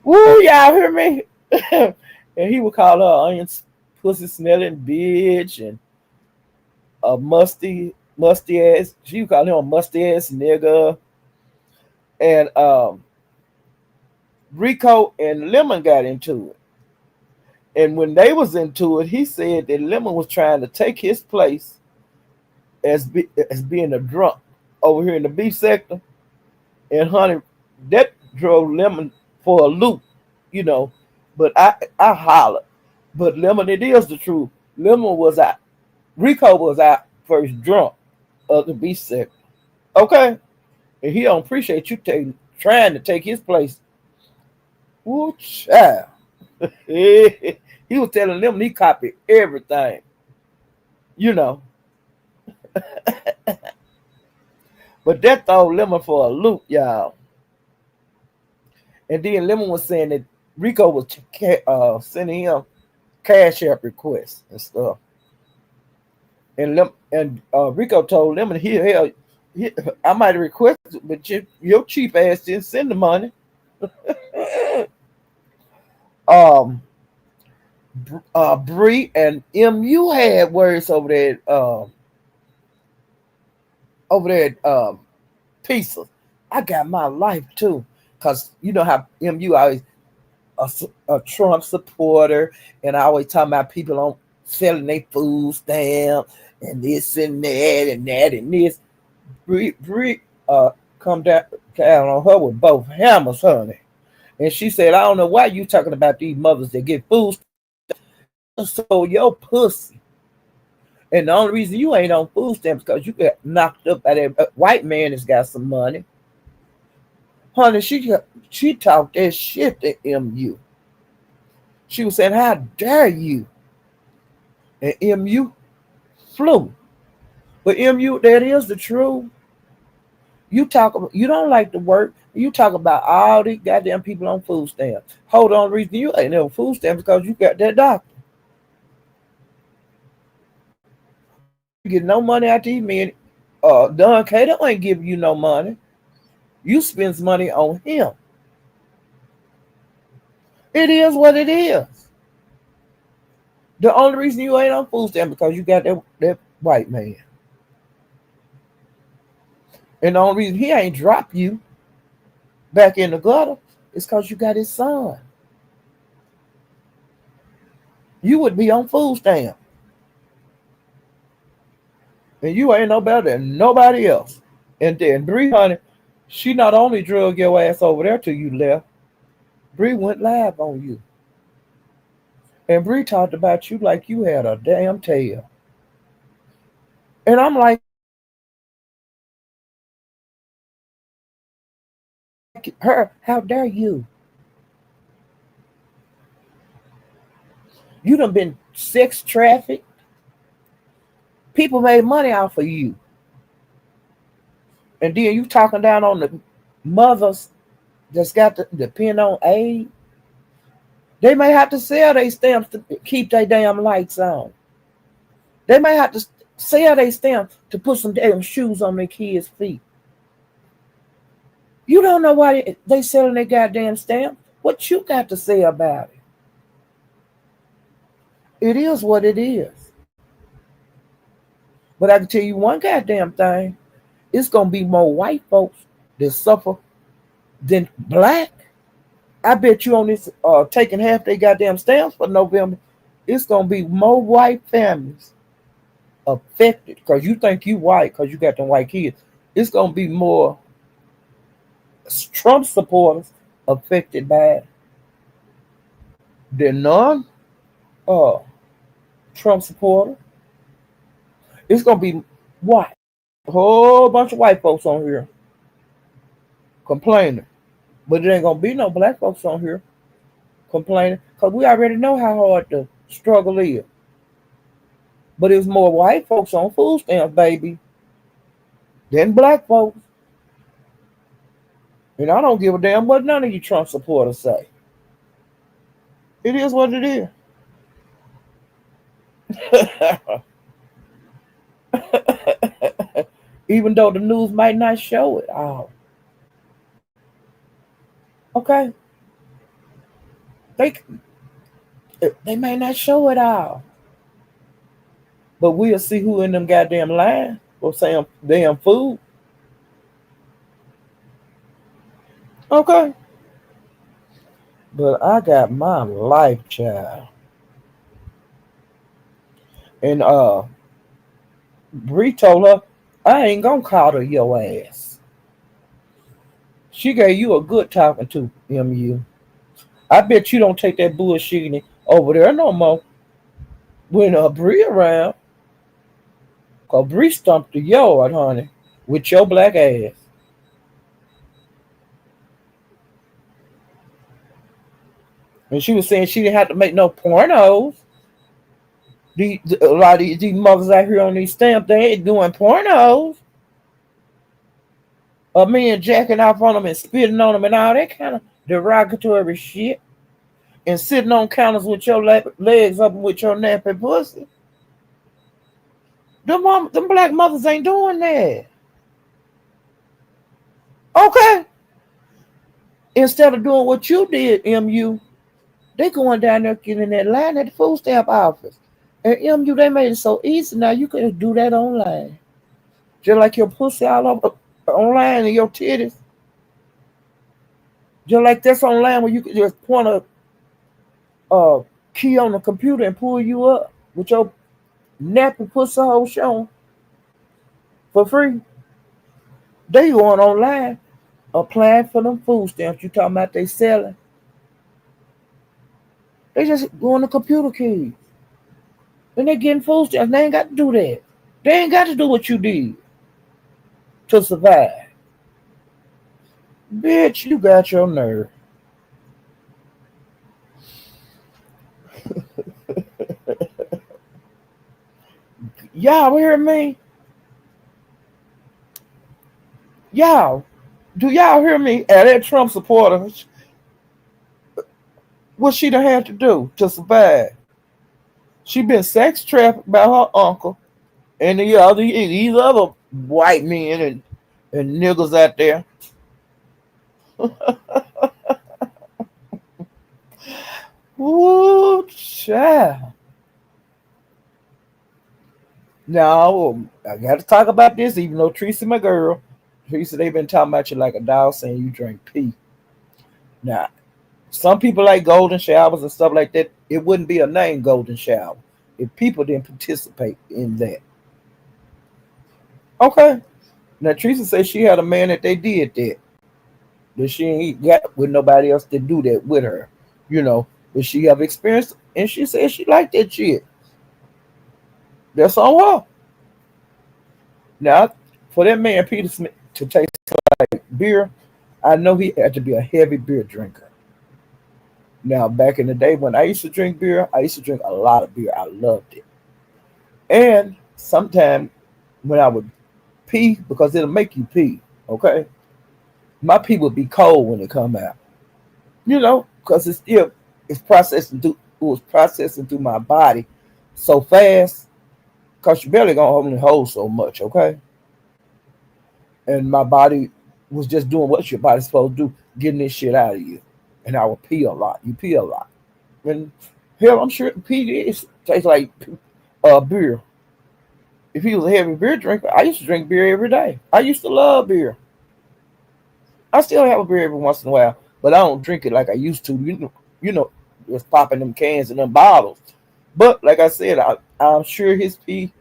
Woo, y'all hear me? And he would call her onion pussy smelling bitch and a musty ass. She would call him a musty ass nigga. And Rico and Lemon got into it. And when they was into it, he said that Lemon was trying to take his place as being a drunk over here in the beef sector. And honey, that drove Lemon for a loop, you know. But I hollered. But Lemon, it is the truth. Lemon was out. Rico was out first drunk of the beef sector. Okay? And he don't appreciate you trying to take his place. Woo child. He was telling them he copied everything, you know. But that threw Lemon for a loop, y'all. And then Lemon was saying that Rico was sending him cash app requests and stuff. And Rico told Lemon, I might have requested, but your cheap ass didn't send the money. um, Bree and MU had words over there pieces. I got my life too, cause you know how MU always a Trump supporter, and I always talking about people on selling their food stamp and this and that and that and this. Bree come down on her with both hammers, honey. And she said, I don't know why you talking about these mothers that get food stamps. So your pussy. And the only reason you ain't on food stamps because you got knocked up by that white man that's got some money. Honey, she talked that shit to MU. She was saying, how dare you? And MU flew. But MU, that is the truth. You don't like to work. You talk about all these goddamn people on food stamps. Hold on, the reason you ain't on food stamps because you got that doctor. You get no money out these men. Don Cato ain't giving you no money. You spends money on him. It is what it is. The only reason you ain't on food stamps because you got that white man. And the only reason he ain't dropped you back in the gutter is because you got his son. You would be on food stamps. And you ain't no better than nobody else. And then Bree, honey, she not only drug your ass over there till you left, Bree went live on you. And Bree talked about you like you had a damn tail. And I'm like, her, how dare you? You done been sex trafficked. People made money off of you. And then you talking down on the mothers that's got to depend on aid. They may have to sell their stamps to keep their damn lights on. They may have to sell their stamps to put some damn shoes on their kids' feet. You don't know why they selling their goddamn stamp. What you got to say about it? It is what it is. But I can tell you one goddamn thing. It's going to be more white folks that suffer than black. I bet you on this taking half their goddamn stamps for November, it's going to be more white families affected because you think you white because you got them white kids. It's going to be more Trump supporters affected by it than non Trump supporters. It's going to be white. A whole bunch of white folks on here complaining. But there ain't going to be no black folks on here complaining because we already know how hard the struggle is. But it's more white folks on food stamps, baby, than black folks. And I don't give a damn what none of you Trump supporters say. It is what it is. Even though the news might not show it all. Okay? They they may not show it all. But we'll see who in them goddamn lines for saying damn food. Okay? But I got my life, child. And Bree told her, I ain't gonna call her your ass. She gave you a good talking to, MU. I bet you don't take that bullshit over there no more when Bree around. Cause Bree stumped the yard, honey, with your black ass. And she was saying she didn't have to make no pornos. A lot of these mothers out here on these stamps, they ain't doing pornos. A man jacking off on them and spitting on them and all that kind of derogatory shit. And sitting on counters with your legs up with your nappy pussy. Them black mothers ain't doing that. Okay. Instead of doing what you did, MU, they going down there getting that line at the food stamp office. And MU, they made it so easy now you can do that online. Just like your pussy all over online and your titties. Just like that's online where you can just point a key on the computer and pull you up with your nappy pussy hole showing for free. They going online applying for them food stamps. You talking about they selling. They just going to computer keys. And they getting food stamps. They ain't got to do that. They ain't got to do what you did to survive. Bitch, you got your nerve. Y'all hear me? Y'all, do y'all hear me? And that Trump supporter, what she done had to do to survive? She been sex trafficked by her uncle and these other white men and niggas out there. Ooh, child. Now, I got to talk about this, even though Teresa, my girl, Teresa, they've been talking about you like a dog saying you drink pee. Now, some people like golden showers and stuff like that. It wouldn't be a name golden shower if people didn't participate in that. Okay. Now, Teresa said she had a man that they did that. That she ain't got with nobody else to do that with her. You know, but she have experience and she said she liked that shit. That's on her. Now, for that man, Peter Smith, to taste like beer, I know he had to be a heavy beer drinker. Now, back in the day when I used to drink beer, I used to drink a lot of beer. I loved it. And sometimes when I would pee, because it'll make you pee, okay? My pee would be cold when it come out. You know, because it was processing through my body so fast, because your belly gonna only hold so much, okay? And my body was just doing what your body's supposed to do, getting this shit out of you. And I would pee a lot. You pee a lot. And hell, I'm sure pee tastes like beer. If he was a heavy beer drinker, I used to drink beer every day. I used to love beer. I still have a beer every once in a while, but I don't drink it like I used to. Just popping them cans and them bottles. But like I said, I'm sure his pee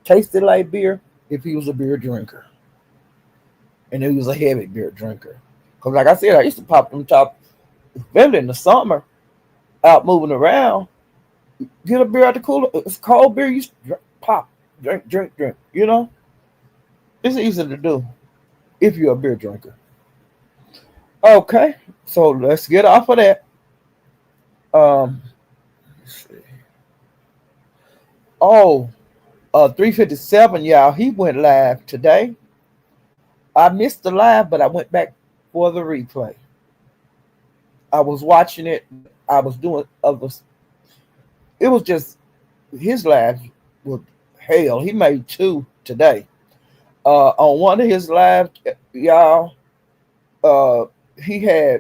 tasted like beer if he was a beer drinker. And he was a heavy beer drinker. Because like I said, I used to pop them top, especially in the summer, out moving around. Get a beer out the cooler. It's cold beer. You pop, drink. You know, it's easy to do if you're a beer drinker. Okay, so let's get off of that. Let's see. Oh, 357, y'all. He went live today. I missed the live, but I went back for the replay. I was watching it. I was doing others. It was just his live was hell. He made two today. On one of his live, y'all, uh, he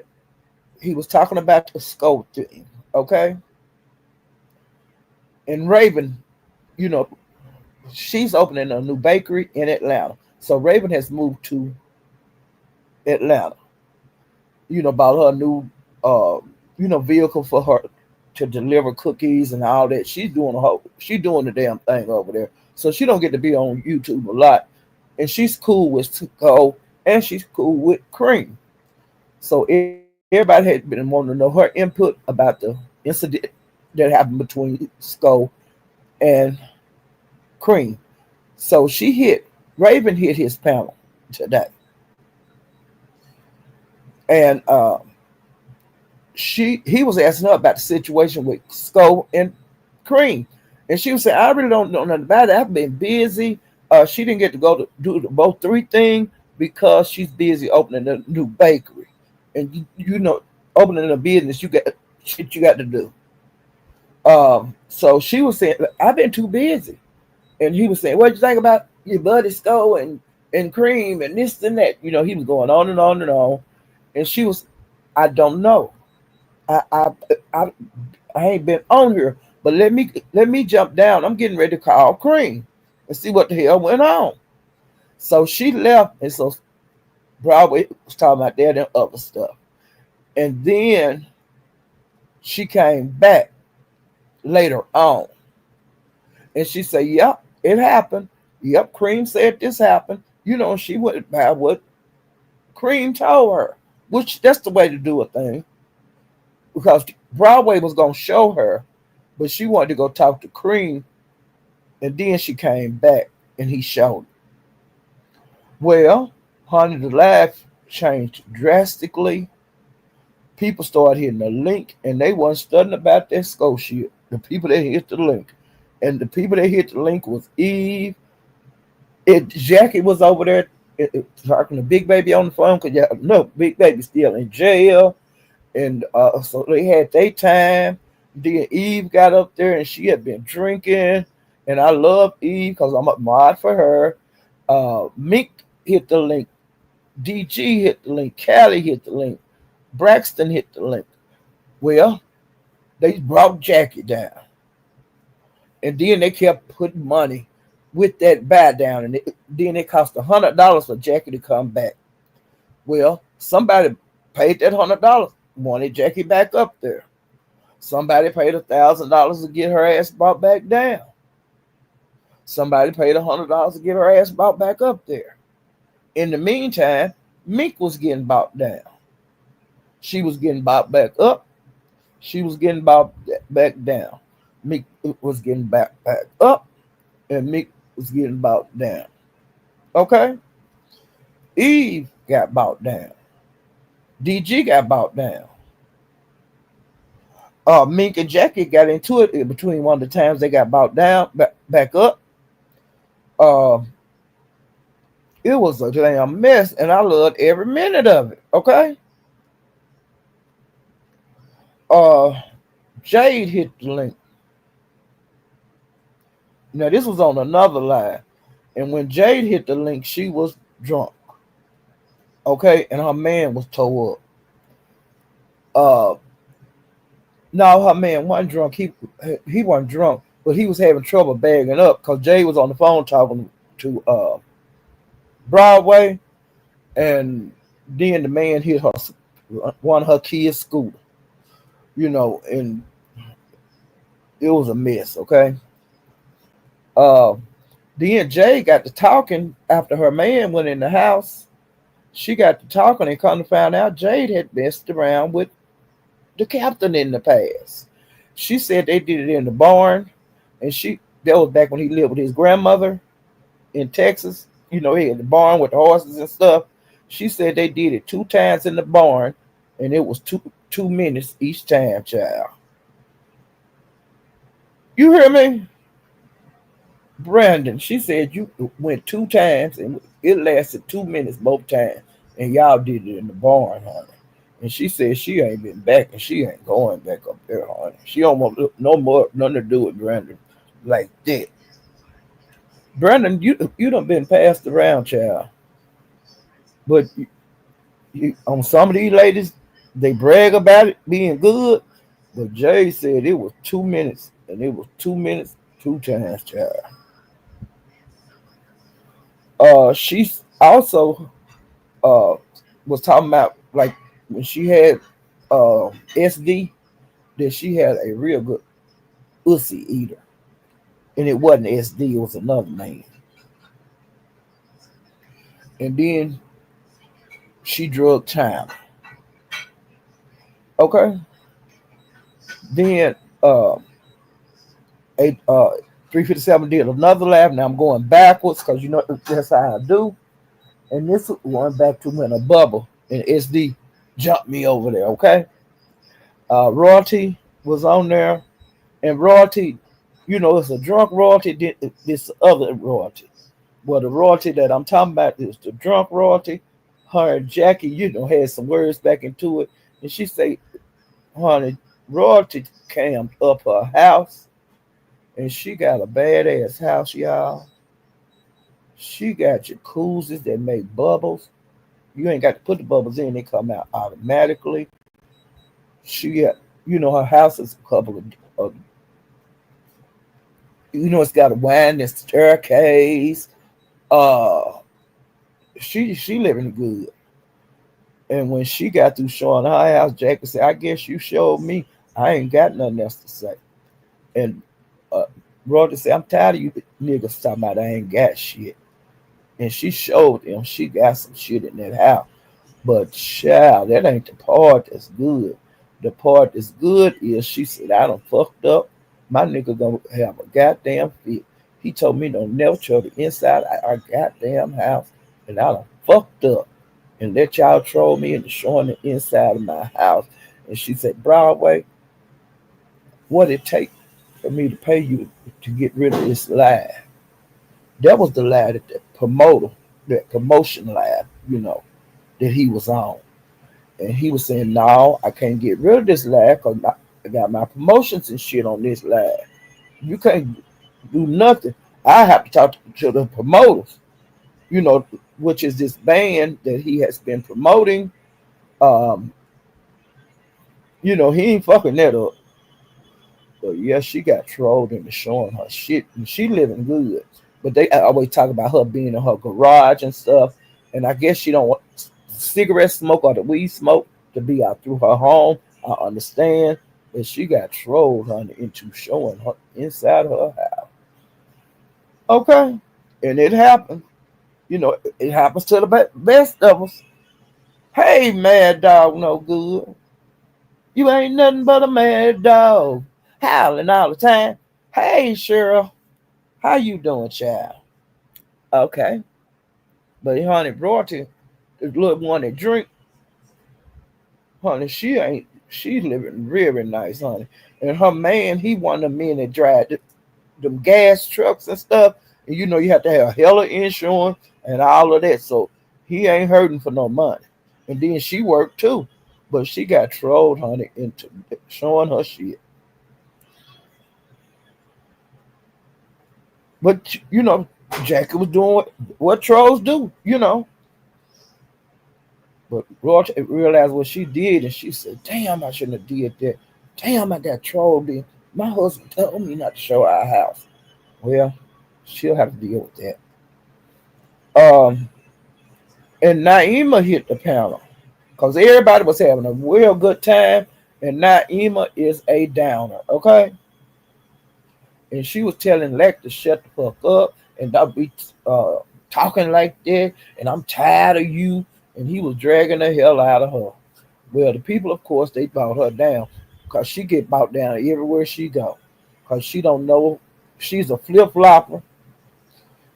was talking about the sculpting, okay? And Raven, you know, she's opening a new bakery in Atlanta. So Raven has moved to Atlanta. Bought her new vehicle for her to deliver cookies and all that. She's doing the damn thing over there. So she don't get to be on YouTube a lot. And she's cool with Go and she's cool with Cream. So everybody had been wanting to know her input about the incident that happened between Skull and Cream. So Raven hit his panel today. And he was asking her about the situation with Skull and Cream. And she was saying, I really don't know nothing about it. I've been busy. She didn't get to go to do the both three thing because she's busy opening a new bakery. And you know, opening a business, you got shit you got to do. So she was saying, I've been too busy. And he was saying, what you think about your buddy Skull and Cream and this and that? You know, he was going on and on and on. And she was, I don't know. I I I, I ain't been on here, but let me jump down. I'm getting ready to call Cream and see what the hell went on. So she left, and so Broadway was talking about that and other stuff. And then she came back later on, and she said, "Yep, it happened. Yep, Cream said this happened. You know, she went by what Cream told her, which that's the way to do a thing because Broadway was gonna show her, but she wanted to go talk to Cream, and then she came back and he showed. Well, honey, the life changed drastically. People started hitting the link, and they wasn't studying about that skull shit. The people that hit the link, and the people that hit the link was Eve. Jackie was over there talking to Big Baby on the phone because yeah, no, Big Baby still in jail, and so they had their time. Then Eve got up there, and she had been drinking, and I love Eve because I'm a mod for her. Mink hit the link. DG hit the link. Callie hit the link. Braxton hit the link. Well, they brought Jackie down. And then they kept putting money with that buy down. And then it cost $100 for Jackie to come back. Well, somebody paid that $100, wanted Jackie back up there. Somebody paid $1,000 to get her ass brought back down. Somebody paid $100 to get her ass brought back up there. In the meantime, Mink was getting bought down. She was getting bought back up. She was getting bought back down. Mink was getting back up, and Mink was getting bought down. Okay? Eve got bought down. DG got bought down. Mink and Jackie got into it in between one of the times they got bought down, back up. Uh, it was a damn mess, and I loved every minute of it. Okay? Uh, Jade hit the link. Now this was on another line, and when Jade hit the link, she was drunk. Okay, and her man was towed up. Uh, no, her man wasn't drunk. He wasn't drunk, but he was having trouble bagging up because Jade was on the phone talking to Broadway, and then the man hit her one of her kids' scooter. You know, and it was a mess. Okay. Uh, then Jay got to talking after her man went in the house. She got to talking and come to find out Jade had messed around with the captain in the past. She said they did it in the barn, and that was back when he lived with his grandmother in Texas. You know, he had the barn with the horses and stuff. She said they did it 2 times in the barn, and it was 2 minutes each time, child. You hear me? Brandon, she said you went 2 times and it lasted 2 minutes both times, and y'all did it in the barn, honey. And she said she ain't been back and she ain't going back up there, honey. She don't want no more nothing to do with Brandon like that. Brandon, you done been passed around, child. But on some of these ladies, they brag about it being good. But Jay said it was 2 minutes, and it was 2 minutes 2 times, child. She also uh was talking about like when she had SD. that she had a real good ussy eater. And it wasn't SD, it was another man. And then she drug time. Okay? Then eight 357 did another lap. Now I'm going backwards because you know that's how I do. And this one back to when a bubble and SD jumped me over there, okay? Royalty was on there, and royalty, you know, it's a drunk royalty, this other royalty. Well, the royalty that I'm talking about is the drunk royalty. Her and Jackie, you know, had some words back into it. And she said, honey, royalty came up her house, and she got a badass house, y'all. She got jacuzzis that make bubbles. You ain't got to put the bubbles in, they come out automatically. She got, you know, her house is a couple of you know, it's got a winding staircase. Uh, she living good. And when she got through showing her house, Jacob said, "I guess you showed me. I ain't got nothing else to say." And uh, Roger said, "I'm tired of you niggas talking about I ain't got shit." And she showed him she got some shit in that house. But child, that ain't the part that's good. The part that's good is she said, I done fucked up. My nigga gonna have a goddamn fit. He told me don't never show the inside of our goddamn house. And I done fucked up. And let y'all troll me into showing the inside of my house. And she said, Broadway, what it take for me to pay you to get rid of this lie? That was the lie that the promoter, that promotion lie, you know, that he was on. And he was saying, no, I can't get rid of this lad because I got my promotions and shit on this lad. You can't do nothing. I have to talk to the promoters, you know, which is this band that he has been promoting. Um, you know, he ain't fucking that up. But yeah, she got trolled into showing her shit, and she living good. But they always talk about her being in her garage and stuff. And I guess she don't want cigarette smoke or the weed smoke to be out through her home. I understand, but she got trolled, honey, into showing her inside her house. Okay, and it happened. You know, it happens to the best of us. Hey, mad dog, no good. You ain't nothing but a mad dog, howling all the time. Hey, Cheryl, how you doing, child? Okay, but honey, royalty, the little one that drink, honey, she ain't. She living really nice, honey. And her man, he one of the men that drive them gas trucks and stuff. And you know, you have to have hella insurance and all of that. So he ain't hurting for no money. And then she worked too, but she got trolled, honey, into showing her shit. But you know, Jackie was doing what trolls do, you know. But Roy realized what she did, and she said, "Damn, I shouldn't have did that. Damn, I got trolled. In. My husband told me not to show our house." Well, she'll have to deal with that. And Naima hit the panel because everybody was having a real good time, and Naima is a downer. Okay, and she was telling Lex to shut the fuck up and not be talking like that. And I'm tired of you. And he was dragging the hell out of her. Well, the people, of course, they brought her down because she get brought down everywhere she go. Because she don't know, she's a flip flopper.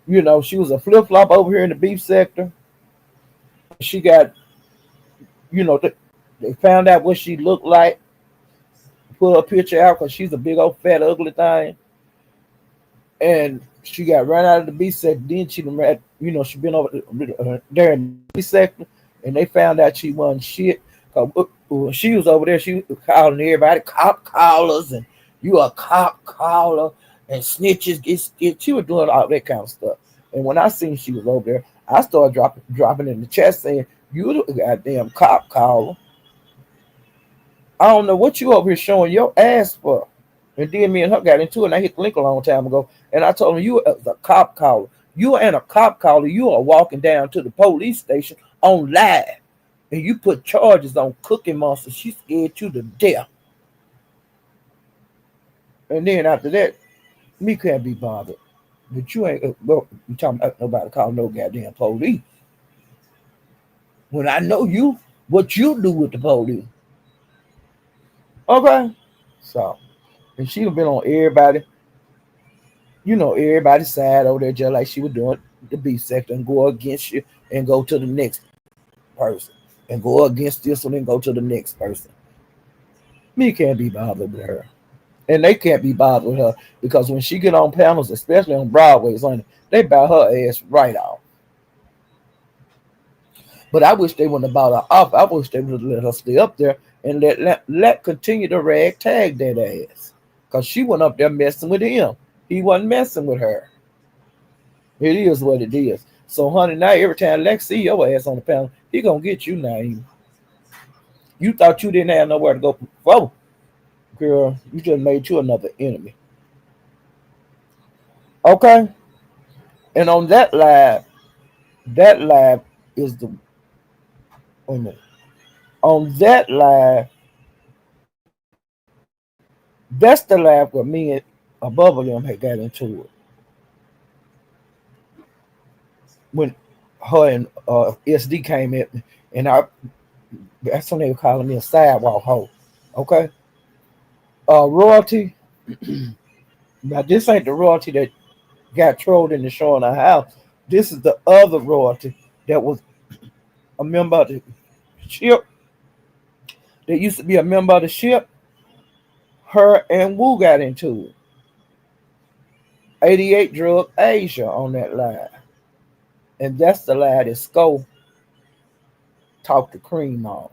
You know, she was a flip flop over here in the beef sector. She got, you know, they found out what she looked like, put her picture out because she's a big old fat ugly thing. And she got run out of the beef sector. Then she done you know, she been over there in the beef sector, and they found out she wasn't shit. When she was over there, she was calling everybody cop callers, and you a cop caller, and snitches get stitched. She was doing all that kind of stuff. And when I seen she was over there, I started dropping in the chat saying, "You the goddamn cop caller. I don't know what you over here showing your ass for." And then me and her got into it, and I hit the link a long time ago. And I told him, you as a cop caller. You ain't a cop caller. You are walking down to the police station on live. And you put charges on Cookie Monster. She scared you to death. And then after that, me can't be bothered. But you ain't, well, you talking about nobody call no goddamn police. When I know you, what you do with the police. Okay? So, and she done been on everybody, everybody's side over there just like she was doing the B sector and go against you and go to the next person. And go against this one and go to the next person. Me can't be bothered with her. And they can't be bothered with her because when she get on panels, especially on Broadway, honey, they bow her ass right off. But I wish they wouldn't have bought her off. I wish they would have let her stay up there and let continue to rag tag that ass. Because she went up there messing with him. He wasn't messing with her. It is what it is. So, honey, now every time Lex see your ass on the panel, he gonna get you now. You thought you didn't have nowhere to go. Whoa, girl, you just made you another enemy. Okay? And on that live is the wait a minute. On that live, that's the live where me and above them had got into it. When her and SD came in, and that's when they were calling me a sidewalk hoe. Okay? Royalty. Now this ain't the royalty that got trolled in the show in our house. This is the other royalty that was a member of the ship. That used to be a member of the ship. Her and Wu got into it. 88 drug Asia on that line. And that's the line that Sko talked to Cream on.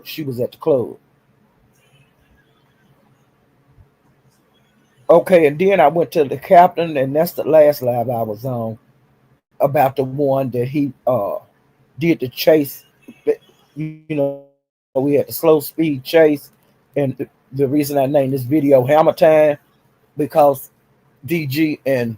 She was at the club. Okay, and then I went to the captain, and that's the last live I was on about the one that he did the chase. We had the slow speed chase, and the reason I named this video Hammer Time because DG and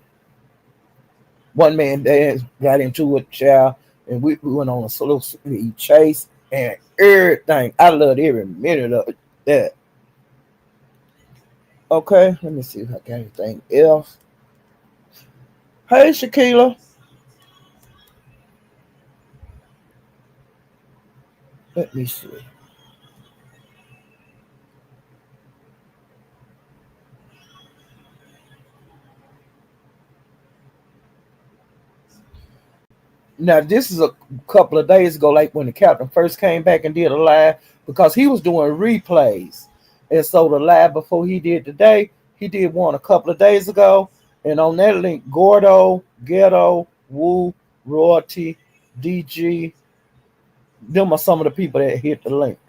one man there got into it, child, and we went on a slow speed chase and everything. I loved every minute of that. Okay, let me see if I got anything else. Hey, Shakila. Let me see. Now, this is a couple of days ago, like when the captain first came back and did a live, because he was doing replays. And so the live before he did today, he did one a couple of days ago. And on that link, Gordo, Ghetto, Wu, Royalty, DG, them are some of the people that hit the link.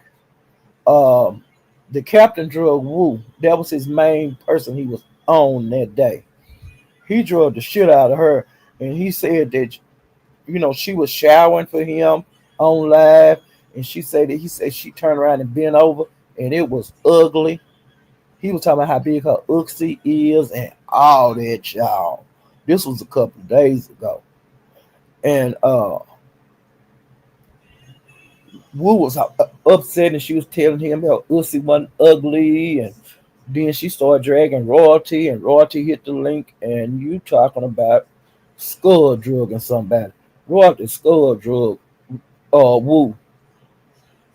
Um, the captain drug Wu. That was his main person he was on that day. He drug the shit out of her. And he said that she was showering for him on live, and he said she turned around and bent over, and it was ugly. He was talking about how big her oopsie is and all that, y'all. This was a couple of days ago, and Wu was upset, and she was telling him how oopsie wasn't ugly, and then she started dragging Royalty, and Royalty hit the link, and you talking about skull drug and somebody. Royalty skull drug Wu.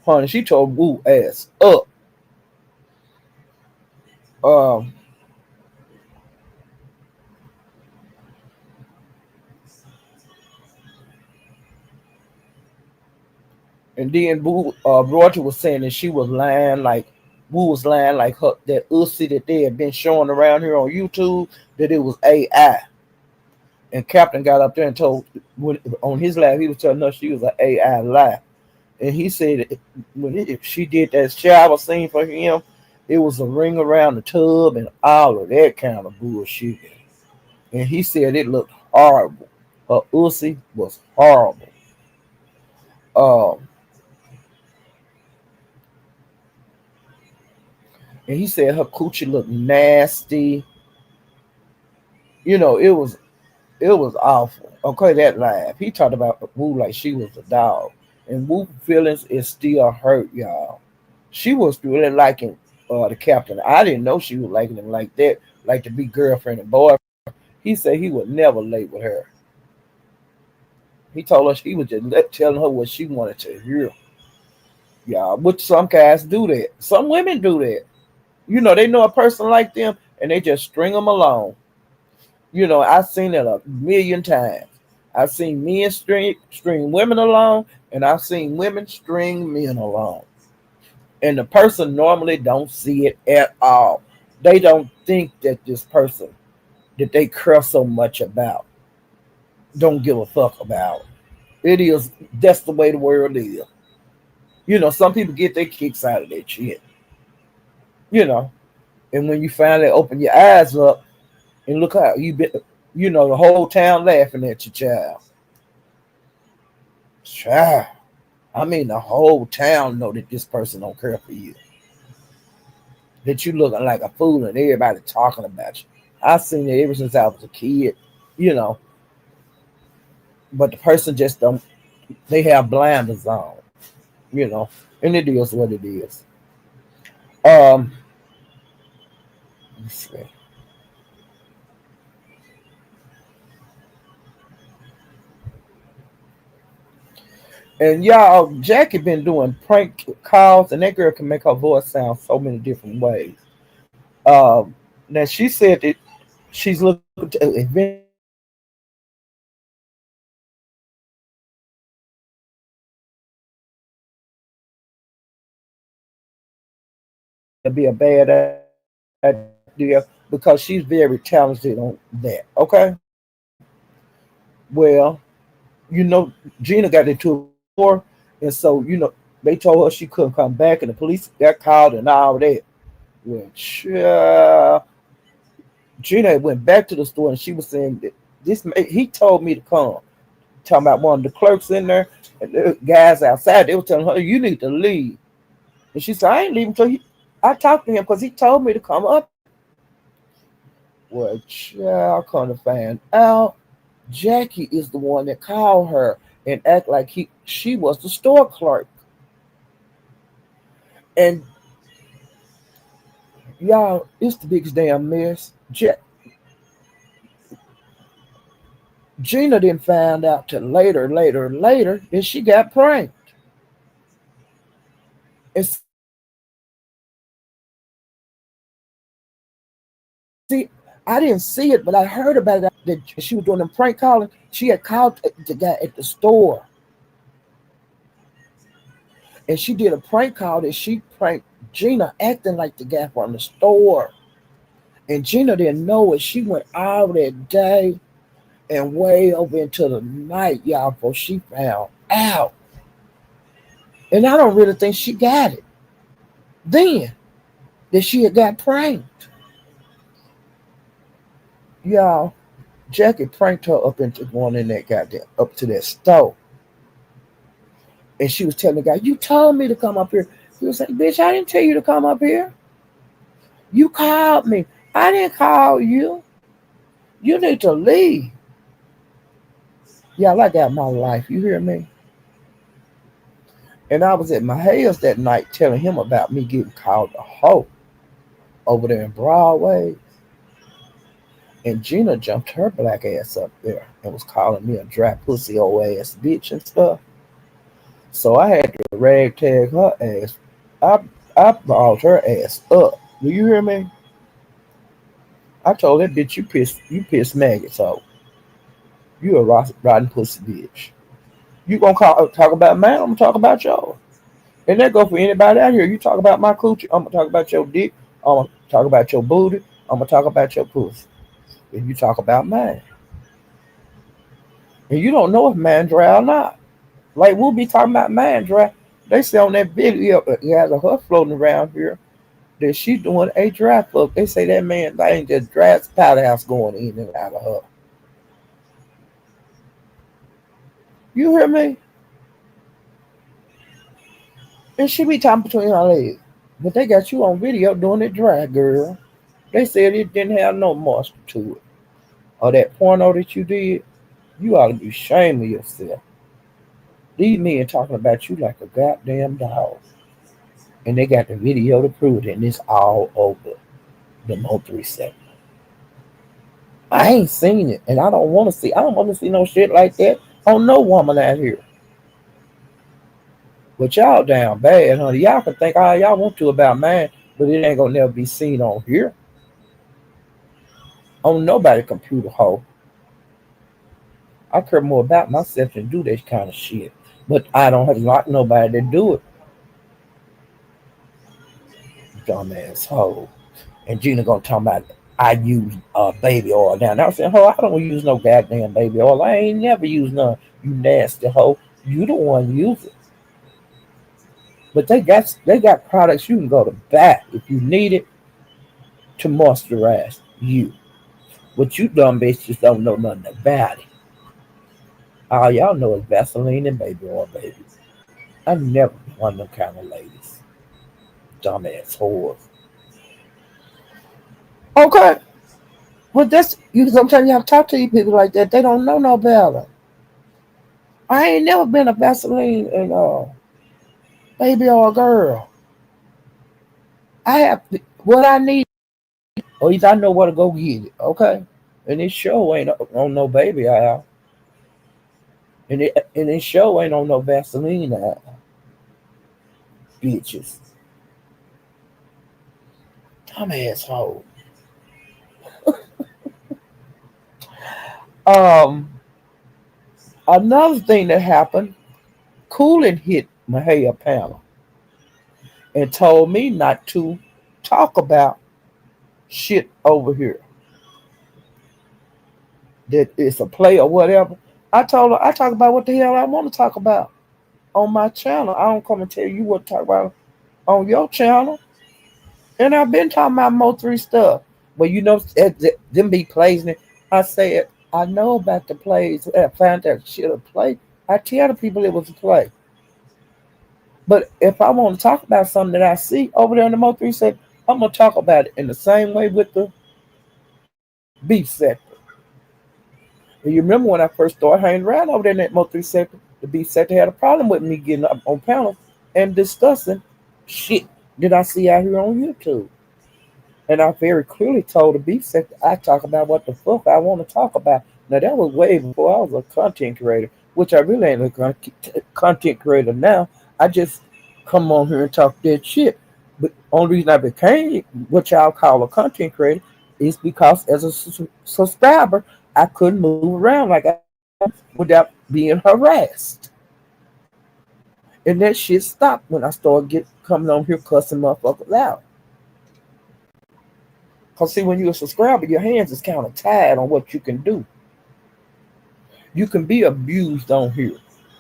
Honey, she told Wu ass up. Um, and then Wu, Roger was saying that she was lying, like Wu was lying, like her that Ussy that they had been showing around here on YouTube that it was AI. And Captain got up there and told on his live he was telling her she was an AI lie. And he said if she did that shower scene for him, it was a ring around the tub and all of that kind of bullshit. And he said it looked horrible. Her Ussy was horrible. Um, and he said her coochie looked nasty. It was awful. Okay, that laugh. He talked about Wu like she was a dog, and Wu feelings is still hurt, y'all. She was really liking. the captain. I didn't know she was liking him like that, like to be girlfriend and boyfriend. He said he would never lay with her. He told us he was just telling her what she wanted to hear. Yeah, which some guys do that. Some women do that. They know a person like them and they just string them along. I've seen it a million times. I've seen men string women along, and I've seen women string men along. And the person normally don't see it at all. They don't think that this person that they care so much about don't give a fuck about. It is That's the way the world is. Some people get their kicks out of that shit. You know, and when you finally open your eyes up and look how you been, the whole town laughing at your child. Child. I mean, the whole town know that this person don't care for you. That you looking like a fool and everybody talking about you. I've seen it ever since I was a kid, you know. But the person just don't. They have blinders on, you know, and it is what it is. Um, let's see. And y'all, Jackie been doing prank calls, and that girl can make her voice sound so many different ways. Now she said that she's looking to eventually get married. It'll be a bad idea because she's very talented on that. Okay. Well, Gina got into it before, and so they told her she couldn't come back, and the police got called and all that. Which Gina went back to the store and she was saying that he told me to come. Talking about one of the clerks in there and the guys outside, they were telling her you need to leave, and she said I ain't leaving I talked to him because he told me to come up here. Well, child, come to find out, Jackie is the one that called her and act like she was the store clerk. And y'all, it's the biggest damn mess. Gina didn't find out till later that she got pranked. And see, I didn't see it, but I heard about it that she was doing them prank calling. She had called the guy at the store, and she did a prank call that she pranked Gina acting like the guy from the store. And Gina didn't know it. She went all that day and way over into the night, y'all, before she found out. And I don't really think she got it then that she had got pranked. Y'all, Jackie pranked her up into going in that goddamn up to that store. And she was telling the guy, you told me to come up here. He was like, bitch, I didn't tell you to come up here. You called me. I didn't call you. You need to leave. Y'all, I got my life. You hear me? And I was at my house that night telling him about me getting called a hoe over there in Broadway. And Gina jumped her black ass up there and was calling me a dry pussy old ass bitch and stuff. So I had to ragtag her ass. I I balled her ass up. Do you hear me? I told that bitch you piss maggots out. You a rotten pussy bitch. You gonna talk about mine? I'm gonna talk about yours. And that go for anybody out here. You talk about my coochie, I'm gonna talk about your dick. I'm gonna talk about your booty. I'm gonna talk about your pussy. If you talk about mine, and you don't know if mine dry or not. Like we'll be talking about mine dry. They say on that video, you have her floating around here that she's doing a dry fuck. They say that man ain't just dry powder house going in and out of her. You hear me? And she be talking between her legs. But they got you on video doing it dry, girl. They said it didn't have no moisture to it. Or that porno that you did, you ought to be ashamed of yourself. These men talking about you like a goddamn dog. And they got the video to prove it, and it's all over the Mo 37. I ain't seen it, and I don't want to see. I don't want to see no shit like that on no woman out here. But y'all down bad, honey. Y'all can think all y'all want to about mine, but it ain't gonna never be seen on here, on nobody computer hole. I care more about myself than do that kind of shit. But I don't have like nobody to do it, dumbass hoe. And Gina gonna talk about I use baby oil now. Now I'm saying, ho, I don't use no goddamn baby oil. I ain't never used none. You nasty hoe. You the one use it. But they got products you can go to buy if you need it to moisturize you. But you dumb bitches don't know nothing about it. All y'all know is Vaseline and baby oil, baby. I never been one of them kind of ladies. Dumbass whores. Okay. Well, that's you. Sometimes you have to talk to these people like that. They don't know no better. I ain't never been a Vaseline and baby or a girl. I have what I need, or at least I know where to go get it. Okay, and this show ain't on no baby oil, and this show ain't on no Vaseline oil, bitches. Dumb asshole. Um, Another thing that happened, Cooling hit my hair panel and told me not to talk about shit over here. That it's a play or whatever. I told her I talk about what the hell I want to talk about on my channel. I don't come and tell you what to talk about on your channel. And I've been talking about Mo3 stuff. But you know, them be plays. I said, I know about the plays. I found that shit a play. I tell the people it was a play. But if I want to talk about something that I see over there in the Mo3 sector, I'm going to talk about it in the same way with the beef sector. And you remember when I first started hanging around over there in that Mo3 sector, the beef sector had a problem with me getting up on panels and discussing shit that I see out here on YouTube. And I very clearly told the beef sector I talk about what the fuck I want to talk about. Now that was way before I was a content creator, which I really ain't a content creator now. I just come on here and talk that shit. But only reason I became what y'all call a content creator is because as a subscriber, I couldn't move around like I without being harassed. And that shit stopped when I started coming on here cussing motherfuckers out. Cause see, when you're a subscriber, your hands is kind of tied on what you can do. You can be abused on here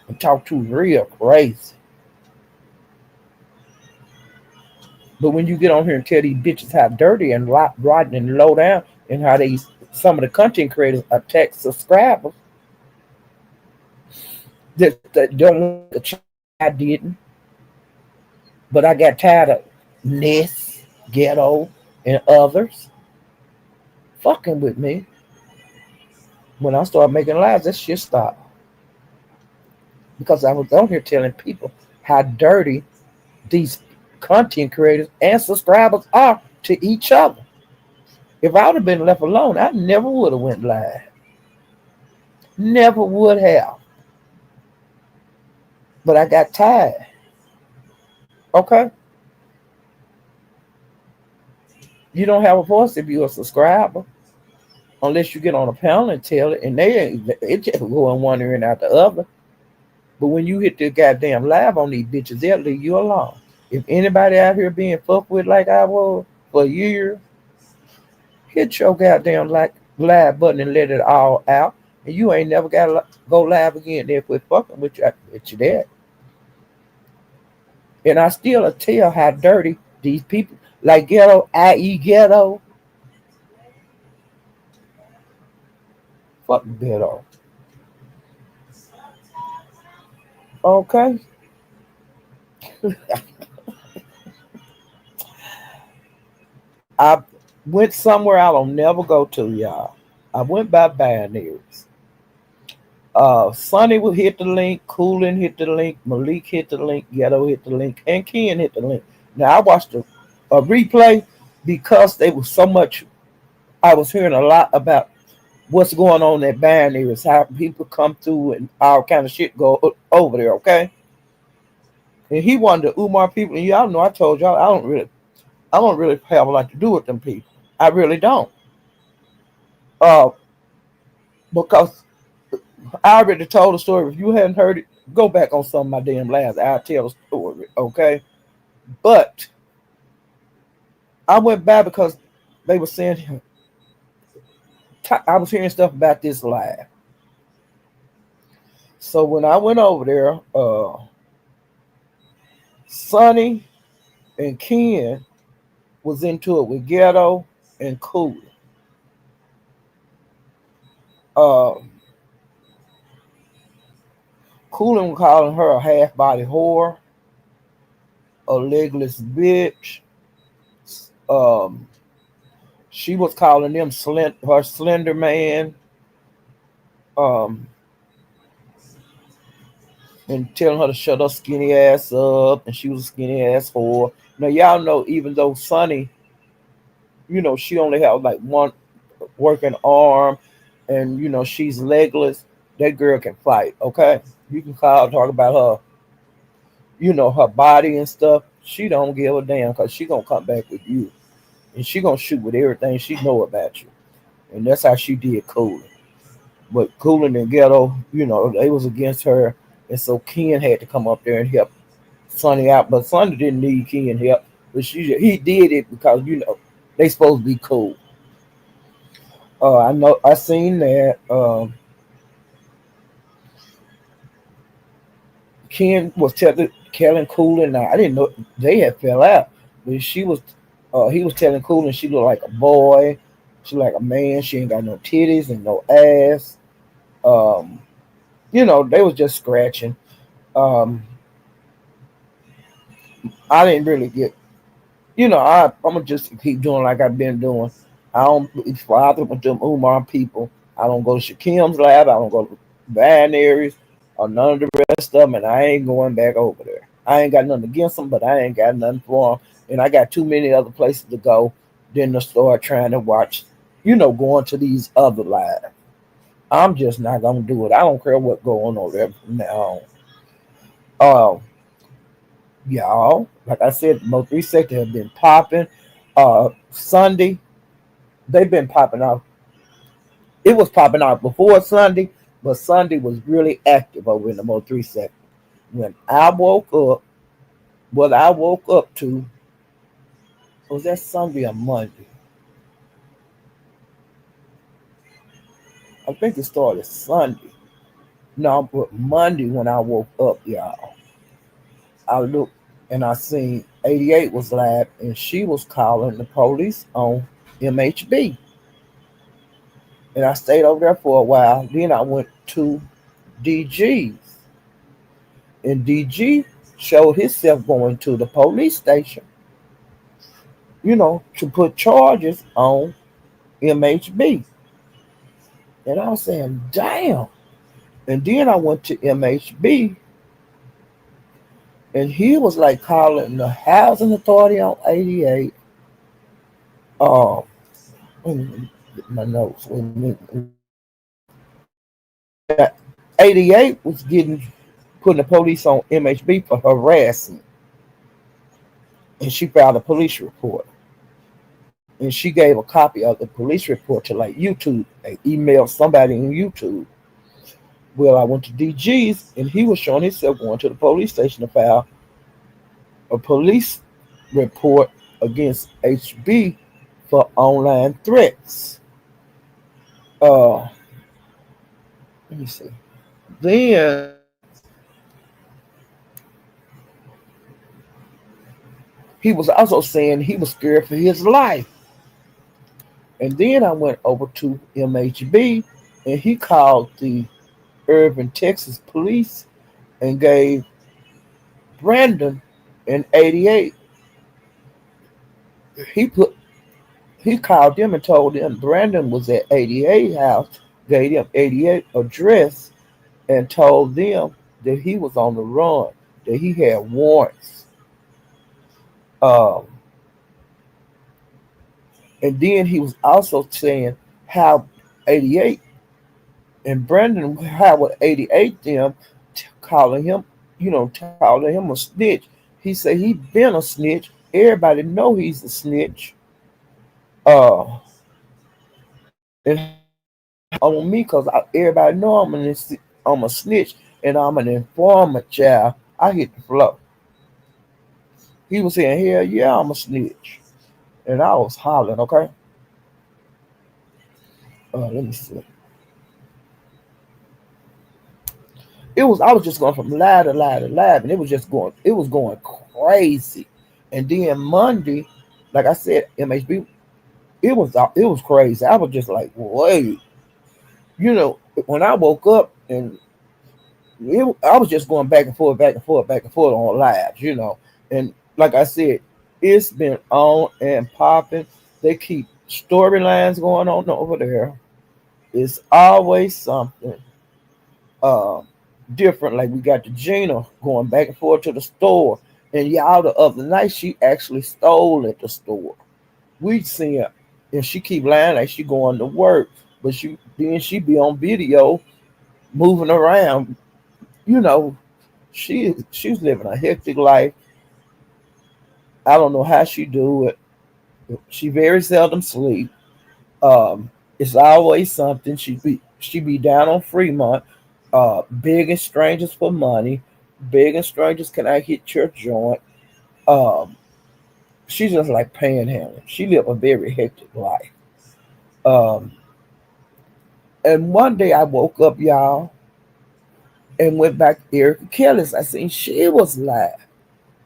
and talk to real crazy. But when you get on here and tell these bitches how dirty and rotten and low down and how some of the content creators attack subscribers that don't want the change, I didn't. But I got tired of Ness, Ghetto, and others fucking with me. When I started making lives, that shit stopped. Because I was on here telling people how dirty these content creators and subscribers are to each other. If I would have been left alone, I never would have went live. Never would have. But I got tired. Okay? You don't have a voice if you're a subscriber. Unless you get on a panel and tell it, and it just going one ear and out the other. But when you hit the goddamn live on these bitches, they'll leave you alone. If anybody out here being fucked with like I was for years, hit your goddamn like live button and let it all out. And you ain't never got to go live again. They quit fucking with you there. And I still tell how dirty these people, like Ghetto, i.e. Ghetto, fucking Ghetto. Okay? I went somewhere I don't never go to, y'all. I went by binaries. Sonny will hit the link, Coolin hit the link, Malik hit the link, Ghetto hit the link, and Ken hit the link. Now I watched a replay because they was so much. I was hearing a lot about what's going on in binaries, how people come through and all kind of shit go over there. Okay, and he wanted the Umar people, and y'all know I told y'all I don't really have a lot to do with them people. I really don't. Uh, because I already told the story. If you hadn't heard it, go back on some of my damn lives. I'll tell the story. Okay, but I went back because they were saying I was hearing stuff about this live. So when I went over there, Sonny and Ken was into it with Ghetto and Cool. Uh, Coolin was calling her a half body whore, a legless bitch. Um, she was calling them her slender man, um, and telling her to shut her skinny ass up, and she was a skinny ass whore. Now y'all know, even though Sonny, she only had like one working arm, and she's legless. That girl can fight. Okay, you can talk about her, her body and stuff. She don't give a damn because she gonna come back with you, and she gonna shoot with everything she know about you, and that's how she did Coolin. But Coolin and Ghetto, they was against her, and so Ken had to come up there and help Sonny out. But Sonny didn't need Ken help, but he did it because they supposed to be cool. I know I seen that. Ken was telling Kellen Coolin. Now I didn't know they had fell out, but he was telling Coolin she looked like a boy. She like a man. She ain't got no titties and no ass. Um, they was just scratching. Um, I didn't really get. I'm gonna just keep doing like I've been doing. I don't bother with them Umar people. I don't go to Shakim's lab. I don't go to binaries or none of the rest of them, and I ain't going back over there. I ain't got nothing against them, but I ain't got nothing for them, and I got too many other places to go than to start trying to watch. Going to these other lives. I'm just not gonna do it. I don't care what going on there from now on. Y'all, like I said, the most three sector have been popping. Sunday, they've been popping out. It was popping out before Sunday, but Sunday was really active over in the Mo 3 sector. When I woke up, what I woke up to was that Sunday or Monday. I think it started Sunday. No, but Monday when I woke up, y'all, I looked and I seen 88 was live and she was calling the police on MHB. And I stayed over there for a while. Then I went to DG's. And DG showed himself going to the police station, to put charges on MHB. And I was saying, damn. And then I went to MHB and he was like calling the housing authority on 88. Um, my notes. Yeah, 88 was putting the police on MHB for harassing, and she filed a police report. And she gave a copy of the police report to like YouTube. They emailed somebody in YouTube. Well, I went to DG's and he was showing himself going to the police station to file a police report against HB for online threats. Uh, Let me see. Then he was also saying he was scared for his life. And then I went over to MHB and he called the Irving, Texas police and gave Brandon in 88. He put he called them and told them Brandon was at 88 house, gave them 88 address, and told them that he was on the run, that he had warrants. Um, and then he was also saying how 88 and Brandon Howard 88 them calling him, calling him a snitch. He said he been a snitch. Everybody know he's a snitch. Uh, and how he on me because everybody know I'm a snitch and I'm an informant, child. I hit the floor. He was saying, hell yeah, I'm a snitch. And I was hollering, okay? Let me see. I was just going from lie to lie to lie, and it was going crazy. And then Monday, like I said, MHB, it was crazy. I was just like, wait, you know, when I woke up and I was just going back and forth, back and forth, back and forth on lives. And like I said, it's been on and popping. They keep storylines going on over there. It's always something uh, different. Like we got the Gina going back and forth to the store, and y'all the other night she actually stole at the store. We seen her, and she keep lying like she going to work, but she be on video moving around. You know, she's living a hectic life. I don't know how she do it. She very seldom sleep. It's always something. She be down on Fremont, begging strangers for money, begging strangers, can I hit your joint? Um, she's just like panhandling. She live a very hectic life. Um, and one day I woke up, y'all, and went back to Erica Kelly's. I seen she was live,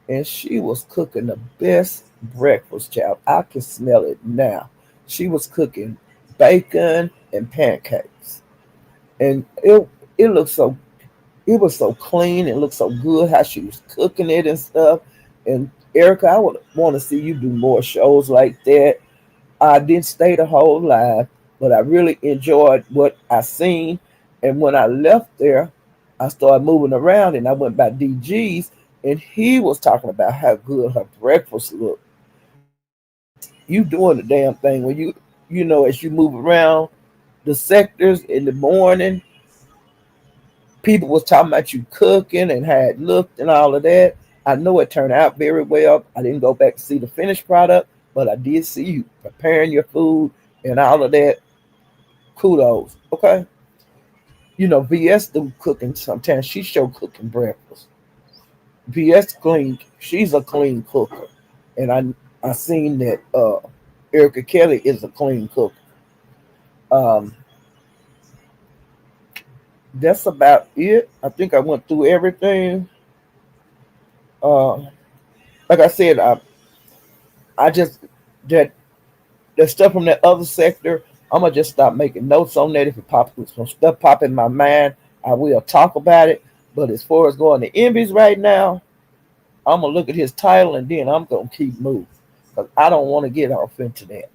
and she was cooking the best breakfast, child. I can smell it now. She was cooking bacon and pancakes, and it looked so it was so clean. It looked so good how she was cooking it and stuff. And Erica, I would want to see you do more shows like that. I didn't stay the whole live, but I really enjoyed what I seen. And when I left there, I started moving around and I went by DG's and he was talking about how good her breakfast looked. You doing the damn thing when as you move around the sectors in the morning, people was talking about you cooking and how it looked and all of that. I know it turned out very well. I didn't go back to see the finished product, but I did see you preparing your food and all of that. Kudos. Okay. VS do cooking sometimes. She show cooking breakfast. VS clean. She's a clean cooker. And I seen that Erica Kelly is a clean cooker. Um, that's about it. I think I went through everything. Uh, like I said, I just that the stuff from that other sector. I'm gonna just stop making notes on that. If it pops, if some stuff pop in my mind, I will talk about it. But as far as going to Envy's right now, I'm gonna look at his title and then I'm gonna keep moving because I don't want to get off into that.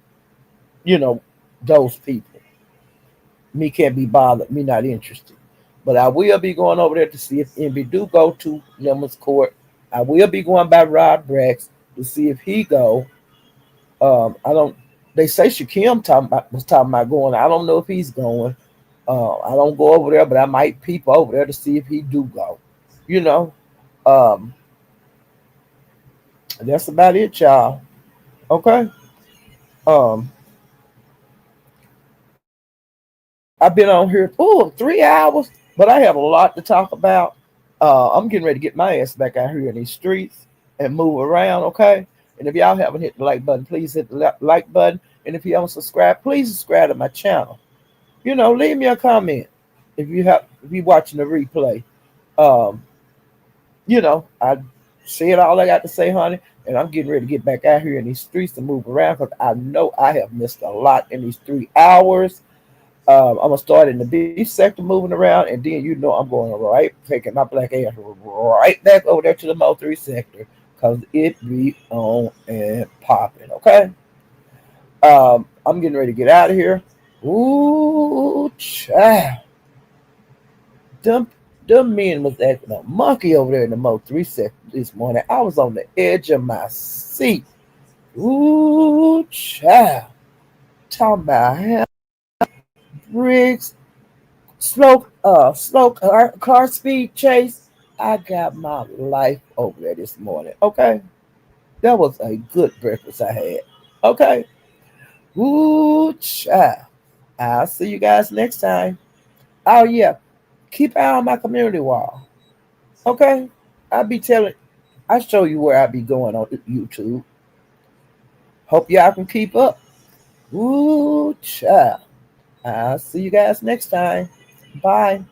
You know, those people. Me can't be bothered. Me not interested. But I will be going over there to see if Envy do go to Lemons Court. I will be going by Rod Brax to see if he go. I don't. They say Shakim was talking about going. I don't know if he's going. I don't go over there, but I might peep over there to see if he do go. You know. Um, that's about it, y'all. Okay. Um, I've been on here 3 hours, but I have a lot to talk about. I'm getting ready to get my ass back out here in these streets and move around. Okay. And if y'all haven't hit the like button, please hit the like button. And if you haven't subscribed, please subscribe to my channel. Leave me a comment if you watching the replay. Um, I said all I got to say, honey, and I'm getting ready to get back out here in these streets to move around because I know I have missed a lot in these 3 hours. I'm gonna start in the beef sector moving around, and then I'm going right, taking my black ass right back over there to the Mo 3 sector because it be on and popping. Okay. I'm getting ready to get out of here. Ooh, child. Them Them men was acting a monkey over there in the Mo 3 second this morning. I was on the edge of my seat. Ooh, child. Talking about him, Briggs, slow car speed chase. I got my life over there this morning. Okay. That was a good breakfast I had. Okay. Ooh, child. I'll see you guys next time. Oh, yeah. Keep an eye on my community wall. Okay. I'll be telling, I'll show you where I be going on YouTube. Hope y'all can keep up. Ooh, child. I'll see you guys next time. Bye.